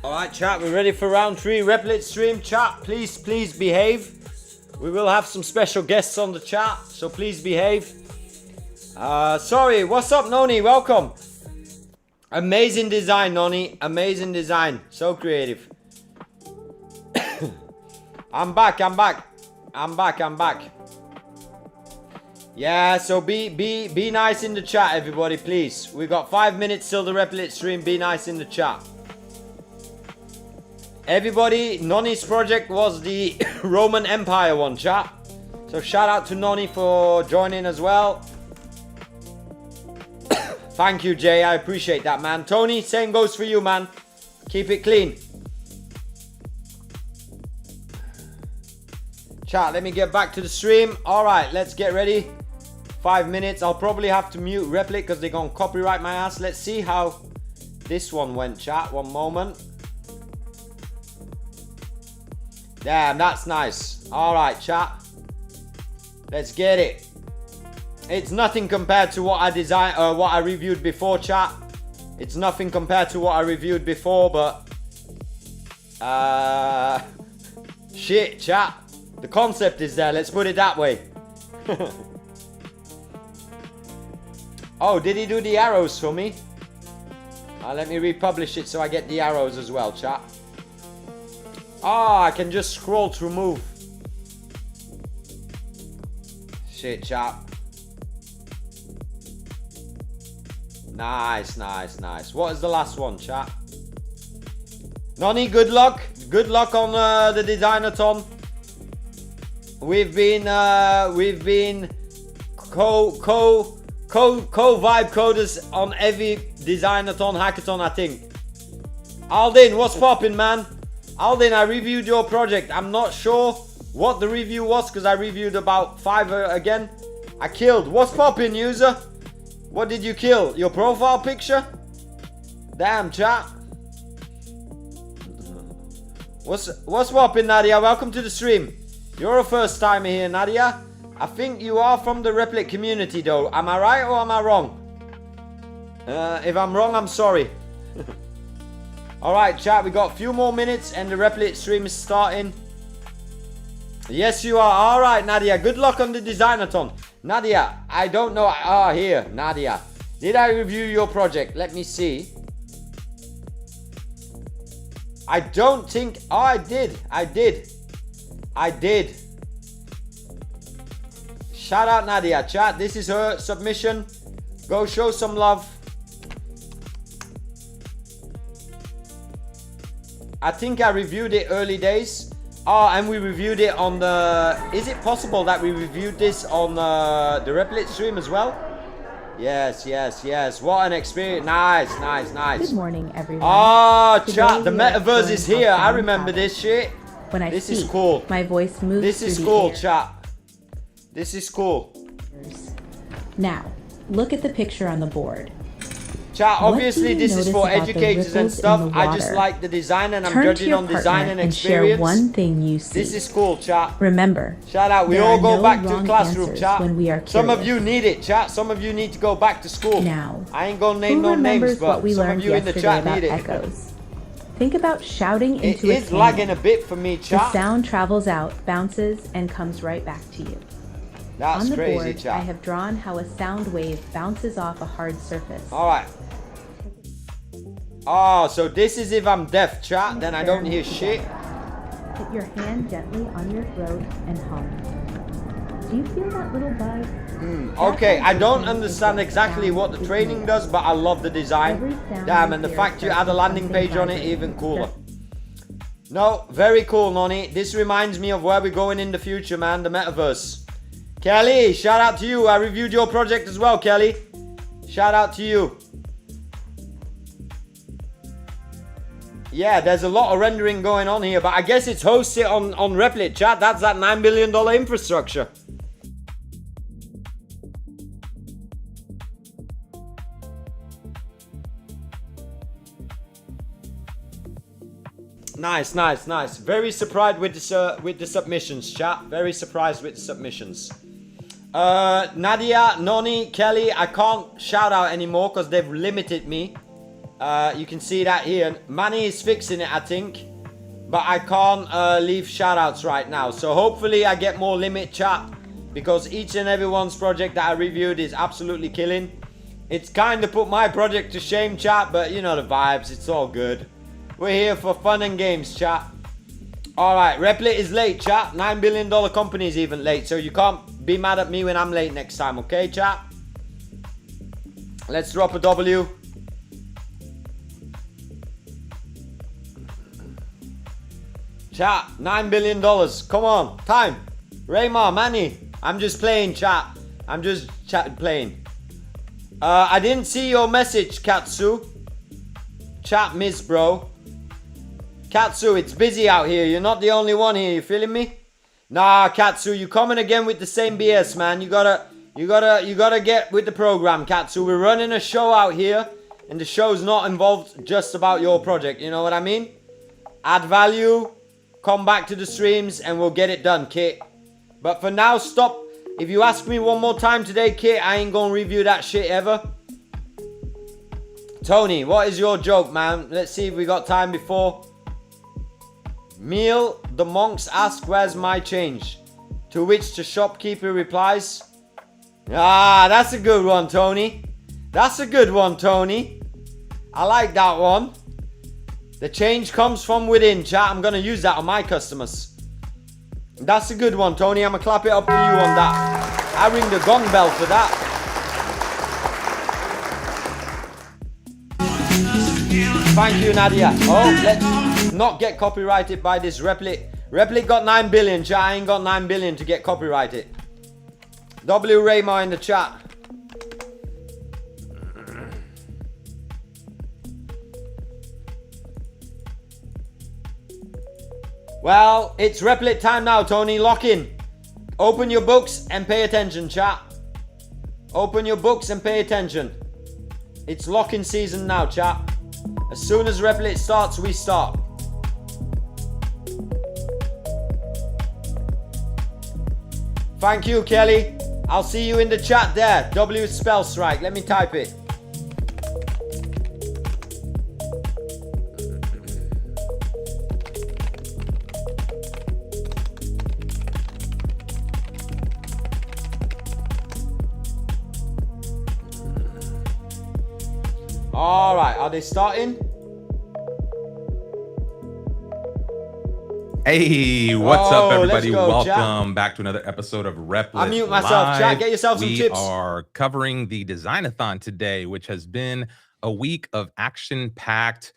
Alright chat, we're ready for round 3 Replit stream. Chat, please behave. We will have some special guests on the chat, so please behave. Sorry, what's up Noni? Welcome. Amazing design Noni, amazing design. So creative. I'm back. Yeah, so be nice in the chat everybody, please. We got 5 minutes till the Replit stream. Be nice in the chat. Everybody, Noni's project was the Roman Empire one, chat. So shout out to Noni for joining as well. Thank you, Jay. I appreciate that, man. Tony, same goes for you, man. Keep it clean. Chat, let me get back to the stream. Alright, let's get ready. 5 minutes. I'll probably have to mute Replit because they're going to copyright my ass. Let's see how this one went, chat. One moment. Damn, that's nice. Alright, chat. Let's get it. It's nothing compared to what I designed, what I reviewed before, chat. It's nothing compared to what I reviewed before, but shit, chat. The concept is there, let's put it that way. Oh, did he do the arrows for me? Let me republish it so I get the arrows as well, chat. I can just scroll to remove. Shit, chat. Nice. What is the last one, chat? Noni, good luck. Good luck on the Designathon. We've been co-vibe coders on every Designathon hackathon, I think. Aldin, what's poppin', man? Aldin, I reviewed your project. I'm not sure what the review was because I reviewed about Fiverr again. I killed. What's poppin', user? What did you kill? Your profile picture? Damn, chat. What's poppin', Nadia? Welcome to the stream. You're a first timer here, Nadia. I think you are from the Replit community, though. Am I right or am I wrong? If I'm wrong, I'm sorry. Alright, chat, we got a few more minutes and the Replit stream is starting. Yes, you are. Alright, Nadia. Good luck on the Designathon. Nadia, I don't know. Here, Nadia. Did I review your project? Let me see. I don't think... I did. Shout out Nadia, chat. This is her submission. Go show some love. I think I reviewed it early days. And we reviewed it on the... Is it possible that we reviewed this on the Replit stream as well? Yes. What an experience. Nice. Good morning, everyone. Chat, the metaverse is here. I remember this shit. When I this speak, is cool. My voice moves. This is through cool, the air. chat. This is cool. Now, look at the picture on the board. Chat, obviously What do you this is notice for about the educators and ripples in stuff. the I just water? like the design and I'm Turn to judging your on design partner and share experience. one thing you see. This is cool, chat. Remember, Shout out. We there all are go no back to wrong classroom, answers chat. when we are Some of curious. you need it, chat. Some of you need to go back to school. Now, I ain't gonna name who no remembers names, what but we some learned of you in the yesterday chat about need it. echoes? Think about shouting It into a is canyon. lagging a bit for me, The chat. sound travels out, bounces, and comes right back to you. That's On the crazy, board, chat. I have drawn how a sound wave bounces off a hard surface. Alright. So this is if I'm deaf, chat, then I don't hear shit. Put your hand gently on your throat and hum. Do you feel that little buzz? Okay, I don't understand exactly what the training does, but I love the design. Damn, and the fact you add a landing page on it, even cooler. No, very cool, Noni. This reminds me of where we're going in the future, man, the metaverse. Kelly, shout out to you. I reviewed your project as well, Kelly. Shout out to you. Yeah, there's a lot of rendering going on here, but I guess it's hosted on Replit, chat. That's that $9 billion infrastructure. Nice. Very surprised with the submissions, chat. Very surprised with the submissions. Nadia, Noni, Kelly, I can't shout out anymore because they've limited me. You can see that here. Manny is fixing it, I think. But I can't leave shoutouts right now. So hopefully I get more limit, chat. Because each and every one's project that I reviewed is absolutely killing. It's kind of put my project to shame, chat. But you know the vibes. It's all good. We're here for fun and games, chat. Alright, Replit is late, chat. $9 billion company is even late. So you can't be mad at me when I'm late next time, okay, chat? Let's drop a W. Chat, $9 billion. Come on, time. Raymar, Manny. I'm just playing, chat. I'm just playing. I didn't see your message, Katsu. Chat miss, bro. Katsu, it's busy out here. You're not the only one here. You feeling me? Nah, Katsu, you coming again with the same BS, man. You gotta get with the program, Katsu. We're running a show out here, and the show's not involved just about your project. You know what I mean? Add value, come back to the streams, and we'll get it done, Kit. But for now, stop. If you ask me one more time today, Kit, I ain't gonna review that shit ever. Tony, what is your joke, man? Let's see if we got time before. Meal, the monks ask, where's my change? To which the shopkeeper replies, ah, that's a good one, Tony. That's a good one, Tony. I like that one. The change comes from within, chat. I'm gonna use that on my customers. That's a good one, Tony. I'm gonna clap it up to you on that. I ring the gong bell for that. Thank you, Nadia. Oh, let's not get copyrighted by this Replit. Replit got 9 billion, chat. I ain't got 9 billion to get copyrighted. W Raymar in the chat. Well, it's Replit time now, Tony. Lock in. Open your books and pay attention, chat. Open your books and pay attention. It's lock-in season now, chat. As soon as Replit starts, we start. Thank you, Kelly. I'll see you in the chat there. W spell strike. Let me type it. All right, are they starting? Hey, what's up, everybody? Go, welcome back to another episode of Replit I mute myself, chat. Get yourself some tips. We are covering the Designathon today, which has been a week of action-packed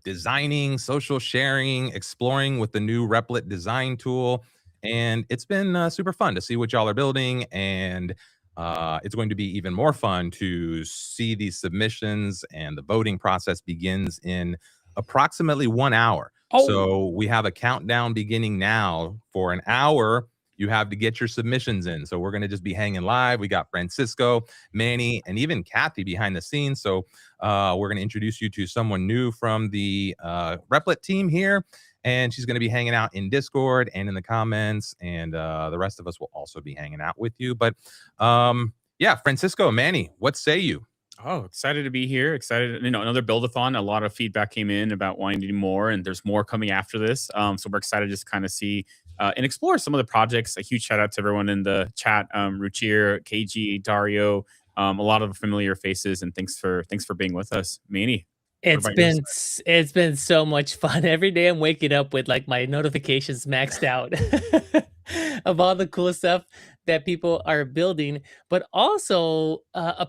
designing, social sharing, exploring with the new Replit design tool. And it's been super fun to see what y'all are building. And it's going to be even more fun to see these submissions, and the voting process begins in approximately 1 hour. Oh. So we have a countdown beginning now. For an hour, you have to get your submissions in. So we're going to just be hanging live. We got Francisco, Manny, and even Kathy behind the scenes. So we're going to introduce you to someone new from the Replit team here. And she's going to be hanging out in Discord and in the comments. And the rest of us will also be hanging out with you. But yeah, Francisco, Manny, what say you? Oh, excited to be here. Excited, another build-a-thon. A lot of feedback came in about wanting to do more, and there's more coming after this. So we're excited to just kind of see and explore some of the projects. A huge shout out to everyone in the chat, Ruchir, KG, Dario, a lot of familiar faces, and thanks for being with us, Manny. It's been so much fun. Every day I'm waking up with like my notifications maxed out of all the cool stuff that people are building, but also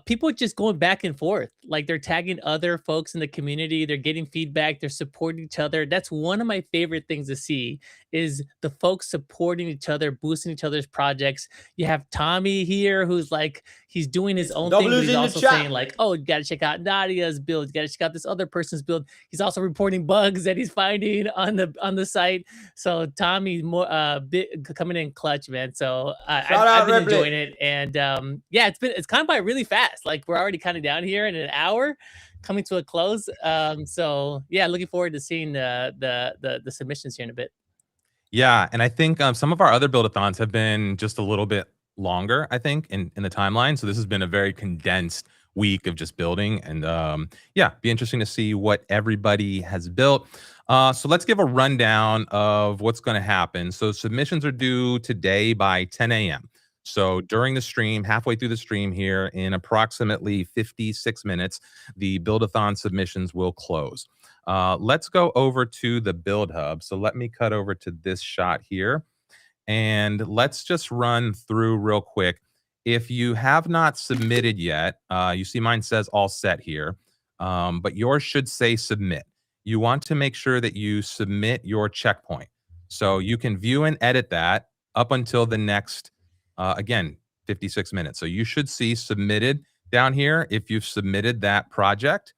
people just going back and forth. Like they're tagging other folks in the community. They're getting feedback. They're supporting each other. That's one of my favorite things to see, is the folks supporting each other, boosting each other's projects. You have Tommy here, who's like, he's doing his own thing, but he's also saying like, oh, you got to check out Nadia's build. You got to check out this other person's build. He's also reporting bugs that he's finding on the site. So Tommy coming in clutch, man. So I've been enjoying it, and yeah, it's kind of by really fast. Like we're already kind of down here in an hour, coming to a close. So yeah, looking forward to seeing the submissions here in a bit. Yeah, and I think some of our other build-a-thons have been just a little bit longer, I think, in the timeline. So this has been a very condensed week of just building. And yeah, be interesting to see what everybody has built. So let's give a rundown of what's going to happen. So submissions are due today by 10 a.m. So during the stream, halfway through the stream here, in approximately 56 minutes, the Build-a-thon submissions will close. Let's go over to the Build Hub. So let me cut over to this shot here. And let's just run through real quick. If you have not submitted yet, you see mine says all set here, but yours should say submit. You want to make sure that you submit your checkpoint. So you can view and edit that up until the next, again, 56 minutes. So you should see submitted down here. If you've submitted that project,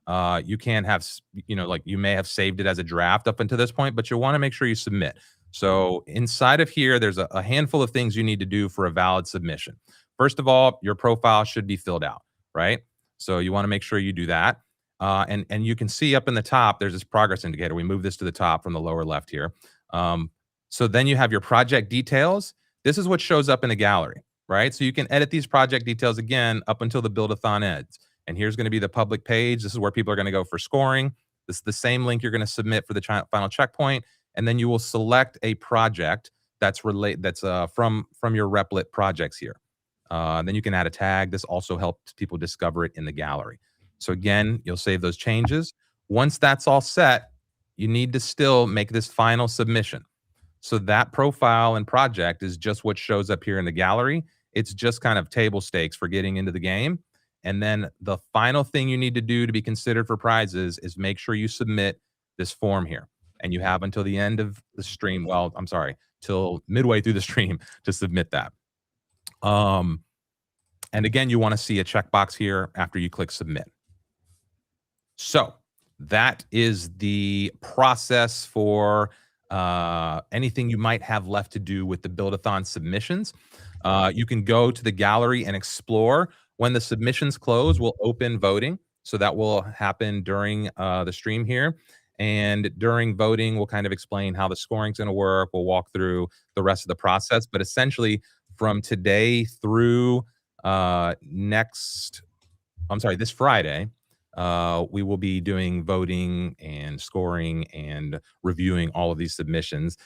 you can have, like you may have saved it as a draft up until this point, but you want to make sure you submit. So inside of here, there's a handful of things you need to do for a valid submission. First of all, your profile should be filled out, right? So you want to make sure you do that. And you can see up in the top, there's this progress indicator. We move this to the top from the lower left here. So then you have your project details. This is what shows up in the gallery, right? So you can edit these project details again up until the Build-a-thon ends. And here's going to be the public page. This is where people are going to go for scoring. This is the same link you're going to submit for the final checkpoint. And then you will select a project that's from your Replit projects here. Then you can add a tag. This also helps people discover it in the gallery. So again, you'll save those changes. Once that's all set, you need to still make this final submission. So that profile and project is just what shows up here in the gallery. It's just kind of table stakes for getting into the game. And then the final thing you need to do to be considered for prizes is make sure you submit this form here. And you have until the end of the stream. Well, I'm sorry, till midway through the stream to submit that. And again, you want to see a checkbox here after you click submit. So that is the process for anything you might have left to do with the Build-a-thon submissions. You can go to the gallery and explore. When the submissions close, we'll open voting. So that will happen during the stream here. And during voting, we'll kind of explain how the scoring is going to work. We'll walk through the rest of the process. But essentially, from today through this Friday, we will be doing voting and scoring and reviewing all of these submissions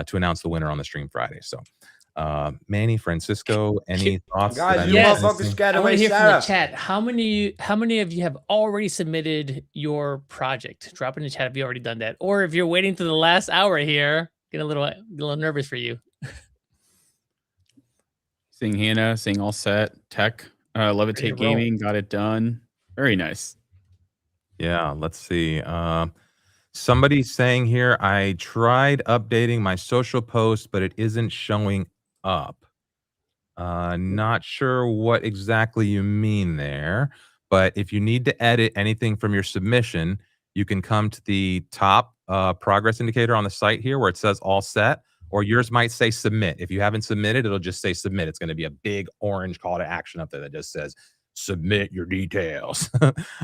to announce the winner on the stream Friday. So, Manny, Francisco, any thoughts? Guys, you motherfuckers got I want away, to hear from Sarah. the chat. How many of you have already submitted your project? Drop in the chat if you already done that, or if you're waiting to the last hour here. Get a little nervous for you. Seeing Hannah, saying all set. Tech, Levitate Gaming, got it done. Very nice. Yeah, let's see. Somebody's saying here, I tried updating my social post, but it isn't showing up. Not sure what exactly you mean there, but if you need to edit anything from your submission, you can come to the top progress indicator on the site here where it says all set, or yours might say submit. If you haven't submitted, it'll just say submit. It's going to be a big orange call to action up there that just says submit your details.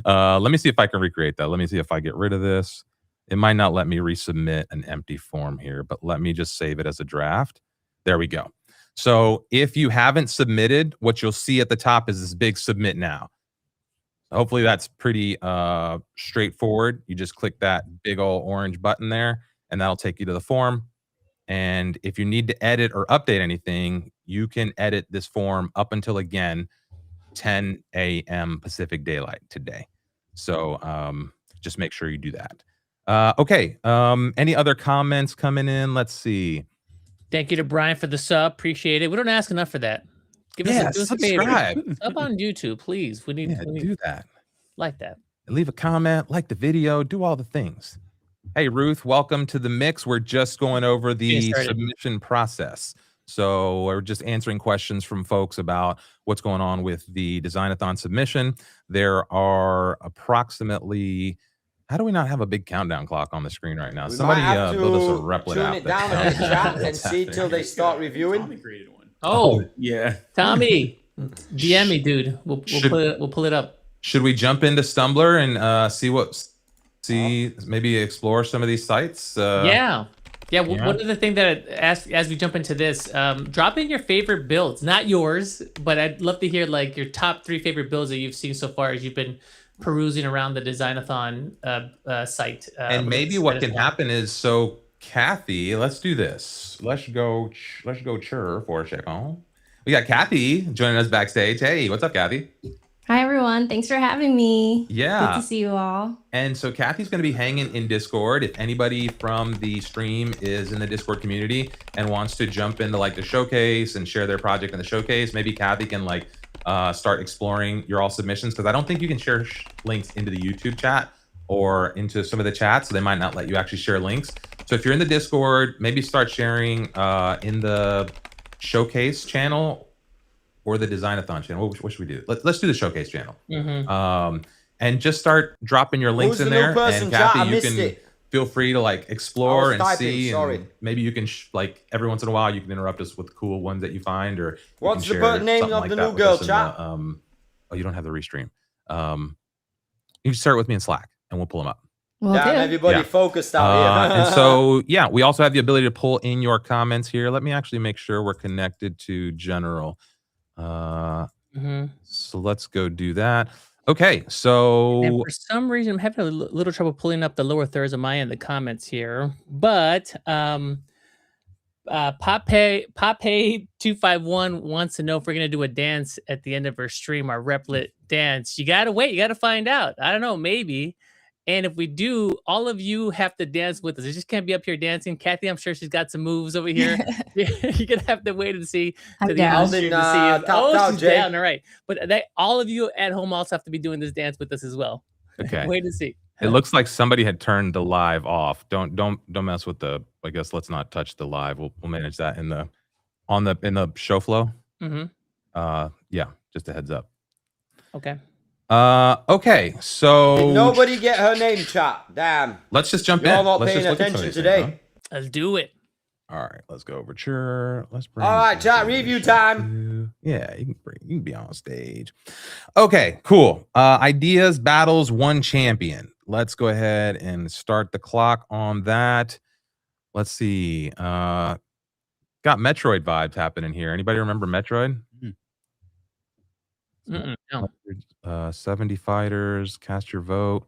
Let me see if I can recreate that. Let me see if I get rid of this. It might not let me resubmit an empty form here, but let me just save it as a draft. There we go. So if you haven't submitted, what you'll see at the top is this big submit now. Hopefully that's pretty straightforward. You just click that big old orange button there, and that'll take you to the form. And if you need to edit or update anything, you can edit this form up until, again, 10 a.m. Pacific Daylight today. So just make sure you do that. Okay. Any other comments coming in? Let's see. Thank you to Brian for the sub. Appreciate it. We don't ask enough for that. Give us a subscribe. Up on YouTube, please. We need to do that. Like that. Leave a comment, like the video, do all the things. Hey, Ruth, welcome to the mix. We're just going over the submission process. So we're just answering questions from folks about what's going on with the Designathon submission. There are approximately, how do we not have a big countdown clock on the screen right now? We Somebody might have build us a to Replit tune app. it down in the chat and see till they start reviewing. Oh, yeah. Tommy, DM me, dude. We'll pull it up. Should we jump into Stumbler and maybe explore some of these sites? Yeah. Yeah, one of the things that as we jump into this, drop in your favorite builds, not yours, but I'd love to hear like your top 3 favorite builds that you've seen so far as you've been perusing around the Designathon site. And maybe what can happen is, so Kathy, let's do this. Let's go chur for a second. We got Kathy joining us backstage. Hey, what's up, Kathy? Hi, everyone. Thanks for having me. Yeah. Good to see you all. And so Kathy's going to be hanging in Discord. If anybody from the stream is in the Discord community and wants to jump into like the showcase and share their project in the showcase, maybe Kathy can like start exploring your all submissions, because I don't think you can share links into the YouTube chat or into some of the chats, so they might not let you actually share links. So if you're in the Discord, maybe start sharing in the showcase channel or the Designathon channel. What should we do? Let's do the showcase channel. And just start dropping your links in there. And Kathy, you can feel free to like explore and see. And maybe you can like every once in a while you can interrupt us with cool ones that you find, or what's the name of the new girl, chat? Oh, you don't have the restream. You can start with me in Slack and we'll pull them up. Everybody focused out here. And so, yeah, we also have the ability to pull in your comments here. Let me actually make sure we're connected to general. So let's go do that. Okay, so and for some reason I'm having a little trouble pulling up the lower thirds of my end, the comments here, but Pape 251 wants to know if we're gonna do a dance at the end of our stream, our Replit dance. You gotta wait, you gotta find out. I don't know, maybe. And if we do, all of you have to dance with us. You just can't be up here dancing. Kathy, I'm sure she's got some moves over here. You're gonna have to wait and see to the end stream to see if, she's down. All right, but all of you at home also have to be doing this dance with us as well. Okay. Wait and see. It looks like somebody had turned the live off. Don't mess with the. I guess let's not touch the live. We'll manage that in the show flow. Yeah, just a heads up. Okay. Okay, so did nobody get her name, chat? Damn. Let's just jump in. You're not Let's paying just look at attention some of these today. things, Let's do it. All right, let's go over chur. Let's bring. All right, chat. Review time. Yeah, you can be on stage. Okay, cool. Ideas, battles, one champion. Let's go ahead and start the clock on that. Let's see. Got Metroid vibes happening here. Anybody remember Metroid? No. 70 fighters, cast your vote.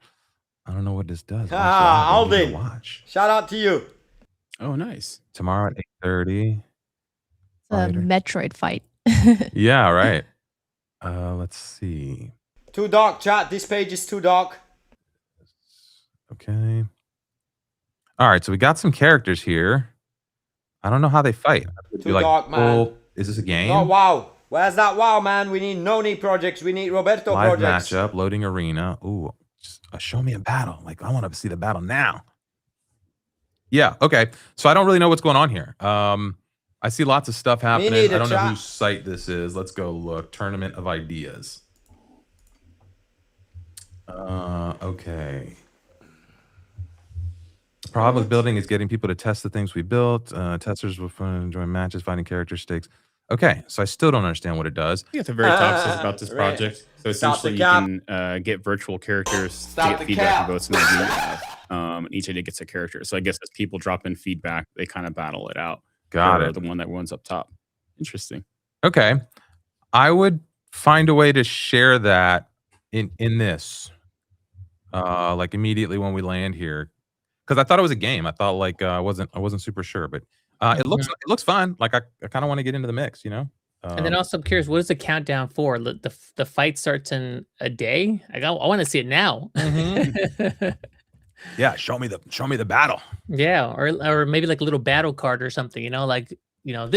I don't know what this does. Alden, shout out to you. Oh, nice. Tomorrow at 8:30. A Metroid fight. Yeah, right. Let's see. Too dark, chat. This page is too dark. Okay. All right, so we got some characters here. I don't know how they fight. Too dark, man. Is this a game? Oh, wow. Where's that wow, man? We need Noni projects. We need Roberto Live projects. matchup, loading arena. Ooh, show me a battle. Like, I want to see the battle now. Yeah, okay. So I don't really know what's going on here. I see lots of stuff happening. I don't know whose site this is. Let's go look. Tournament of Ideas. Okay. The problem with building is getting people to test the things we built. Testers will enjoy matches, finding character stakes. Okay, so I still don't understand what it does. I think at the very top says about this project. So essentially, you can get virtual characters to get feedback and votes, and then you have. And each idea gets a character. So I guess as people drop in feedback, they kind of battle it out. Got it. The one that runs up top. Interesting. Okay, I would find a way to share that in this, like immediately when we land here, because I thought it was a game. I thought like I wasn't super sure, but. It looks fun. Like I kind of want to get into the mix, you know. And then also I'm curious, what is the countdown for? The fight starts in a day. I want to see it now. Yeah, show me the battle. Yeah, or maybe like a little battle card or something. You know, like this.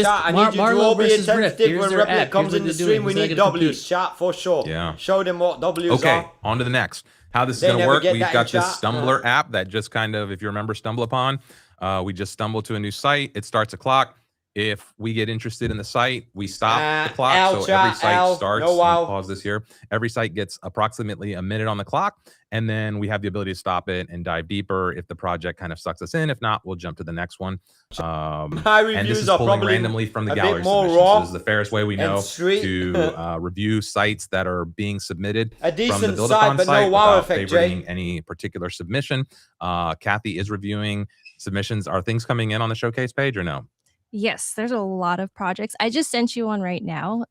Chat, I need you to all be attentive when Replit comes in the stream. We need W's, chat, for sure. Yeah. Show them what W's are. Okay, on to the next. How this is going to work? We've got this Stumbler app that just kind of, if you remember Stumble Upon. We just stumble to a new site. It starts a clock. If we get interested in the site, we stop the clock. So every site starts. Pause this here. Every site gets approximately a minute on the clock, and then we have the ability to stop it and dive deeper if the project kind of sucks us in. If not, we'll jump to the next one. And this is pulling randomly from the gallery submissions. This is the fairest way we know to review sites that are being submitted from the Build-A-thon site without favoriting any particular submission. Kathy is reviewing submissions. Are things coming in on the showcase page or no? Yes, there's a lot of projects. I just sent you one right now.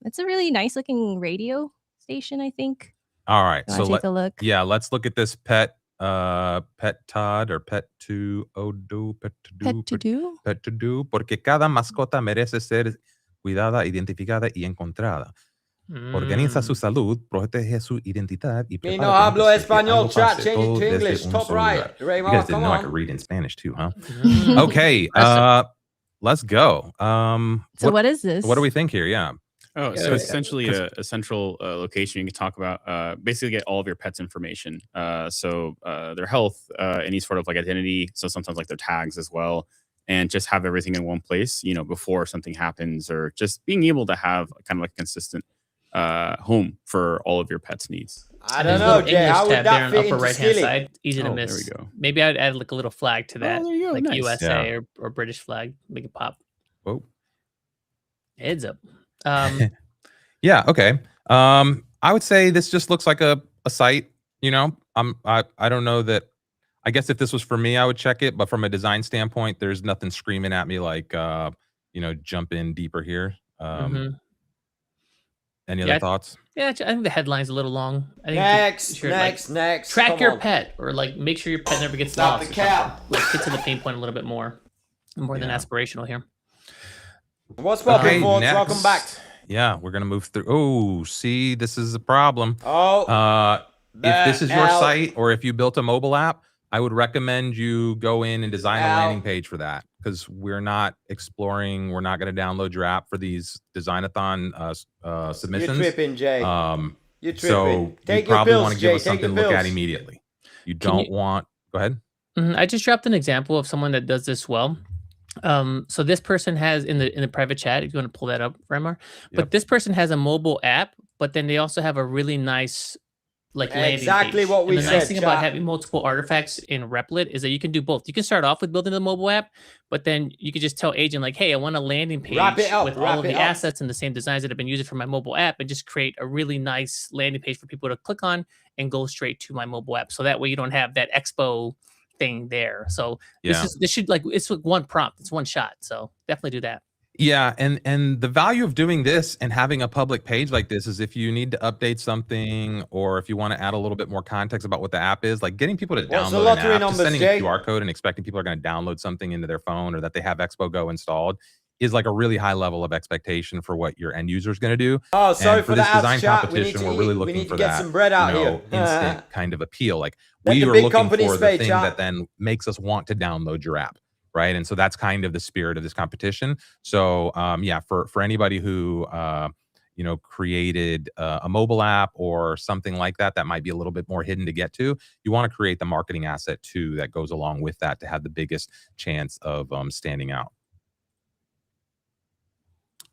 It's a really nice looking radio station, I think. All right, So take a look. Yeah, let's look at this pet Todd or pet to Odo, pet to do, porque cada mascota merece ser cuidada, identificada y encontrada. Organiza su salud, protege su identidad y Me prepara no hablo español, chat. Change it to English. Top right. You Raymond, guys didn't come know I on. could read in Spanish too, huh? Okay, let's go. So what is this? What do we think here? Yeah. Oh, so it's essentially a central location you can talk about, basically get all of your pets' information. So their health, any sort of like identity. So sometimes like their tags as well, and just have everything in one place, you know, before something happens, or just being able to have kind of like a consistent home for all of your pets' needs. I don't know, Jay. How would that fit upper into right hand Skilly? side? Easy to Oh, miss. there we go. Maybe I'd add like a little flag to that, there you go. like Nice. USA or British flag. Make it pop. Whoa. Heads up. Yeah. Okay. I would say this just looks like a site. You know, I don't know that. I guess if this was for me, I would check it. But from a design standpoint, there's nothing screaming at me like, you know, jump in deeper here. Any other thoughts? Yeah, I think the headline's a little long. I think Next. Track Come your on. pet, or like make sure your pet never gets Stop lost. the cap. Let's get to the pain point a little bit more than aspirational here. What's popping, folks? next. Welcome back. Yeah, we're gonna move through. Oh, see, this is a problem. Oh, if this is your Al. site, or if you built a mobile app, I would recommend you go in and design a landing page for that, because we're not exploring. We're not going to download your app for these Designathon submissions. You're tripping, Jay. You're tripping. So Take you your probably pills, want to give Jay. us Take your something to look at pills. immediately. You don't want. Go ahead. I just dropped an example of someone that does this well. So this person has in the private chat, if you want to pull that up, Remar, but this person has a mobile app, but then they also have a really nice like landing Exactly page. what we and the said, nice thing about chat. having multiple artifacts in Replit is that you can do both. You can start off with building the mobile app, but then you can just tell agent like, hey, I want a landing page Wrap it up, with wrap all of it the up. assets and the same designs that have been used for my mobile app, and just create a really nice landing page for people to click on and go straight to my mobile app. So that way you don't have that expo thing there. So this should like, it's like one prompt, it's one shot. So definitely do that. Yeah, and the value of doing this and having a public page like this is if you need to update something, or if you want to add a little bit more context about what the app is, like getting people to What's the download an lottery app, numbers, just sending Jay? a QR code and expecting people are going to download something into their phone, or that they have Expo Go installed, is like a really high level of expectation for what your end user is going to do. Oh, sorry And for this the design ads, chat. competition, We need to we're really eat. We looking need to for get that, some bread out you know, here. instant kind of appeal. Like Let we the are big looking companies for the pay, thing chat. that then makes us want to download your app. Right. And so that's kind of the spirit of this competition. So yeah, for anybody who you know, created a mobile app or something like that, that might be a little bit more hidden to get to, you want to create the marketing asset too that goes along with that to have the biggest chance of standing out.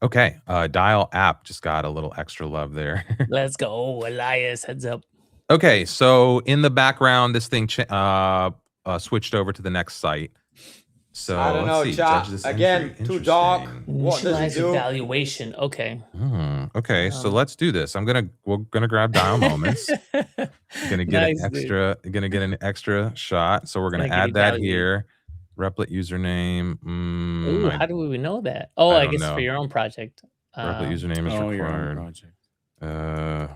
Okay, Dial app just got a little extra love there. Let's go, Elias. Heads up. Okay, so in the background, this thing switched over to the next site. So I don't know, let's see. chat. Judge this Again, entry. too dark. What does it Initialize do? evaluation. Okay. Okay, so let's do this. We're gonna grab dial moments. Gonna get Nice, an dude. extra. Gonna get an extra shot. So we're gonna Gonna get add that evaluate. here. Replit username. Ooh, how do we know that? Oh, I I don't guess know. for your own project. Replit username is Oh, your own required. project.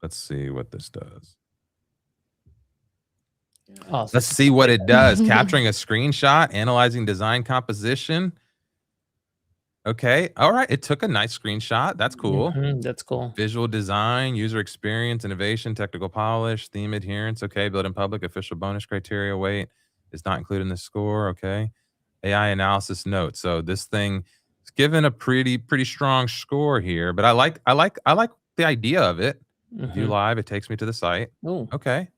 Let's see what this does. Oh, so Let's see what it does. Capturing a screenshot, analyzing design composition. Okay. All right. It took a nice screenshot. That's cool. That's cool. Visual design, user experience, innovation, technical polish, theme adherence. Okay. Build in public, official bonus criteria. Wait, it's not included in the score. Okay. AI analysis note. So this thing is given a pretty strong score here, but I like the idea of it. View live. It takes me to the site. Oh. Okay.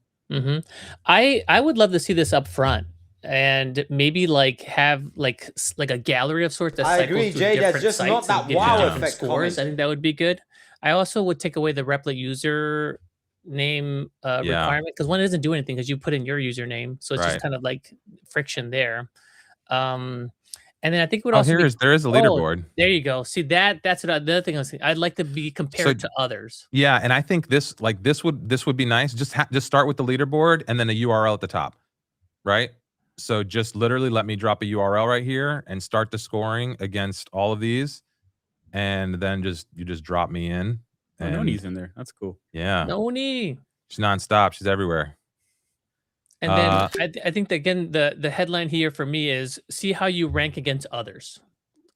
I would love to see this up front, and maybe like have like a gallery of sorts that I cycles agree, through Jay. There's different just not sites and that gives you wow different effect scores. coming. I think that would be good. I also would take away the Replit user name requirement, because one doesn't do anything because you put in your username, so it's Right. just kind of like friction there. And then I think it would also there is a leaderboard. There you go. See that's what the other thing I was saying. I'd like to be compared to others. Yeah, and I think this would be nice. Just start with the leaderboard and then a URL at the top, right? So just literally let me drop a URL right here and start the scoring against all of these. And then you just drop me in. Oh, Noni's in there. That's cool. Yeah. Noni. She's nonstop. She's everywhere. And then I think that, again, the headline here for me is see how you rank against others.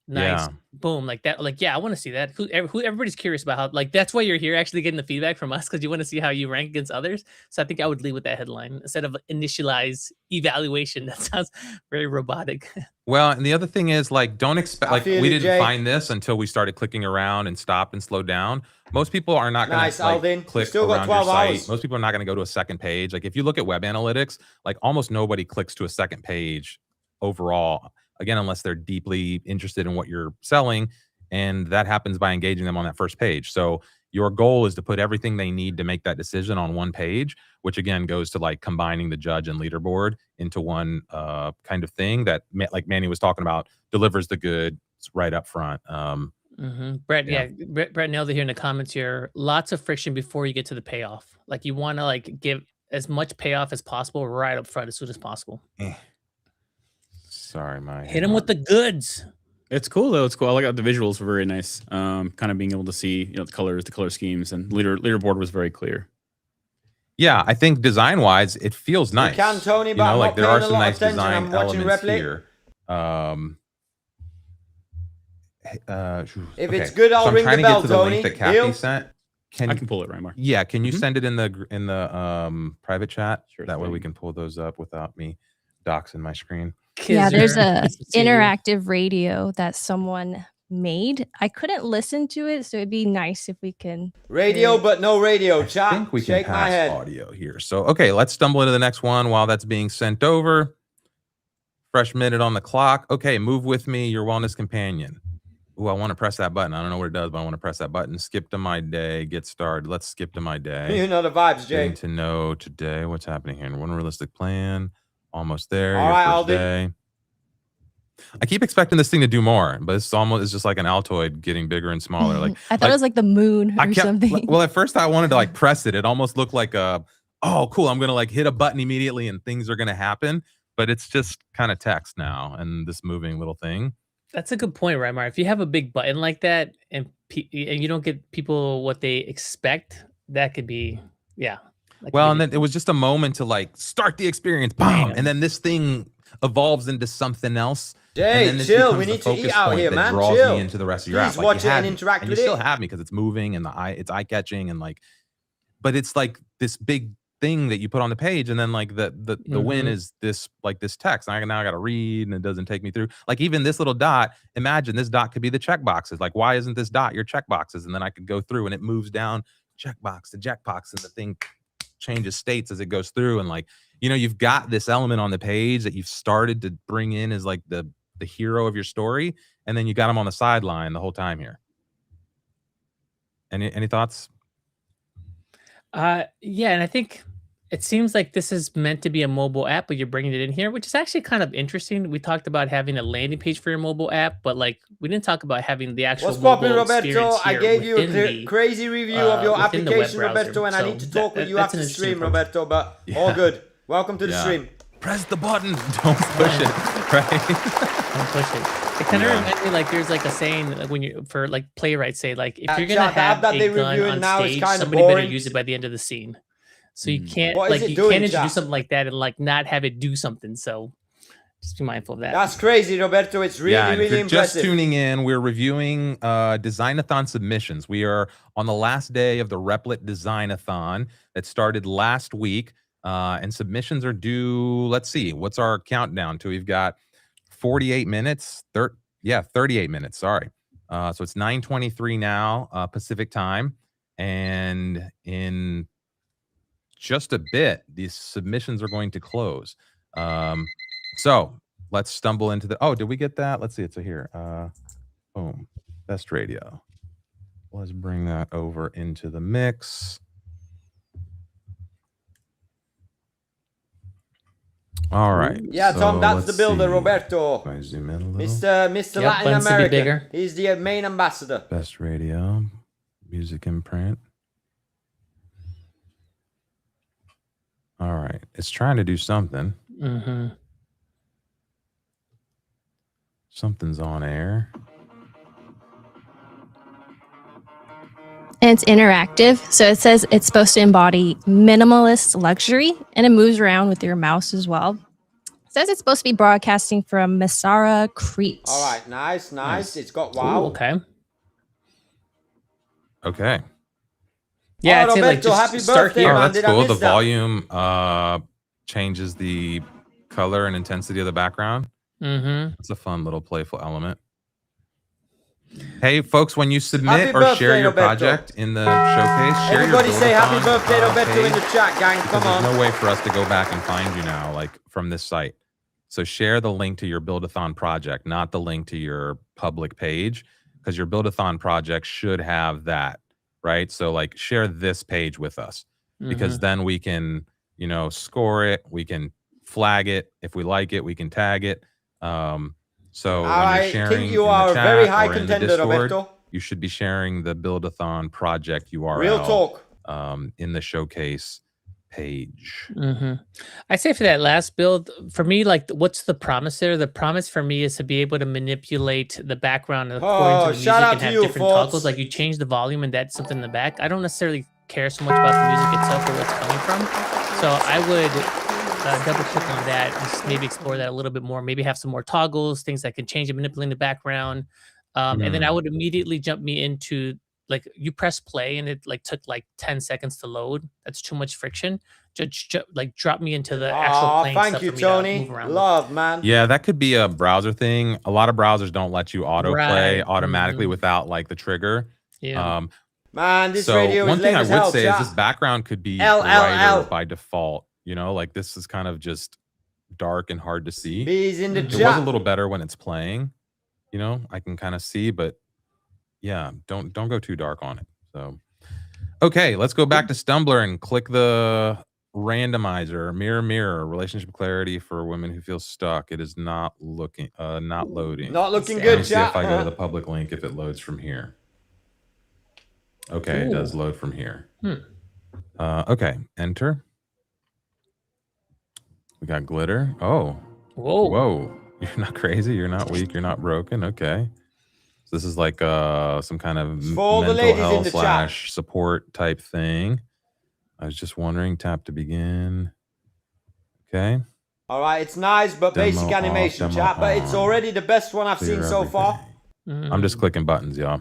Nice. Yeah. Boom. Like that. Like, yeah, I want to see that. Everybody's curious about how, like, that's why you're here actually getting the feedback from us, because you want to see how you rank against others. So I think I would lead with that headline instead of initialize evaluation. That sounds very robotic. Well, and the other thing is, like, don't expect, like, we didn't Jay. find this until we started clicking around and stopped and slowed down. Most people are not going Nice, to like, Alvin. click Still got around your 12 site. hours. Most people are not going to go to a second page. Like, if you look at web analytics, like almost nobody clicks to a second page overall. Again, unless they're deeply interested in what you're selling, and that happens by engaging them on that first page. So your goal is to put everything they need to make that decision on one page, which again goes to like combining the judge and leaderboard into one kind of thing that, like Manny was talking about, delivers the goods right up front. Brett, Brett nailed it here in the comments here. Lots of friction before you get to the payoff. Like, you want to like give as much payoff as possible right up front as soon as possible. Sorry, my hit them with the goods. It's cool though. It's cool. I like how the visuals were very nice. Kind of being able to see, you know, the colors, the color schemes, and leaderboard was very clear. Yeah, I think design wise, it feels nice. You can, Tony, but you know, I'm like not there are paying a some lot of nice attention. design I'm watching elements Replit. here. If it's good, I'll ring the bell, Tony. That Kathy sent. I can pull it, Rymar. Yeah, can you send it in the private chat? Sure That way thing. we can pull those up without me doxing my screen. Yeah, there's a interactive radio that someone made. I couldn't listen to it, so it'd be nice if we can. Radio, but no radio. Chat. I think we can Shake my pass head. audio here. So, okay, let's stumble into the next one while that's being sent over. Fresh minute on the clock. Okay, move with me, your wellness companion. Ooh, I want to press that button. I don't know what it does, but I want to press that button. Skip to my day. Get started. Let's skip to my day. You know the vibes, Jay. Getting to know today. What's happening here? One realistic plan. Almost there. All Your right, first Aldi. day. I keep expecting this thing to do more, but it's just like an Altoid getting bigger and smaller. Like I thought it was like the moon or something. Well, at first I wanted to like press it. It almost looked like oh, cool. I'm gonna like hit a button immediately and things are gonna happen. But it's just kind of text now and this moving little thing. That's a good point, Rymar. If you have a big button like that and you don't get people what they expect, that could be, yeah. Well, and then it was just a moment to like start the experience, bam, and then this thing evolves into something else. Jay, and then this chill. becomes We the need to focus eat out point here, that man. draws Chill. me into the rest of your Please app. Like, watch you it had and me, interact and with you still it. have me because it's moving and it's eye catching and like, but it's like this big thing that you put on the page, and then like the win is this like this text. And now I got to read, and it doesn't take me through. Like even this little dot. Imagine this dot could be the checkboxes. Like why isn't this dot your checkboxes? And then I could go through, and it moves down checkbox to checkbox, and the thing changes states as it goes through. And like, you know, you've got this element on the page that you've started to bring in as like the hero of your story, and then you got them on the sideline the whole time here. Any thoughts? Yeah, and I think it seems like this is meant to be a mobile app, but you're bringing it in here, which is actually kind of interesting. We talked about having a landing page for your mobile app, but like we didn't talk about having the actual What's poppin', mobile Roberto? experience I here gave you a within the, crazy review of your within the web application, browser. Roberto, and I So need to talk with you that's after an the interesting stream, approach. Roberto, but all good. Welcome to the stream. Press the button. Don't push it. Right? Don't push it. It kind of reminds me like there's like a saying like when you for like playwrights say like if you're gonna Chat, the app have that they a gun reviewing on now is stage, kinda somebody better boring. use it by the end of the scene. So you can't What is like it you doing, can't introduce chat? something like that and like not have it do something. So just be mindful of that. That's crazy, Roberto. It's really, Yeah, and if really you're just impressive. tuning in, we're reviewing Designathon submissions. We are on the last day of the Replit Designathon that started last week, and submissions are due. Let's see, what's our countdown to? We've got 48 minutes. 38 minutes. Sorry. So it's 9:23 now Pacific time, and in just a bit, these submissions are going to close. So let's stumble into the. Oh, did we get that? Let's see. It's here. Boom. Best radio. Let's bring that over into the mix. All right. Yeah, Tom, so that's the let's builder, see. Roberto. Can I zoom in a little? Mr. Yep, Latin buttons to be America. bigger. He's the main ambassador. Best radio, music imprint. All right, it's trying to do something. Mm-hmm. Something's on air. And it's interactive. So it says it's supposed to embody minimalist luxury, and it moves around with your mouse as well. It says it's supposed to be broadcasting from Masara, Crete. All right, nice. It's got wow. Ooh, okay. Okay. Yeah, Oh, I'd say like Roberto, just happy start birthday, here. Oh, man. that's Did I cool. miss The that? volume changes the color and intensity of the background. Mm-hmm. It's a fun little playful element. Hey, folks, when you Happy submit or birthday, share your Roberto. project in the showcase, share Everybody your say happy build-a-thon, birthday, Roberto, in the page, chat, gang. because Come on. there's no way for us to go back and find you now, like from this site. So share the link to your build-a-thon project, not the link to your public page, because your build-a-thon project should have that, right? So like share this page with us, because then we can, you know, score it. We can flag it. If we like it, we can tag it. So when I you're sharing think you in are the a chat very high or in the contender, Discord, Roberto. you should be sharing the build-a-thon project URL. Real talk. In the showcase page. I say for that last build, for me, like, what's the promise there? The promise for me is to be able to manipulate the background according to the music shout out and to have you, different folks. toggles. Like you change the volume and that's something in the back. I don't necessarily care so much about the music itself or where it's coming from. So I would double click on that and just maybe explore that a little bit more. Maybe have some more toggles, things that can change and manipulate the background. And then I would immediately jump me into, like, you press play and it like took like 10 seconds to load. That's too much friction. Just like drop me into the actual playing thank stuff you, for me Tony. to move around. Love, man. Yeah, that could be a browser thing. A lot of browsers don't let you autoplay Right. automatically without like the trigger. Yeah. Man, this So radio is one thing lame I as would hell, say chat. is this background could be L, brighter by default. You know, like this is kind of just dark and hard to see. Bees in the It was a chat. little better when it's playing. You know, I can kind of see, but yeah, don't go too dark on it. So okay, let's go back to Stumbler and click the randomizer. Mirror, relationship clarity for women who feel stuck. It is not looking not loading. Not looking Let good, me see chat. if I go to the public link if it loads from here. Okay, it does Ooh. load from here. Okay, enter. We got glitter. Oh, whoa! You're not crazy. You're not weak. You're not broken. Okay, so this is like some kind of For all the mental ladies in health the / chat. support type thing. I was just wondering. Tap to begin. Okay. All right, it's nice, but Demo basic off, animation, demo chat. But it's on. already the best one I've Clear seen so far. I'm just clicking buttons, y'all.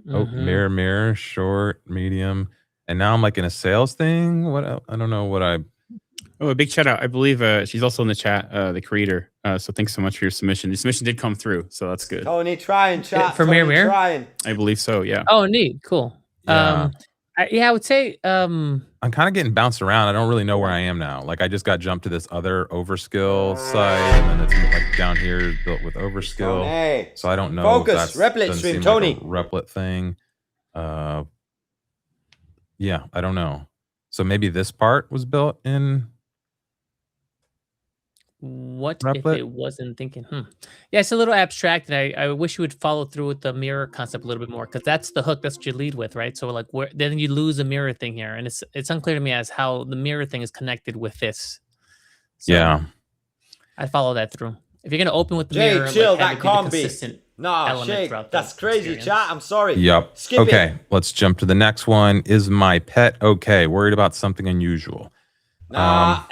Oh, mirror, short, medium, and now I'm like in a sales thing. What? I don't know what I. Oh, a big shout out. I believe she's also in the chat, the creator. So thanks so much for your submission. The submission did come through, so that's good. Tony trying, chat. For Tony Mirror? trying. I believe so, yeah. Oh, neat. Cool. Yeah. I would say I'm kind of getting bounced around. I don't really know where I am now. Like I just got jumped to this other Overskill site, and then it's like down here built with Overskill. Tony. So I don't know. Focus. If that's, Replit doesn't stream, seem Tony. Like a Replit thing. Yeah, I don't know. So maybe this part was built in. what if Replit? it wasn't thinking? Yeah, it's a little abstract, and I wish you would follow through with the mirror concept a little bit more, because that's the hook. That's what you lead with, right? So like, where then you lose a mirror thing here, and it's unclear to me as how the mirror thing is connected with this. So Yeah. I follow that through. If you're gonna open with the Jay, mirror, chill, like, have that it be the can't be. consistent Nah, element Shake. throughout the That's crazy, experience. chat. I'm sorry. Yep. Skip okay, it. let's jump to the next one. Is my pet okay? Worried about something unusual. Nah,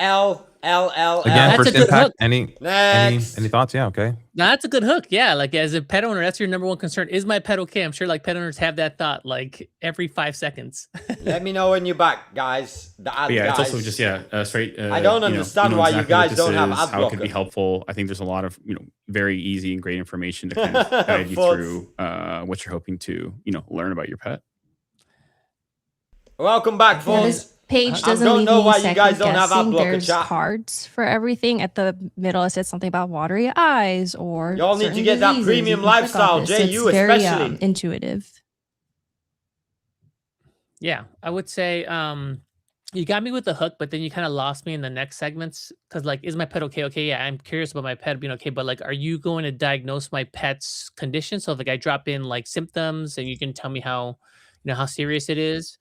Again, That's first a good impact. hook. Any thoughts? Yeah, okay. Now that's a good hook. Yeah, like as a pet owner, that's your number one concern. Is my pet okay? I'm sure like pet owners have that thought like every 5 seconds. Let me know when you're back, guys. But yeah, it's also just I straight. don't understand why you guys don't have ad how it could be blocker. helpful. I think there's a lot of very easy and great information to kind of guide you Thoughts? through what you're hoping to learn about your pet. Welcome back, Yeah, folks. this page I doesn't don't leave know me why you second guys don't have ad guessing. blocker, There's chat. cards for everything. At the middle, it says something about watery eyes or Y'all need to certain get that diseases. premium You can click lifestyle, on this. Jay, It's you very, especially. intuitive. Yeah, I would say you got me with the hook, but then you kind of lost me in the next segments because like, is my pet okay? Okay, yeah, I'm curious about my pet being okay, but like, are you going to diagnose my pet's condition? So if like I drop in like symptoms and you can tell me how how serious it is.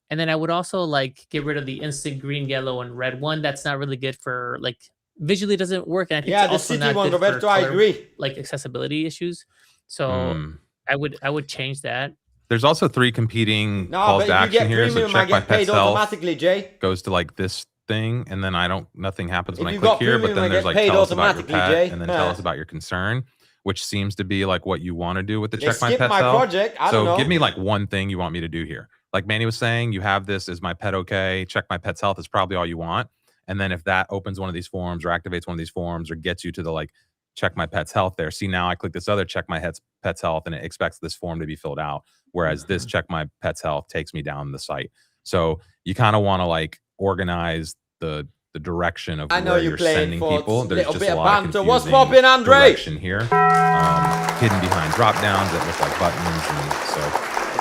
And then I would also like get rid of the instant green, yellow, and red one. That's not really good for like visually doesn't work. And I think Yeah, it's the also city not one, good for Roberto, I color, agree. like accessibility issues. So I would change that. There's also 3 competing No, calls but to if you action get here. So premium, I check my get paid pet's health automatically, Jay. goes to like this thing, and then nothing happens when If I you click got here. But premium, I then there's get like paid tell us about your automatically, pet, Jay. and then tell us about your concern, which seems to be like what you want to do with the They check my skipped pet's my health. project. I don't So know. give me like one thing you want me to do here. Like Manny was saying, you have this, is my pet okay? Check my pet's health is probably all you want. And then if that opens one of these forms or activates one of these forms or gets you to the like check my pet's health there. See, now I click this other check my pet's health and it expects this form to be filled out. Whereas this check my pet's health takes me down the site. So you kind of want to like organize the direction of where you're sending people. There's just a lot of confusing What's poppin', Andre? direction here, hidden behind drop downs that look like buttons. And so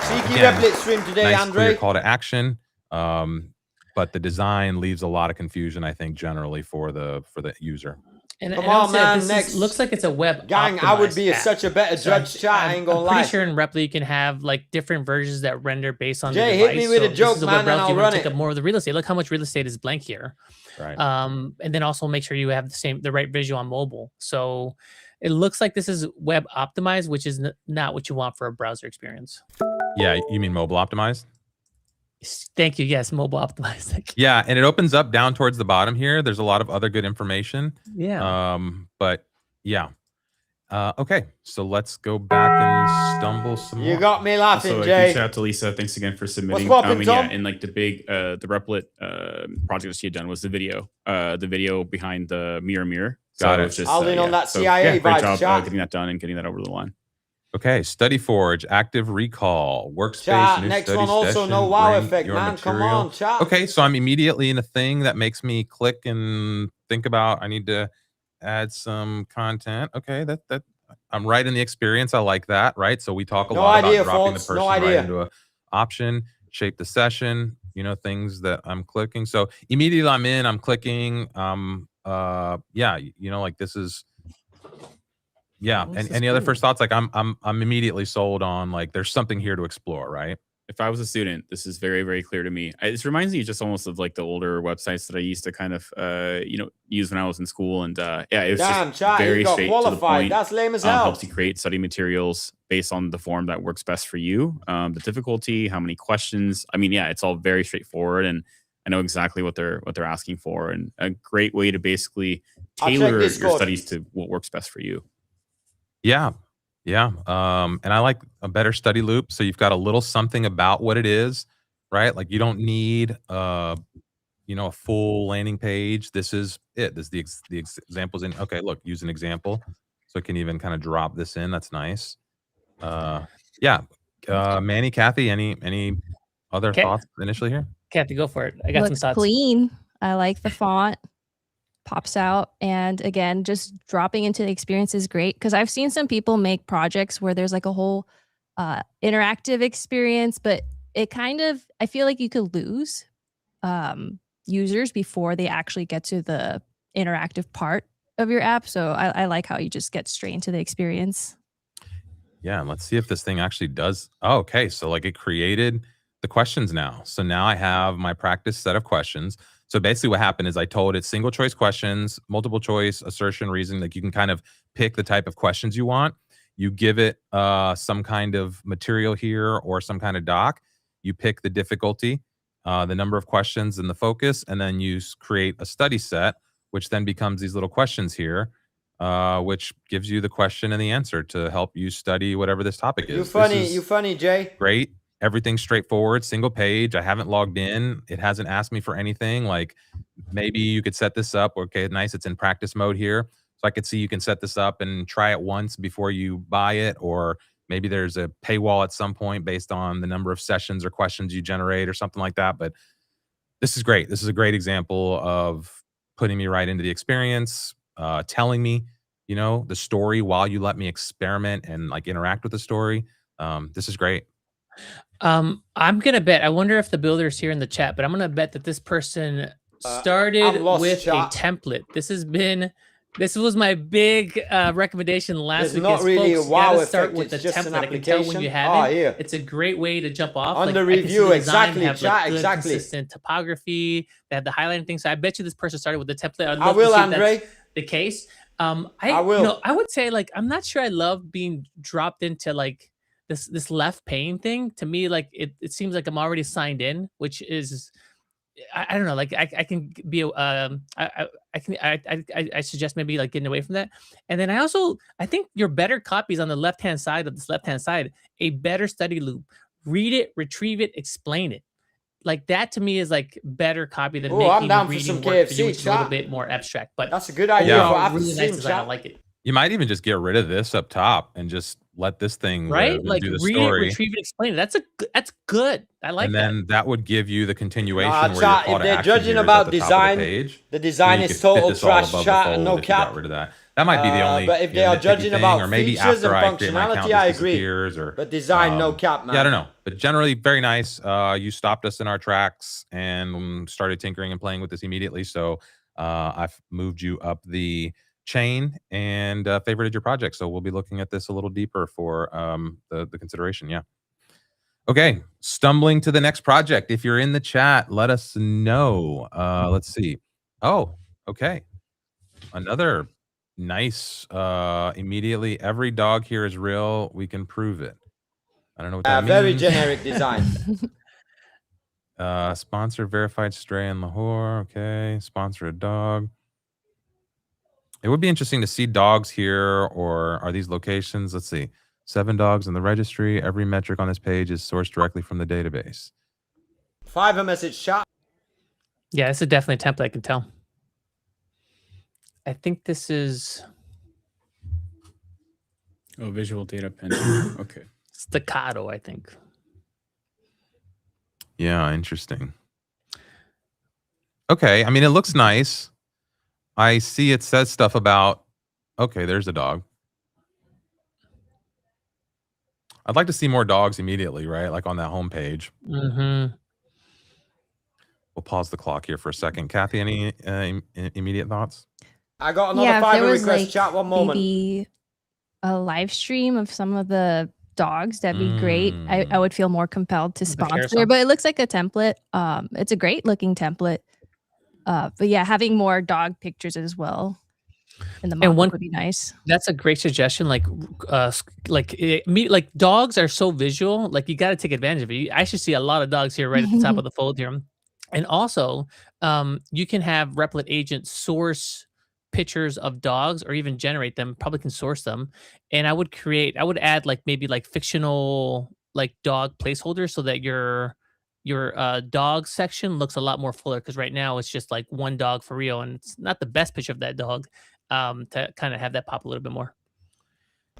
Cheeky again, Replit stream today, nice Andre. clear call to action. But the design leaves a lot of confusion, I think, generally for the user. And, Come and I'll on, say man, this next. looks like it's a web Gang, I would be optimized such a better judge, chat. I ain't gonna I'm lie. pretty sure in Replit you can have like different versions that render based on Jay, the hit device. me with a this joke, is a man, web and browser, I'll you want run to take it. up more of the real estate. Look how much real estate is blank here. Right. And then also make sure you have the right visual on mobile. So it looks like this is web optimized, which is not what you want for a browser experience. Yeah, you mean mobile optimized? Thank you. Yes, mobile optimized. Thank you. Yeah, and it opens up down towards the bottom here. There's a lot of other good information. Yeah. But yeah. Okay, so let's go back and stumble some more. You got me laughing, Also, Jay. shout out to Lisa. Thanks again for submitting. What's poppin', Tom? Yeah, and like the big the Replit project that she had done was the video behind the mirror. Got it. was just, I'll lean on that CIA great vibe, job chat. getting that done and getting that over the line. Okay, Study Forge, Active Recall, Workspace, Chat, New next Study one also Session, no wow bring effect, your man. Come material. on, chat. Okay, so I'm immediately in a thing that makes me click and think about, I need to add some content. Okay, that I'm right in the experience. I like that, right? So we talk a No lot idea, about dropping folks. the No person right idea. into a option, shape the session, things that I'm clicking. So immediately I'm in, I'm clicking. Yeah, like this is. Yeah, and any other first thoughts? Like I'm immediately sold on like there's something here to explore, right? If I was a student, this is very, very clear to me. This reminds me just almost of like the older websites that I used to kind of, use when I was in school. And yeah, it was Damn, just chat, very you got straight to the qualified. point. That's lame as hell. Helps you create study materials based on the form that works best for you. The difficulty, how many questions. I mean, yeah, it's all very straightforward, and I know exactly what they're asking for, and a great way to basically tailor your studies to what works best for you. Yeah. And I like a better study loop. So you've got a little something about what it is, right? Like you don't need, a full landing page. This is it. This is the examples in. Okay, look, use an example. So I can even kind of drop this in. That's nice. Yeah. Manny, Kathy, any other thoughts initially here? Kathy, go for it. I got Looks some thoughts. clean. I like the font. Pops out, and again, just dropping into the experience is great because I've seen some people make projects where there's like a whole interactive experience, but it kind of, I feel like you could lose users before they actually get to the interactive part of your app. So I like how you just get straight into the experience. Yeah, and let's see if this thing actually does. Oh, okay, so like it created the questions now. So now I have my practice set of questions. So basically what happened is I told it single choice questions, multiple choice, assertion, reason. Like you can kind of pick the type of questions you want. You give it some kind of material here or some kind of doc. You pick the difficulty, the number of questions and the focus, and then you create a study set, which then becomes these little questions here, which gives you the question and the answer to help you study whatever this topic is. You funny, Jay. Great. Everything's straightforward, single page. I haven't logged in. It hasn't asked me for anything. Like maybe you could set this up. Okay, nice. It's in practice mode here. So I could see you can set this up and try it once before you buy it. Or maybe there's a paywall at some point based on the number of sessions or questions you generate or something like that. But this is great. This is a great example of putting me right into the experience, telling me, the story while you let me experiment and like interact with the story. This is great. I'm gonna bet. I wonder if the builder's here in the chat, but I'm gonna bet that this person started with a template. This has been This was my big recommendation last week. not really folks, a wow gotta start effect, with the it's just an template. I can tell when you have application. it. Yeah. It's a great way to jump off. On the I can see review, the design exactly, have, chat, good, exactly. consistent topography. They have the highlighting thing. So I bet you this person started with the template. I'd I love will, to see Andre. if that's the case. I will. You know, I would say like I'm not sure I love being dropped into like this left pane thing. To me, like it seems like I'm already signed in, which is I don't know. Like I can be I suggest maybe like getting away from that. And then I think your better copies on the left hand side of this left hand side, a better study loop. Read it, retrieve it, explain it. Like that to me is like better copy than Oh, I'm making down for reading some work for you, KFC, which is a little chat. bit more abstract. But That's a good idea overall, for after really stream, nice design. I chat. like it. You might even just get rid of this up top and just let this thing Right? live and Like do the read story. it, retrieve it, explain it. That's good. I like And that. then that would give you the continuation Nah, where your chat, call if to they're action judging here is about at the top design, of the page. the design You is could fit total this all trash, above the chat, and fold no if you got cap. rid of that. That might be the only But if they are nitpicky judging thing, about or maybe features and after I create my account, functionality, this I agree. disappears, or But design, no cap, man. yeah, I don't know. But generally, very nice. You stopped us in our tracks and started tinkering and playing with this immediately. So I've moved you up the chain and favorited your project. So we'll be looking at this a little deeper for the consideration. Yeah. Okay. Stumbling to the next project. If you're in the chat, let us know. Let's see. Oh, okay. Another nice immediately. Every dog here is real. We can prove it. I don't know what that means. Very generic design. Sponsor verified stray in Lahore. Okay. Sponsor a dog. It would be interesting to see dogs here, or are these locations? Let's see. 7 dogs in the registry. Every metric on this page is sourced directly from the database. Fiverr message, chat. Yeah, this is definitely a template, I can tell. I think this is visual data pen. Okay. staccato, I think. Yeah, interesting. Okay, I mean, it looks nice. I see it says stuff about, okay, there's a dog. I'd like to see more dogs immediately, right? Like on that homepage. Mm-hmm. We'll pause the clock here for a second. Kathy, any immediate thoughts? I got another Fiverr request, chat. One moment. Maybe a live stream of some of the dogs, that'd be great. I would feel more compelled to sponsor, but it looks like a template. It's a great looking template. But yeah, having more dog pictures as well in the mock would be nice. That's a great suggestion. Like dogs are so visual. Like you got to take advantage of it. I should see a lot of dogs here right at the top of the fold here. And also, you can have Replit agent source pictures of dogs or even generate them. Probably can source them. And I would add like maybe like fictional like dog placeholders so that your dog section looks a lot more fuller, because right now it's just like one dog for real, and it's not the best picture of that dog. To kind of have that pop a little bit more.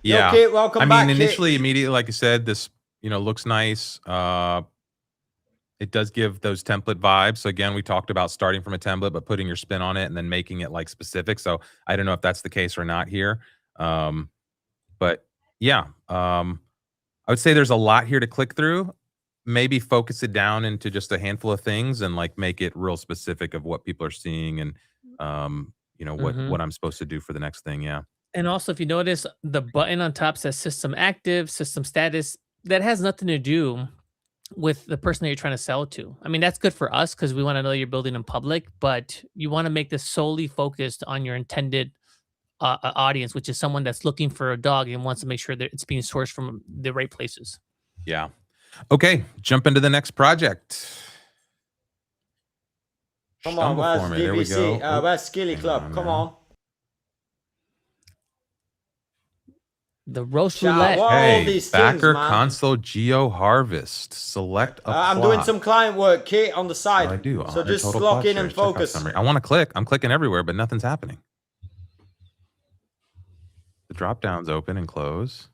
Yeah. Okay, welcome back. I back, mean, initially, immediately, like I said, this looks nice. It does give those template vibes. So again, we talked about starting from a template, but putting your spin on it and then making it like specific. So I don't know if that's the case or not here. But yeah, I would say there's a lot here to click through. Maybe focus it down into just a handful of things and like make it real specific of what people are seeing and what I'm supposed to do for the next thing. Yeah. And also, if you notice, the button on top says system active, system status. That has nothing to do with the person that you're trying to sell to. I mean, that's good for us because we want to know you're building in public, but you want to make this solely focused on your intended audience, which is someone that's looking for a dog and wants to make sure that it's being sourced from the right places. Yeah. Okay. Jump into the next project. Come on, where's DVC? Where's Skilly Club? Come on. The roast Chat, roulette. what are all these Backer things, man? console geo harvest. Select a I'm plot. doing some client work, Kate, on the side. I do. So just Total lock plot in and shares. Checkout focus. summary. I want to click. I'm clicking everywhere, but nothing's happening. The drop downs open and close.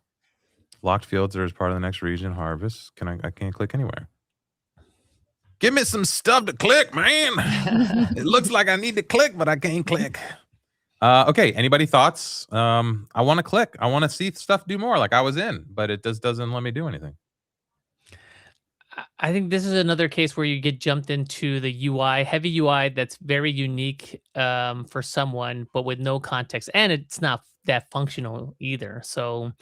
Locked fields are as part of the next region harvest. I can't click anywhere. Give me some stuff to click, man. It looks like I need to click, but I can't click. Okay, anybody thoughts? I want to click. I want to see stuff do more like I was in, but it just doesn't let me do anything. I think this is another case where you get jumped into the UI, heavy UI that's very unique for someone, but with no context, and it's not that functional either. So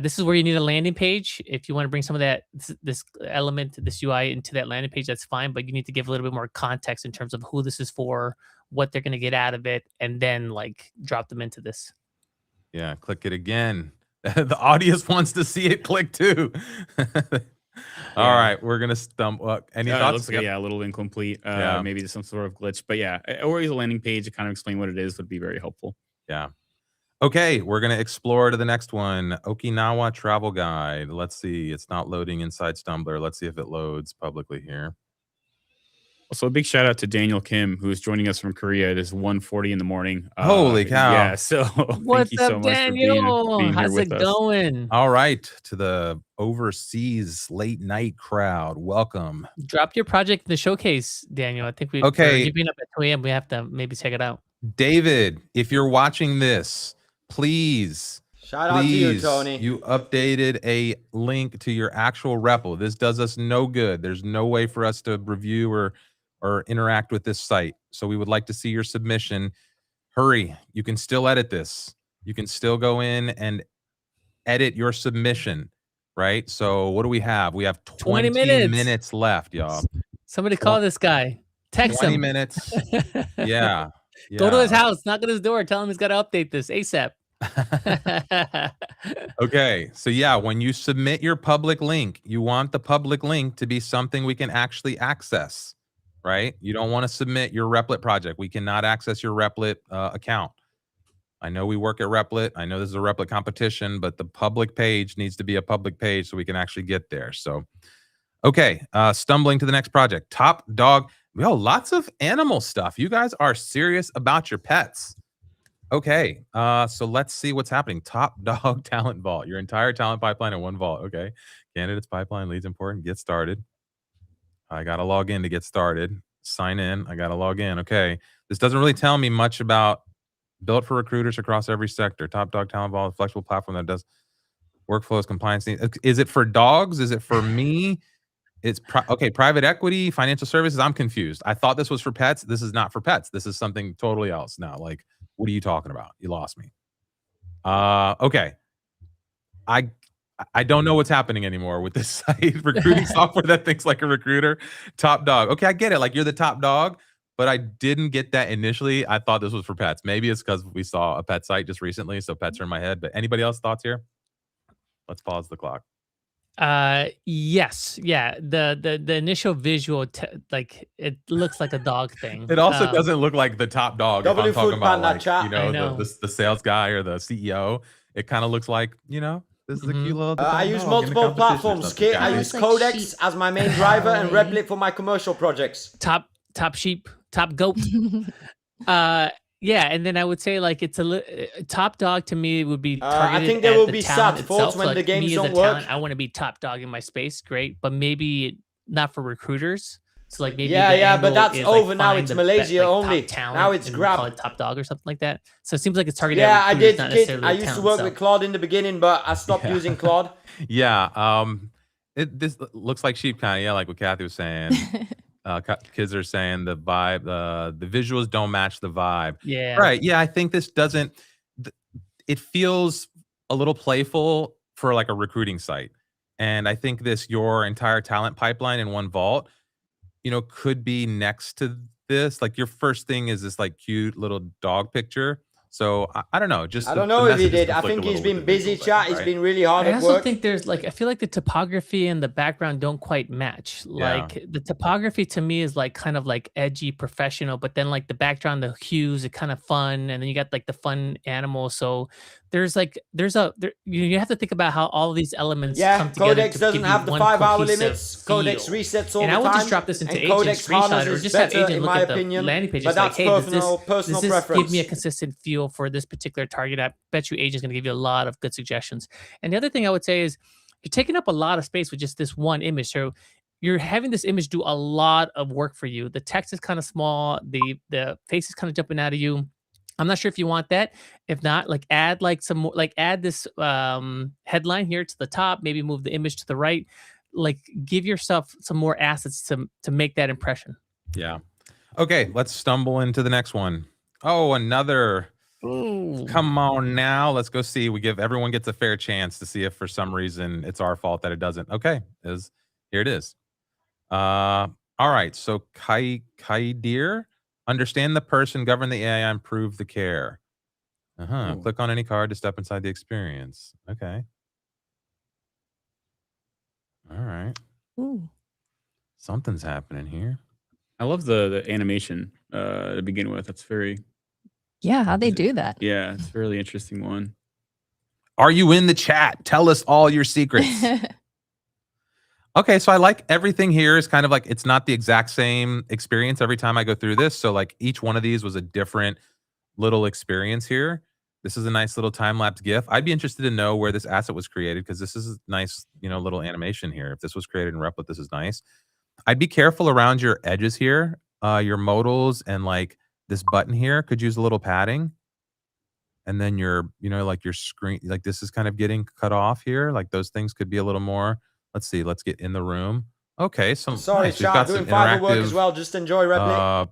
this is where you need a landing page. If you want to bring some of that this element, this UI into that landing page, that's fine. But you need to give a little bit more context in terms of who this is for, what they're going to get out of it, and then like drop them into this. Yeah, click it again. The audience wants to see it click too. All right, we're gonna stumble. Any thoughts? It looks like a little incomplete. Maybe some sort of glitch, but yeah, or use a landing page to kind of explain what it is would be very helpful. Yeah. Okay, we're gonna explore to the next one. Okinawa travel guide. Let's see. It's not loading inside Stumbler. Let's see if it loads publicly here. Also, a big shout out to Daniel Kim, who is joining us from Korea. It is 1:40 in the morning. Holy cow! Yeah, so thank you so much for being How's here it with us. going? All right, to the overseas late night crowd, welcome. Drop your project in the showcase, Daniel. I think we Okay. keeping up at 2 a.m. We have to maybe check it out. David, if you're watching this, please. Shout out to you, Tony. You updated a link to your actual REPL. This does us no good. There's no way for us to review or interact with this site. So we would like to see your submission. Hurry. You can still edit this. You can still go in and edit your submission, right? So what do we have? We have 20 minutes left, y'all. Somebody call this guy. Text 20 him. minutes. Yeah. Go to his house, knock on his door, tell him he's got to update this ASAP. Okay, so yeah, when you submit your public link, you want the public link to be something we can actually access, right? You don't want to submit your Replit project. We cannot access your Replit account. I know we work at Replit. I know this is a Replit competition, but the public page needs to be a public page so we can actually get there. So, okay, stumbling to the next project. Top Dog. Yo, lots of animal stuff. You guys are serious about your pets. Okay, so let's see what's happening. Top Dog Talent Vault. Your entire talent pipeline in one vault. Okay, candidates pipeline, leads important. Get started. I got to log in to get started. Sign in. I got to log in. Okay, this doesn't really tell me much about built for recruiters across every sector. Top Dog Talent Vault, a flexible platform that does workflows, compliance needs. Is it for dogs? Is it for me? It's okay. Private equity, financial services. I'm confused. I thought this was for pets. This is not for pets. This is something totally else now. Like, what are you talking about? You lost me. Okay. I don't know what's happening anymore with this site. Recruiting software that thinks like a recruiter. Top Dog. Okay, I get it. Like, you're the top dog, but I didn't get that initially. I thought this was for pets. Maybe it's because we saw a pet site just recently, so pets are in my head. But anybody else thoughts here? Let's pause the clock. Yes, yeah. The initial visual, like it looks like a dog thing. It also doesn't look like the top dog. If I'm talking about, like, chat. you know, the sales guy or the CEO. It kind of looks like, you know, this is a cute little. I use multiple platforms, Kit. I use Codex as my main driver and Replit for my commercial projects. Top sheep, top goat. Yeah, and then I would say like it's a top dog to me would be targeted I think there will the be talent sad faults itself. when So, the like, games me as don't a work. talent, I want to be top dog in my space, great, but maybe not for recruiters. So like maybe Yeah, the but angle that's is, over like, now. find It's the Malaysia like, only. top talent Now it's and grab. call it top dog or something like that. So it seems like it's targeted. Yeah, at I recruiters, did. not Kit. necessarily I the used to talent work itself. with Claude in the beginning, but I stopped using Claude. Yeah. This looks like sheep kind of. Yeah, like what Kathy was saying. Kids are saying the vibe, the visuals don't match the vibe. Yeah. Right. Yeah, I think this doesn't. It feels a little playful for like a recruiting site, and I think your entire talent pipeline in one vault, you know, could be next to this. Like, your first thing is this like cute little dog picture. So I don't know. Just I don't know if he did. I think he's been busy, chat. He's been really hard I at also work. think there's like I feel like the topography and the background don't quite match. Like the topography to me is like kind of like edgy, professional, but then like the background, the hues are kind of fun, and then you got like the fun animals. So you have to think about how all of these elements come together. Codex to doesn't give you have the one 5-hour cohesive limits. Codex feel. resets all And the I would time. just drop this into and Agent Codex screenshot harnesses or just have better, Agent in look my at the opinion. landing page. But It's like, that's hey, personal does this preference. give me a consistent feel for this particular target? I bet you Agent's going to give you a lot of good suggestions. And the other thing I would say is you're taking up a lot of space with just this one image. So you're having this image do a lot of work for you. The text is kind of small. The face is kind of jumping out of you. I'm not sure if you want that. If not, like add like some more, like add this headline here to the top, maybe move the image to the right. like give yourself some more assets to make that impression. Yeah. Okay, let's stumble into the next one. Oh, another. Ooh. Come on now. Let's go see. Everyone gets a fair chance to see if for some reason it's our fault that it doesn't. Okay, here it is. All right. So Kaidir, understand the person, govern the AI, improve the care. Click on any card to step inside the experience. Okay. All right. Ooh. Something's happening here. I love the animation to begin with. That's very... Yeah, how'd they do that? Yeah, it's a really interesting one. Are you in the chat? Tell us all your secrets. Okay, so I like everything here is kind of like, it's not the exact same experience every time I go through this. So like each one of these was a different little experience here. This is a nice little time-lapse GIF. I'd be interested to know where this asset was created because this is a nice, little animation here. If this was created in Replit, this is nice. I'd be careful around your edges here, your modals, and like this button here could use a little padding. And then your, like your screen, like this is kind of getting cut off here. Like those things could be a little more. Let's see. Let's get in the room. Okay, Sorry, nice. chat, doing Fiverr work as well. Just enjoy Replit.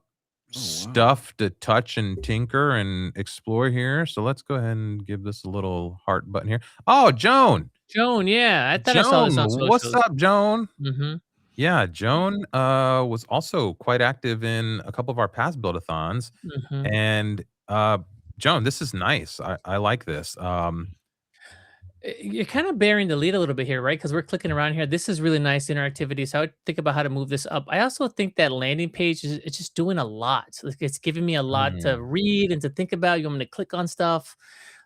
Stuff to touch and tinker and explore here. So let's go ahead and give this a little heart button here. Oh, Joan. Joan, yeah, I thought I saw this on socials. What's up, Joan? Mm-hmm. Yeah, Joan was also quite active in a couple of our past build-a-thons. Mm-hmm. And Joan, this is nice. I like this. You're kind of bearing the lead a little bit here, right? Because we're clicking around here. This is really nice interactivity. So I would think about how to move this up. I also think that landing page it's just doing a lot. Like it's giving me a lot to read and to think about. You want me to click on stuff.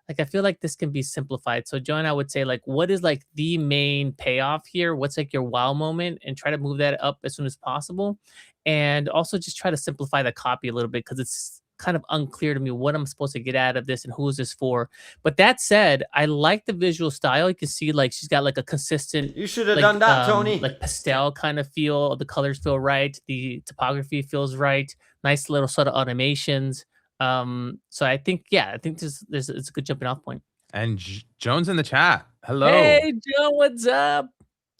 Like I feel like this can be simplified. So Joan, I would say like, what is like the main payoff here? What's like your wow moment? And try to move that up as soon as possible. And also just try to simplify the copy a little bit because it's kind of unclear to me what I'm supposed to get out of this and who is this for. But that said, I like the visual style. You can see like she's got like a consistent, you should have done that, Tony. Like pastel kind of feel. The colors feel right. The topography feels right. Nice little sort of automations. So I think it's a good jumping off point. And Joan's in the chat. Hello. Hey Joan, what's up?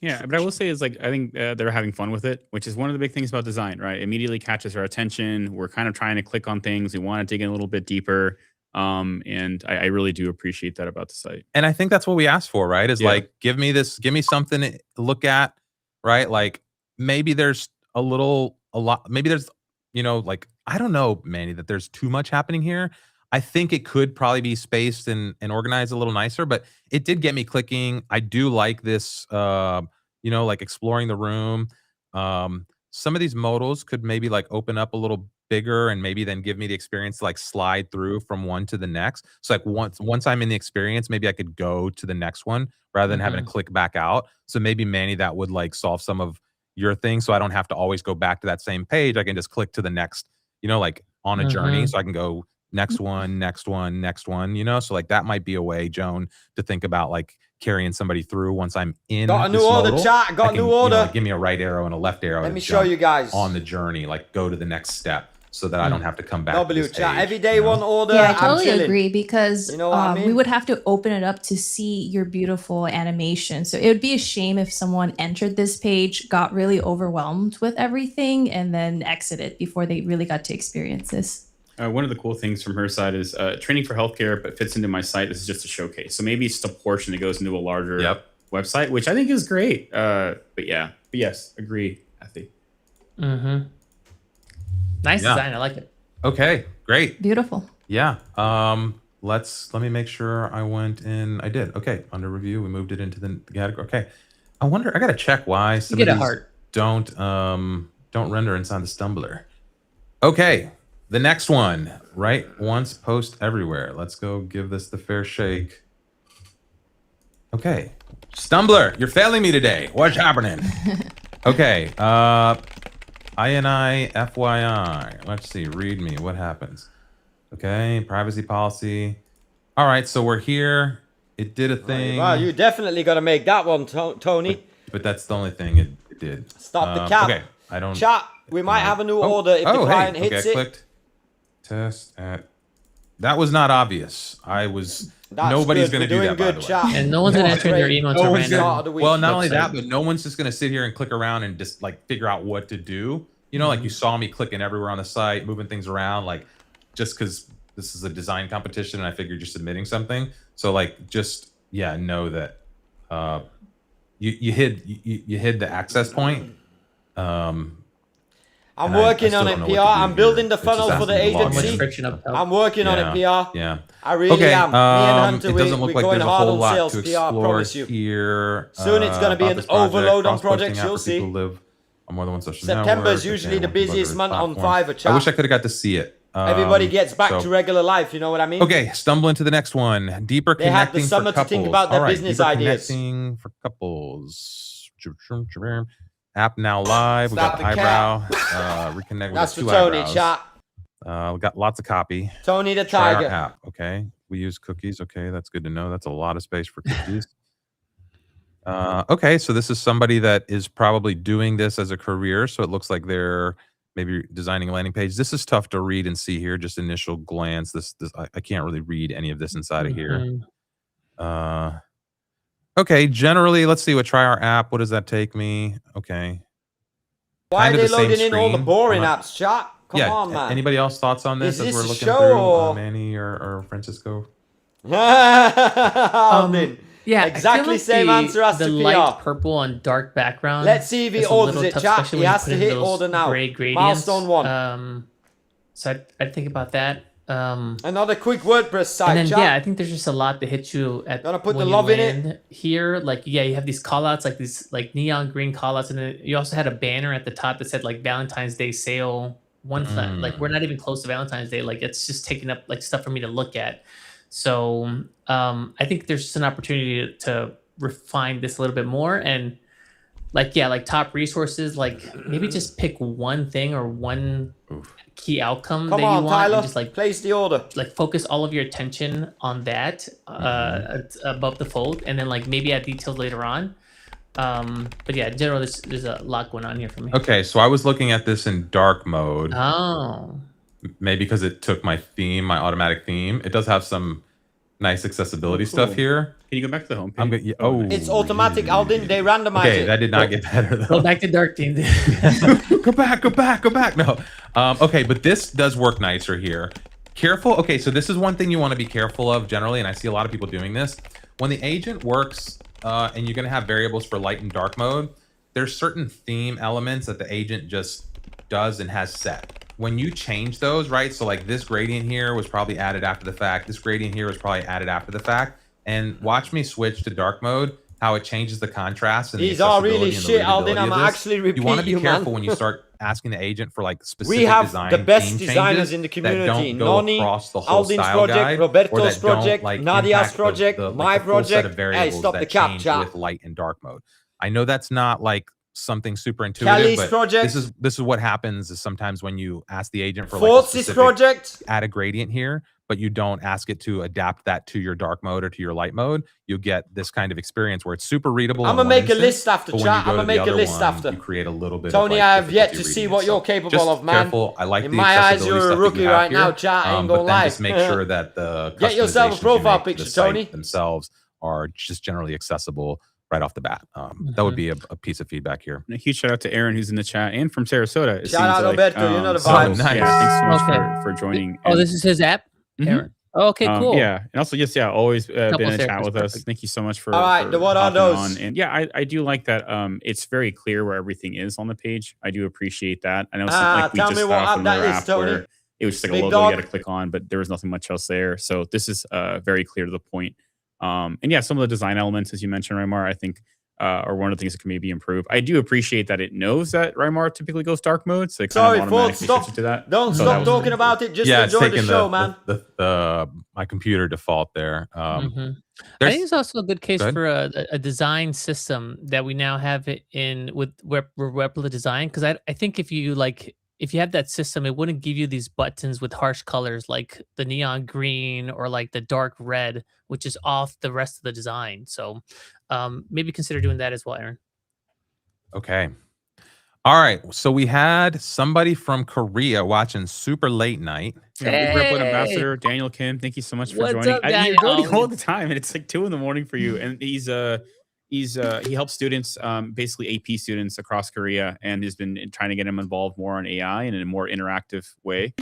Yeah, but I will say is like I think they're having fun with it, which is one of the big things about design, right? It immediately catches our attention. We're kind of trying to click on things. We want to dig in a little bit deeper. And I really do appreciate that about the site. And I think that's what we asked for, right? Is like, give me something to look at, right? Like maybe there's a lot, maybe there's, like, I don't know, Manny, that there's too much happening here. I think it could probably be spaced and organized a little nicer, but it did get me clicking. I do like this, like exploring the room. Some of these modals could maybe like open up a little bigger and maybe then give me the experience to like slide through from one to the next. So like once I'm in the experience, maybe I could go to the next one rather than having to click back out. So maybe Manny, that would like solve some of your things. So I don't have to always go back to that same page. I can just click to the next, like on a journey. So I can go next one, next one, next one, so like that might be a way, Joan, to think about like carrying somebody through once I'm in. Got a new order, chat. Got a new order. Like, give me a right arrow and a left arrow. Let me show you guys on the journey, like go to the next step so that I don't have to come back. W chat. Every day one order. Yeah, I totally agree because you know what I mean? we would have to open it up to see your beautiful animation. So it would be a shame if someone entered this page, got really overwhelmed with everything, and then exited before they really got to experience this. One of the cool things from her side is training for healthcare, but fits into my site. This is just a showcase. So maybe it's just a portion that goes into a larger website, which I think is great. But yes, agree, Ethy. Mm-hmm. Nice design. I like it. Okay, great. Beautiful. Yeah. Let me make sure I went in. I did. Okay. Under review, we moved it into the category. Okay. I wonder, I got to check why some of these don't render inside the Stumbler. Okay. The next one, right? Once, post everywhere. Let's go give this the fair shake. Okay. Stumbler, you're failing me today. What's happening? Okay. INI FYI. Let's see. Read me. What happens? Okay. Privacy policy. All right. So we're here. It did a thing. Wow, you definitely got to make that one, Tony. But that's the only thing it did. Stop the cap. Okay. I don't. Chat. We might have a new order if the client hits it. Clicked. Test at. That was not obvious. I was Nobody's good. going to We're do doing that, by good, the chat. way. And no one's gonna enter their email to one's random. gonna- Start of the week well, not only website. that, but no one's just going to sit here and click around and just like figure out what to do. You know, like you saw me clicking everywhere on the site, moving things around, like just because this is a design competition and I figured you're submitting something. So like, just, yeah, know that you hid the access point. I'm working on it, PR. I'm building the funnel for the agency. I'm working on it, PR. Yeah. I really am. Me and Hunter, it doesn't look we're like going there's a hard whole on lot sales, to PR, I explore promise you. here. Soon it's going to be about an this project. overload on Cross-posting projects, app you'll for people see. who live on more than one social September is network. usually the want people to busiest month on platform. Fiverr, chat. I wish I could have got to see it. Everybody gets back so- to regular life, you know what I mean? Okay, stumble into the next one. Deeper They had the connecting summer for to couples. think about their All right, business deeper ideas. Connecting for couples. App now live. We Stop got the eyebrow. Reconnect That's with for two Tony, eyebrows. chat. We got lots of copy. Tony the Try Tiger. our app. Okay, we use cookies. Okay, that's good to know. That's a lot of space for cookies. Okay, so this is somebody that is probably doing this as a career. So it looks like they're maybe designing a landing page. This is tough to read and see here. Just initial glance. This I can't really read any of this inside of here. Okay, generally, let's see what try our app. What does that take me? Okay. Why Kind are of they the same loading in all the screen. boring I'm not- apps, chat? Come yeah, on, man. Anybody else thoughts on this Is as we're this a looking show through? or- Manny or Francisco? Alden. Yeah, Exactly same answer as the to light PR. purple on dark background. Let's see if he is a orders little it, tough, chat. especially He when you has put to in hit those order now. gray gradients. Milestone 1. So I'd think about that. Another quick WordPress site, And then chat. yeah, I think there's just a lot to hit you at. Gonna put when the you love in it. land here. Like yeah, you have these callouts, like these like neon green callouts, and then you also had a banner at the top that said like Valentine's Day sale. Like we're not even close to Valentine's Day. Like it's just taking up like stuff for me to look at. So I think there's just an opportunity to refine this a little bit more and like yeah, like top resources. Like maybe just pick one thing or one key outcome Come that on, you want Tyler. and just like place the order. Like focus all of your attention on that above the fold, and then like maybe add details later on. But yeah, in general, there's a lot going on here for me. Okay, so I was looking at this in dark mode. Oh. Maybe because it took my theme, my automatic theme. It does have some nice accessibility stuff here. Can you go back to the home page? I'm gonna, oh, It's automatic, Alden. They randomize okay, it. that did not get better though. Go back to dark theme. Go back. No. Okay, but this does work nicer here. Careful. Okay, so this is one thing you want to be careful of generally, and I see a lot of people doing this. When the agent works, and you're going to have variables for light and dark mode, there's certain theme elements that the agent just does and has set. When you change those, right? So like this gradient here was probably added after the fact. This gradient here was probably added after the fact. And watch me switch to dark mode, how it changes the contrast. And These the are really accessibility and the shit, Alden. readability I'm of this. actually repeat You want to be you, careful man. when you start asking the agent for like specific We have design the best theme designers changes in the that community. don't go Noni, across the whole Alden's style project, guide, or Roberto's that don't, project, like, Nadia's impact project, the my full set project. of variables Hey, stop that the cap, change chat. with light and dark mode. I know that's not like something super intuitive, Kelly's but project. this is what happens is sometimes when you ask the agent for like a Fort's specific project. add a gradient here, but you don't ask it to adapt that to your dark mode or to your light mode, you get this kind of experience where it's super readable. I'm in gonna one make a instant, list after, but when chat. you go I'm to gonna the make a other list one, after. You create a little bit Tony, of like I have yet to difficulty see reading what it. you're So capable just of, man. Careful. I like In the my eyes, accessibility you're a stuff that rookie you have right here, now, chat. I ain't but gonna then lie. just make sure that the Get yourself a customizations you profile make to the picture, site Tony. themselves are just generally accessible right off the bat. That would be a piece of feedback here. And a huge shout out to Aaron, who's in the chat, and from Sarasota. It Shout out, seems like, Roberto. You know the so, vibes. Nice. Yeah, thanks so much Okay. for joining. Oh, And- this is his app, Mhm. Aaron. Oh, okay, cool. Yeah, and also yes, yeah, always been in the chat therapists, with us. perfect. Thank you so much for. All right, for what are hopping those? on. And yeah, I do like that. It's very clear where everything is on the page. I do appreciate that. I know something like we tell just me what saw app from that their is, app Tony. where it was just like Big a logo dog. you got to click on, but there was nothing much else there. So this is very clear to the point. And yeah, some of the design elements, as you mentioned, Raimar, I think are one of the things that can maybe improve. I do appreciate that it knows that Raimar typically goes dark mode, so it kind Sorry, of Ford, automatically stop. shifts you to that. Don't So that stop was talking really about cool. it. Just Yeah, it's enjoy the taking show, man. the my computer default there. I There's- think it's also a good case Go ahead. for a design system that we now have it in with Replit Design. Because I think if you have that system, it wouldn't give you these buttons with harsh colors like the neon green or like the dark red, which is off the rest of the design. So maybe consider doing that as well, Aaron. Okay. All right, so we had somebody from Korea watching Super Late Night. Yeah, Replit Ambassador Daniel Kim, thank you so much for What's joining. up, You're joining Daniel? all the time, and it's like 2 a.m. for you. And he helps students, basically AP students across Korea, and has been trying to get them involved more on AI and in a more interactive way.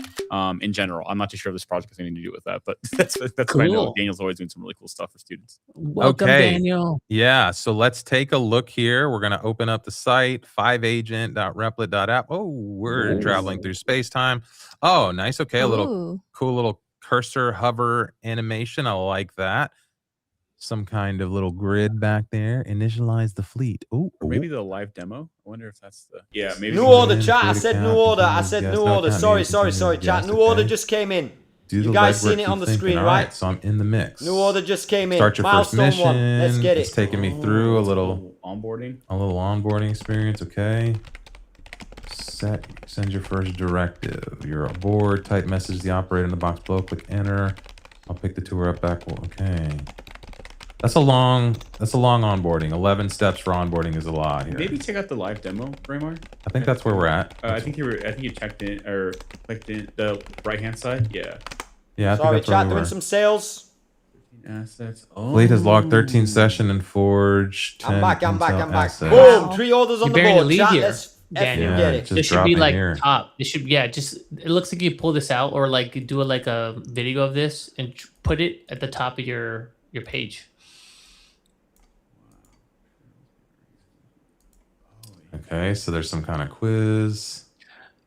In general, I'm not too sure if this project has anything to do with that, but that's what I know. Cool. Daniel's always doing some really cool stuff for students. Welcome, Okay. Daniel. Yeah, so let's take a look here. We're going to open up the site, 5agent.replit.app. Oh, we're traveling through space-time. Oh, nice. Okay, a little cool little cursor hover animation. I like that. Some kind of little grid back there. Initialize the fleet. Oh, Or maybe the live demo. I wonder if that's the maybe New order, chat. I said new order. I said new order. Sorry, chat. New order just came in. You guys seen it on the screen, right? So I'm in the mix. New order just came in. Start your first Milestone 1. mission. Let's get it. It's taking me through a little onboarding. A little onboarding experience. Okay. Send your first directive. You're aboard. Type message to the operator in the box below. Click enter. I'll pick the tour up back. Okay. That's a long onboarding. 11 steps for onboarding is a lot here. Maybe check out the live demo, Raymar. I think that's where we're at. I think you checked in or clicked in the right-hand side. Yeah. Yeah. Sorry, chat. Doing some sales. Assets. Fleet has logged 13 session and forged 10 I'm back. assets. Boom. 3 orders on You're the burying the board. lead Chat. here. Let's Daniel. get it. This should be like here. top. This should just. It looks like you pull this out or like do a video of this and put it at the top of your page. Okay, so there's some kind of quiz.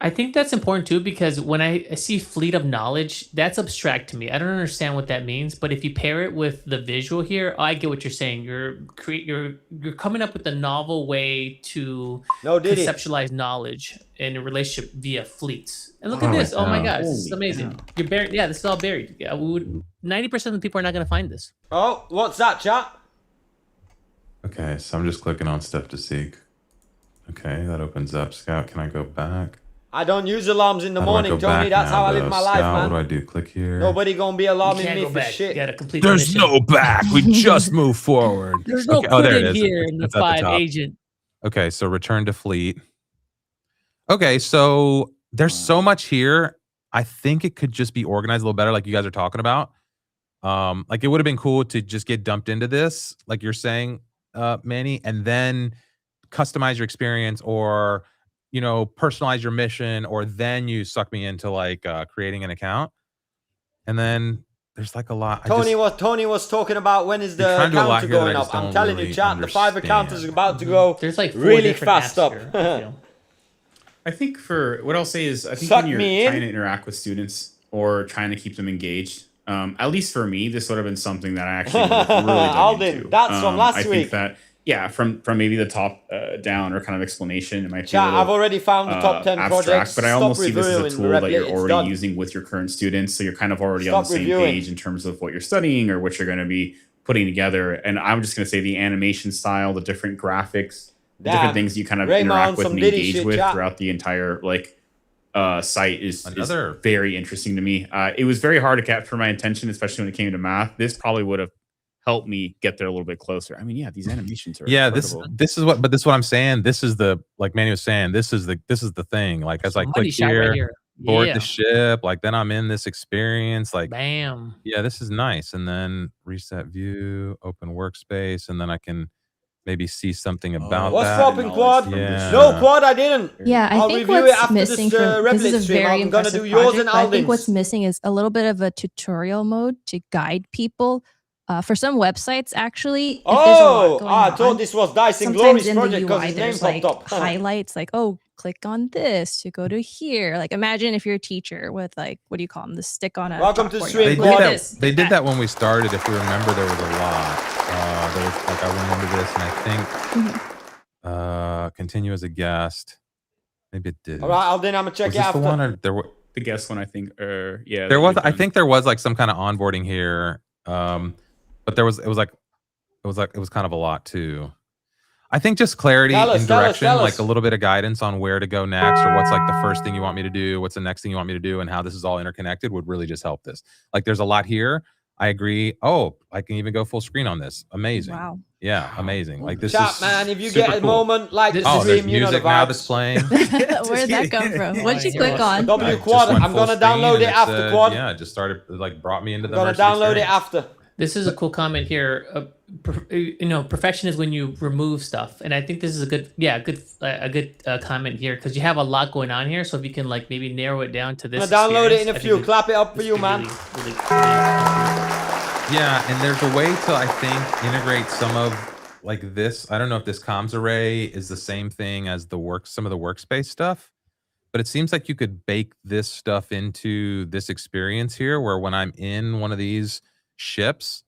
I think that's important too because when I see fleet of knowledge, that's abstract to me. I don't understand what that means, but if you pair it with the visual here, I get what you're saying. You're coming up with a novel way to conceptualize knowledge in a relationship via fleets. And look at this! Oh my gosh, this is amazing. You're buried. Yeah, this is all buried. Yeah, 90% of the people are not going to find this. Oh, what's that, chat? Okay, so I'm just clicking on Step to Seek. Okay, that opens up. Scout, can I go back? I don't use alarms in the How do I morning, go Tony. back That's now, how I live though? my life, Scout, man. what do I do? Click here. Nobody gonna be alarming can't me go for back. shit. You gotta complete There's the no back. We just move forward. There's no Oh, there it quitting is. here in the It's at the 5 top. agent. Okay, so return to fleet. Okay, so there's so much here. I think it could just be organized a little better, like you guys are talking about. Like it would have been cool to just get dumped into this, like you're saying, Manny, and then customize your experience or personalize your mission, or then you suck me into like creating an account. And then there's like a lot. Tony was talking about when is the counter going up. I'm telling you, chat, the Fiverr counter is about to go. There's like 4 really different fast apps up. here, I feel. I think for what I'll say is I think Suck when you're me in. trying to interact with students or trying to keep them engaged, at least for me, this would have been something that I actually would have really dug Alden, into. that's from last I week. think that from maybe the top down or kind of explanation, it might be a Chat, little, I've already found the top 10 abstract, projects. but I Stop almost see this as a reviewing tool that Replit, you're it's already done. using with your current students, so you're kind of already on the Stop same reviewing. page in terms of what you're studying or what you're going to be putting together. And I'm just going to say the animation style, the different graphics, the Damn. different things you kind of Raymond, interact with some and Diddy engage shit, with chat. throughout the entire site is Another- very interesting to me. It was very hard to capture my attention, especially when it came to math. This probably would have helped me get there a little bit closer. I mean, yeah, these animations are incredible. this is what I'm saying. This is the, like Manny was saying, this is the thing. Like as I Money click shot right here, here. board Yeah. the ship, like then I'm in this experience. Like Bam. yeah, this is nice. And then reset view, open workspace, and then I can maybe see something about What's that. swapping quad? Yeah. No quad, I didn't. Yeah, I I'll think review it what's after missing this from this Replit is a stream. very I'm gonna impressive do yours project, and but I think Alden's. what's missing is a little bit of a tutorial mode to guide people. For some websites, actually, if there's a lot going I on, thought this was Dice and sometimes Glory's in the project because UI his name there's popped like up. highlights, like click on this to go to here. Like imagine if you're a teacher with like what do you call them? The stick on a. Welcome to chalkboard. stream, They Like, did look at that. this, They do did that. that when we started. If you remember, there was a lot. There was like I went into this and I think continue as a guest. Maybe it did. All right, Alden, I'm gonna check Was it this after. the one or there were? The guest one, I think, yeah. There was. I think there was like some kind of onboarding here. But there was. It was kind of a lot too. I think just clarity Tell us, and tell us, direction, tell us. like a little bit of guidance on where to go next, or what's like the first thing you want me to do, what's the next thing you want me to do, and how this is all interconnected would really just help this. Like there's a lot here. I agree. Oh, I can even go full screen on this. Amazing. Wow. Yeah, amazing. Like this Chat, is man, if you super get a cool. moment, like the Oh, there's stream, you know the music now vibes. that's playing. Where did that come from? What'd you click on? W I quad. just went I'm full gonna screen download and it after said, quad. Yeah, it just started, like brought me into the I'm gonna immersive download it experience. after. This is a cool comment here. Perfection is when you remove stuff, and I think this is a good, a good comment here because you have a lot going on here. So if you can like maybe narrow it down to this, I'm gonna download it in a experience, I few. think Clap it up for you, man. really Yeah, and there's a way to, I think, integrate some of like this. I don't know if this comms array is the same thing as some of the workspace stuff, but it seems like you could bake this stuff into this experience here, where when I'm in one of these ships,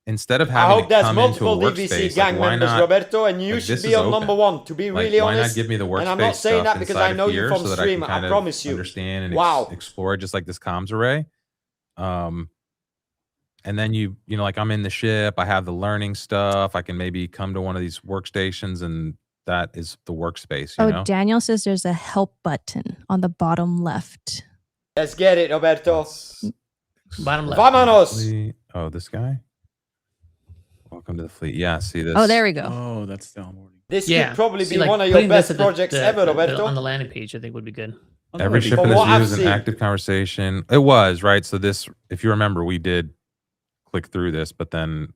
instead of I having hope to there's come into a multiple DVC workspace, gang like, why members, not, Roberto, and you like, should this be is on number open. one. To be Like, really why not honest, give me the and I'm not workspace saying stuff that because inside I know of you here from so that stream. I I can kind promise of you. understand and Wow. explore just like this comms array. And then you know, like I'm in the ship, I have the learning stuff. I can maybe come to one of these workstations and that is the workspace, you know? Daniel says there's a help button on the bottom left. Let's get it, Roberto. Bottom left. Vámonos. Oh, this guy? Welcome to the fleet. Yeah, see this. Oh, there we go. Oh, that's the onboarding. This could probably See, be like, one of your putting this best at the- projects the- ever, the- Roberto. on the landing page, I think would be good. Every ship From in this what view I've is an seen. active conversation. It was, right? So this, if you remember, we did click through this, but then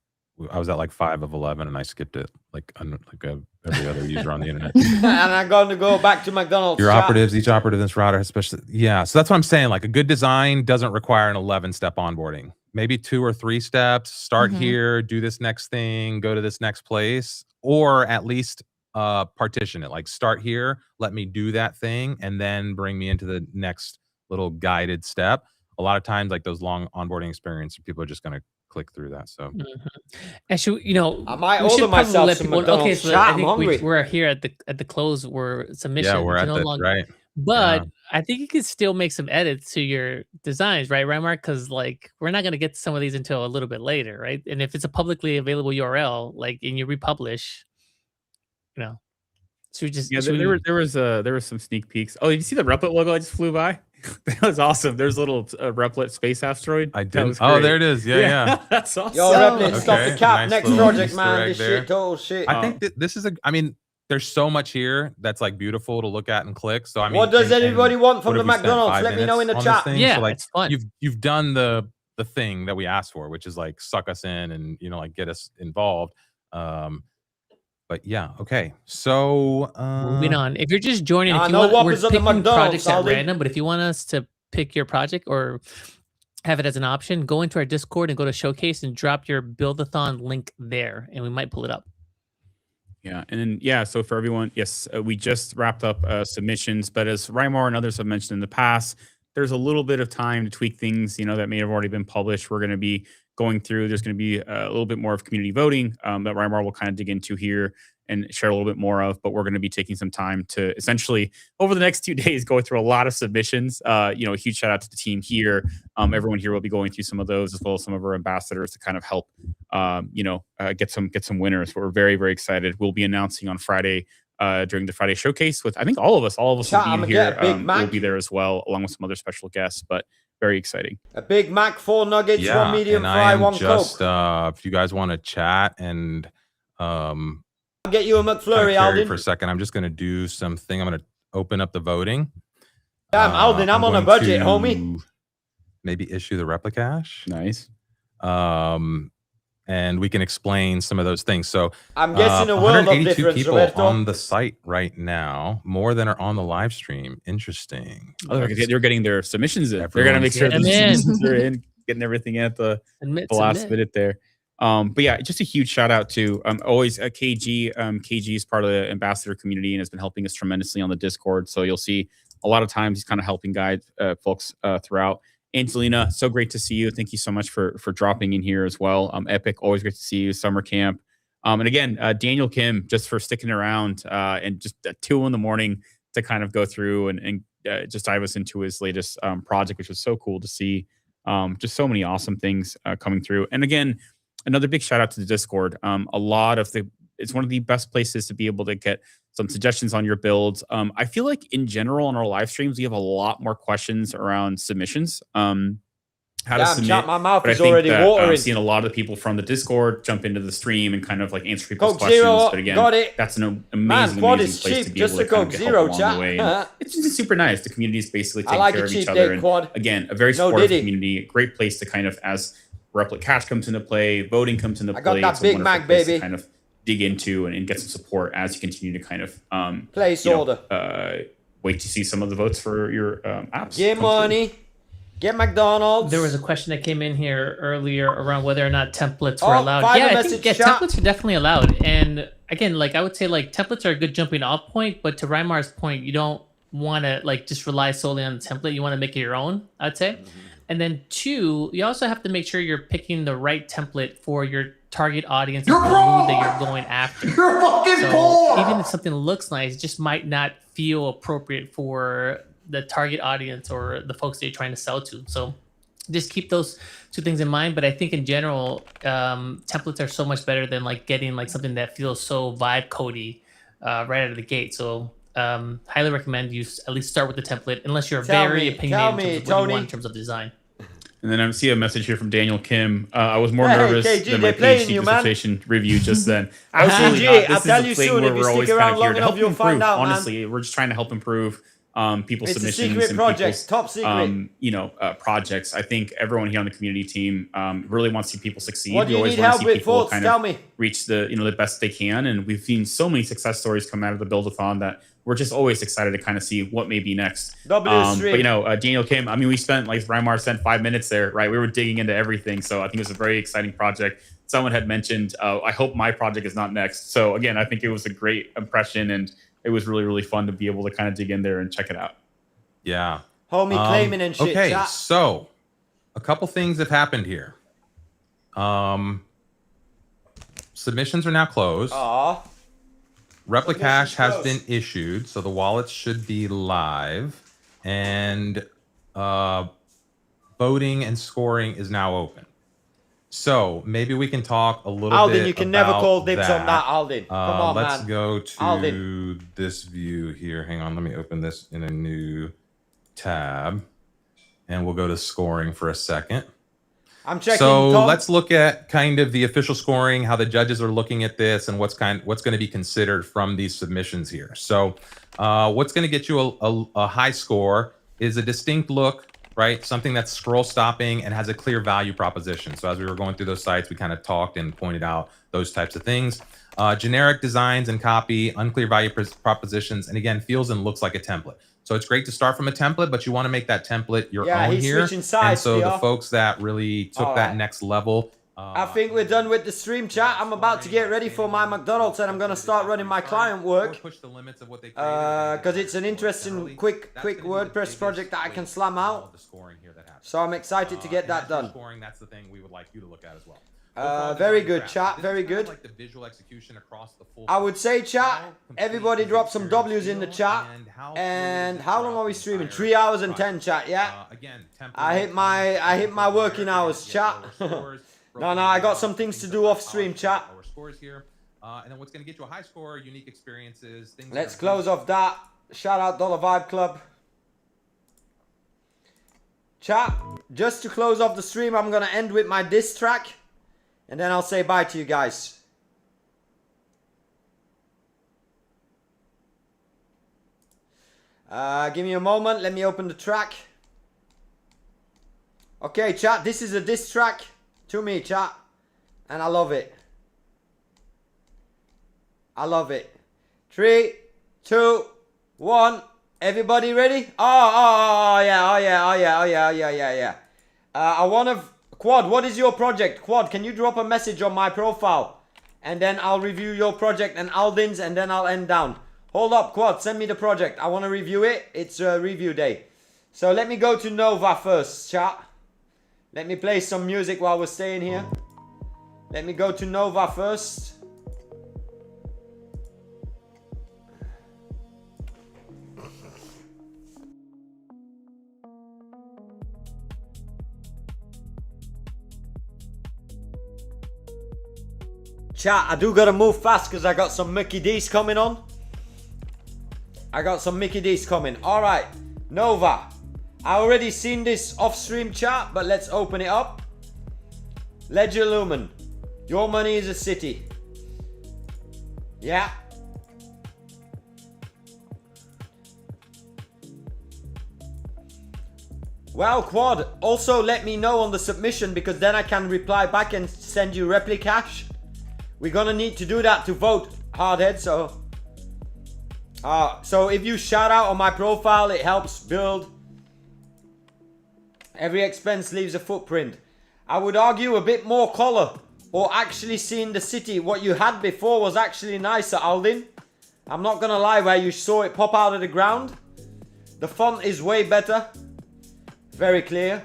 I was at like 5 of 11 and I skipped it like every other user on the internet. And I'm going to go back to McDonald's. Your chat. operatives, each operative in this router, especially, yeah. So that's what I'm saying. Like a good design doesn't require an 11-step onboarding. Maybe 2 or 3 steps. Start here, do this next thing, go to this next place, or at least partition it. Like start here, let me do that thing, and then bring me into the next little guided step. A lot of times, like those long onboarding experience, people are just going to click through that. So Actually, you know, I might we should order probably myself let some people. Okay, McDonald's so chat. I I'm think hungry. we're here at the close where submission. yeah, we're at no the longer, right. but I think you could still make some edits to your designs, right, Mark? Because like we're not gonna get to some of these until a little bit later, right? And if it's a publicly available URL, like and you republish, you know, so we just there was some sneak peeks. Oh, did you see the Replit logo I just flew by? That was awesome. There's a little Replit space asteroid. I That did. was Oh, great. there it is. Yeah. That's awesome. Yo, Replit, stop the cap. Nice Next little project, Easter man. egg This there. shit, total shit. I think that this is I mean, there's so much here that's like beautiful to look at and click. So I mean, What does everybody want from what the have we spent, McDonald's? 5 Let me know in the minutes on this chat. thing? Yeah, so, like, it's fun. You've done the thing that we asked for, which is like suck us in and you know like get us involved. But yeah, okay. So moving on. If you're just joining, I if you know want, what we're was on the picking McDonald's, projects at Aldi. random. But if you want us to pick your project or have it as an option, go into our Discord and go to Showcase and drop your Build-a-thon link there, and we might pull it up. Yeah, and then so for everyone, yes, we just wrapped up submissions, but as Rymar and others have mentioned in the past, there's a little bit of time to tweak things, you know, that may have already been published. We're going to be going through. There's going to be a little bit more of community voting that Rymar will kind of dig into here and share a little bit more of. But we're going to be taking some time to essentially over the next 2 days go through a lot of submissions. You know, a huge shout out to the team here. Everyone here will be going through some of those as well as some of our ambassadors to kind of help, you know, get some winners. We're very, very excited. We'll be announcing on Friday during the Friday showcase with I think all of us will Chat, be here. Big We'll Mac. be there as well, along with some other special guests. But very exciting. A Big Mac, 4 nuggets, yeah, 1 medium and fry, I am 1 just Coke. if you guys want to chat and I'll get you a McFlurry, carry Alden. for a second, I'm just going to do something. I'm going to open up the voting. Damn, Alden, I'm on a going budget, to homie. Maybe issue the replicache. Nice. And we can explain some of those things. So I'm guessing a world of 182 difference, people Roberto. on the site right now, more than are on the live stream. Interesting. Oh, they're getting their submissions in. They're gonna make sure the Everyone's submissions are in, getting everything at the last minute there. But yeah, just a huge shout out to always KG. KG is part of the ambassador community and has been helping us tremendously on the Discord. So you'll see a lot of times he's kind of helping guide folks throughout. Angelina, so great to see you. Thank you so much for dropping in here as well. Epic, always great to see you. Summer camp. And again, Daniel Kim, just for sticking around and just at 2 a.m. to kind of go through and just dive us into his latest project, which was so cool to see. Just so many awesome things coming through. And again, another big shout out to the Discord. It's one of the best places to be able to get some suggestions on your builds. I feel like in general on our live streams, we have a lot more questions around submissions. how to submit. Chat, my mouth but is I think already that watering. I've seen a lot of the people from the Discord jump into the stream and kind of like answer people's Coke questions. Zero, But again, got it. that's an Man, amazing, Quad amazing is place cheap, to be just able to a kind Coke of get Zero, help along chat. the way. And it's just super nice. The community is basically I taking like care a of cheap each other. date, And Quad. again, a very No supportive Diddy. community. Great place to kind of, as Replit Cash comes into play, voting comes into I got play. that It's a Big wonderful Mac, place baby. to kind of dig into and get some support as you continue to kind of Place you know, order. wait to see some of the votes for your apps. Get come through. money. Get McDonald's. There was a question that came in here earlier around whether or not templates were Oh, allowed. Fiverr Yeah, I message think yeah, chat. templates are definitely allowed. And again, like I would say, like templates are a good jumping off point. But to Rymar's point, you don't want to like just rely solely on the template. You want to make it your own, I'd say. And then two, you also have to make sure you're picking the right template for your target audience and the mood that you're going after. You're fucking So poor! even if something looks nice, it just might not feel appropriate for the target audience or the folks that you're trying to sell to. So just keep those two things in mind. But I think in general, templates are so much better than like getting like something that feels so vibe codey right out of the gate. So highly recommend you at least start with the template, unless you're very opinionated in terms of what you want in terms of design. And then I see a message here from Daniel Kim. I was more Hey, nervous KG, than my they're playing PhD you, man. dissertation review just then. LCG, Absolutely not. This I'll is tell a you thing soon, where if you we're always stick kind around of long here to enough, help you'll find improve. out, man. Honestly, we're just trying to help improve people's It's a submissions secret and project, people's, top secret. you know, projects. I think everyone here on the community team really wants to see people succeed. What do We you always need want to help see with, people Forts? kind Tell of me. reach the the best they can, and we've seen so many success stories come out of the Build-a-thon that we're just always excited to kind of see what may be next. But you know, Daniel Kim, I mean, we spent, like Rymar spent 5 minutes there, right? We were digging into everything, so I think it was a very exciting project. Someone had mentioned, I hope my project is not next. So again, I think it was a great impression, and it was really, really fun to be able to kind of dig in there and check it out. Yeah. Homie claiming and shit. Okay, chat. so a couple things have happened here. Submissions are now closed. Aw. Replit Cash has been issued, so the wallets should be live, and voting and scoring is now open. So maybe we can talk a little Alden, bit you can about never call dibs that. on that, Alden. Come on, let's man. go to Alden. this view here. Hang on, let me open this in a new tab, and we'll go to scoring for a second. I'm checking. So Tom. let's look at kind of the official scoring, how the judges are looking at this, and what's going to be considered from these submissions here. So what's going to get you a high score is a distinct look, right? Something that's scroll stopping and has a clear value proposition. So as we were going through those sites, we kind of talked and pointed out those types of things. Generic designs and copy, unclear value propositions, and again, feels and looks like a template. So it's great to start from a template, but you want to make that template your own he's here. switching sides, And so the PR. folks that really took that next level. I think we're done with the stream chat. I'm about to get ready for my McDonald's, and I'm going to start running my client work. Because it's an interesting, quick WordPress project that I can slam out. So I'm excited to get that done. That's the thing we would like you to look at as well. Very good, chat. Very good. Like the visual execution across the full. I would say, chat, everybody drop some W's in the chat. And how long are we streaming? 3 hours and 10, chat, yeah? I hit my working hours, chat. No, I got some things to do off stream, chat. And then what's going to get you a high score, unique experiences, things. Let's close off that. Shout out Dollar Vibe Club. Chat, just to close off the stream, I'm going to end with my diss track. And then I'll say bye to you guys. Give me a moment. Let me open the track. Okay, chat. This is a diss track to me, chat. And I love it. I love it. 3, 2, 1. Everybody ready? Oh yeah. I want to... Quad, what is your project? Quad, can you drop a message on my profile? And then I'll review your project and Aldin's, and then I'll end down. Hold up, Quad, send me the project. I want to review it. It's review day. So let me go to Nova first, chat. Let me play some music while we're staying here. Let me go to Nova first. Chat, I do gotta move fast because I got some Mickey D's coming on. Alright, Nova. I already seen this off stream chat, but let's open it up. Ledger Lumen. Your money is a city. Yeah. Well, Quad, also let me know on the submission because then I can reply back and send you Replit cash. We're gonna need to do that to vote, Hardhead, so if you shout out on my profile, it helps build. Every expense leaves a footprint. I would argue a bit more color or actually seeing the city. What you had before was actually nicer, Aldin. I'm not gonna lie, where you saw it pop out of the ground. The font is way better. Very clear.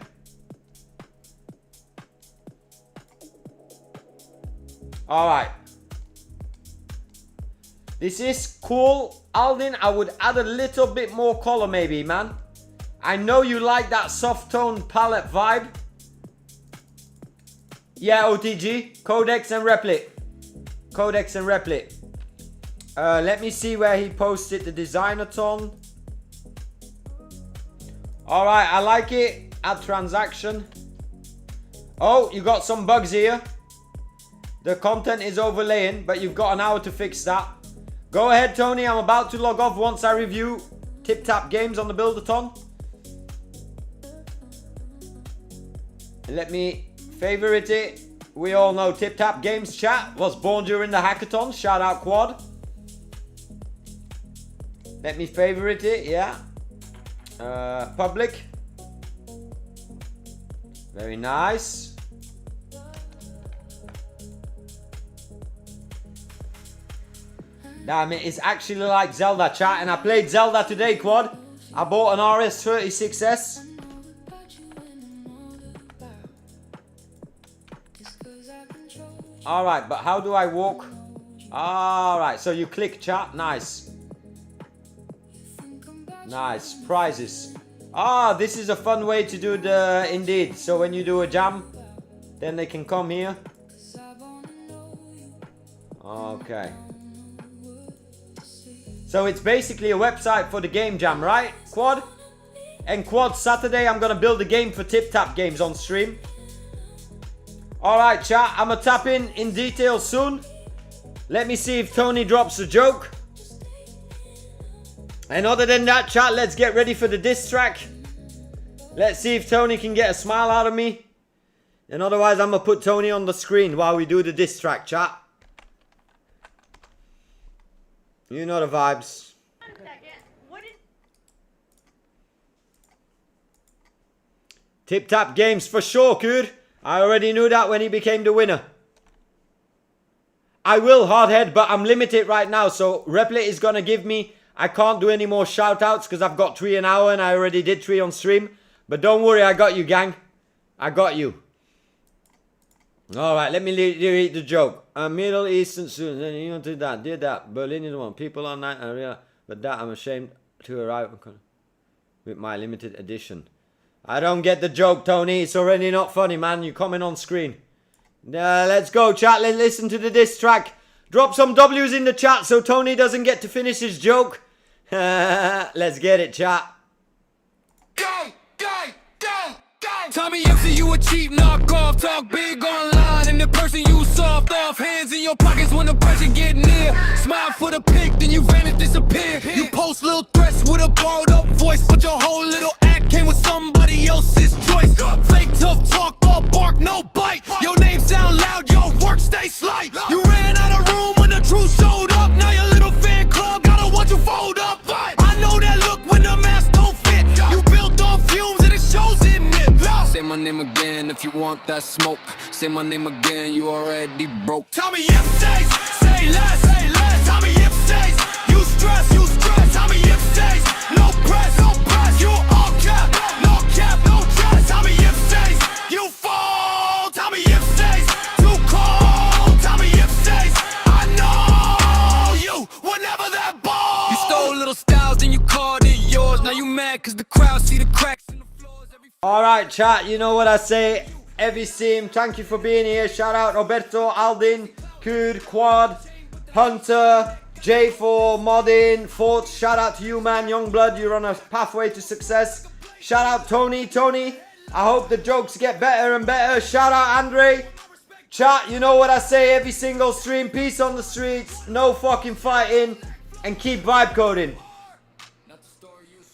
Alright. This is cool. Aldin, I would add a little bit more color maybe, man. I know you like that soft tone palette vibe. Yeah, OTG. Codex and Replit. Codex and Replit. Let me see where he posted the Designathon. Alright, I like it. Add transaction. Oh, you got some bugs here. The content is overlaying, but you've got an hour to fix that. Go ahead, Tony. I'm about to log off once I review Tip Tap Games on the Buildathon. Let me favorite it. We all know Tip Tap Games chat was born during the hackathon. Shout out Quad. Let me favorite it, yeah. Public. Very nice. Damn, it is actually like Zelda, chat, and I played Zelda today, Quad. I bought an RS36S. Alright, but how do I walk? Alright, so you click chat, nice. Nice, prizes. Ah, this is a fun way to do the, indeed. So when you do a jam, then they can come here. Okay. So it's basically a website for the game jam, right, Quad? And Quad, Saturday I'm gonna build a game for Tip Tap Games on stream. Alright, chat, I'ma tap in detail soon. Let me see if Tony drops a joke. And other than that, chat, let's get ready for the diss track. Let's see if Tony can get a smile out of me. And otherwise, I'm gonna put Tony on the screen while we do the diss track, chat. You know the vibes. Tip Tap Games for sure, Kud. I already knew that when he became the winner. I will, Hardhead, but I'm limited right now. So Replit is gonna give me... I can't do any more shout outs because I've got 3 an hour and I already did 3 on stream. But don't worry, I got you, gang. I got you. Alright, let me read the joke. A Middle Eastern student, you did that. Berlin is the one. People on night, but that I'm ashamed to arrive with my limited edition. I don't get the joke, Tony. It's already not funny, man. You comment on screen. Let's go, chat. Let's listen to the diss track. Drop some W's in the chat so Tony doesn't get to finish his joke. Let's get it, chat. Tell me if you a cheap knockoff, talk big online, and the person you soft off, hands in your pockets when the pressure get near. Smile for the pic, then you vanish, disappear. You post little threats with a borrowed up voice, but your whole little act came with somebody else's choice. Fake tough talk, all bark, no bite. Your name sound loud, your work stay slight. You ran out of room when the truth showed up. Now your little fan club gotta watch you fold up. I know that look when the mask don't fit. You built on fumes and it shows in it. Say my name again if you want that smoke. Say my name again, you already broke. Tell me if stays, say less, say less. Tell me if stays, you stress, you stress. Tell me if stays, no press, no press. You all cap, no cap, no dress. Tell me if stays, you fall. Tell me if stays, too cold. Tell me if stays, I know you were never that bold. You stole little styles, then you called it yours. Now you mad cause the crowd see the cracks. Alright, chat, you know what I say. Every team, thank you for being here. Shout out Roberto, Aldin, Kud, Quad, Hunter, J4, Modin, Fort. Shout out to you, man. Youngblood, you're on a pathway to success. Shout out Tony. Tony, I hope the jokes get better and better. Shout out Andre. Chat, you know what I say every single stream. Peace on the streets. No fucking fighting. And keep vibe coding.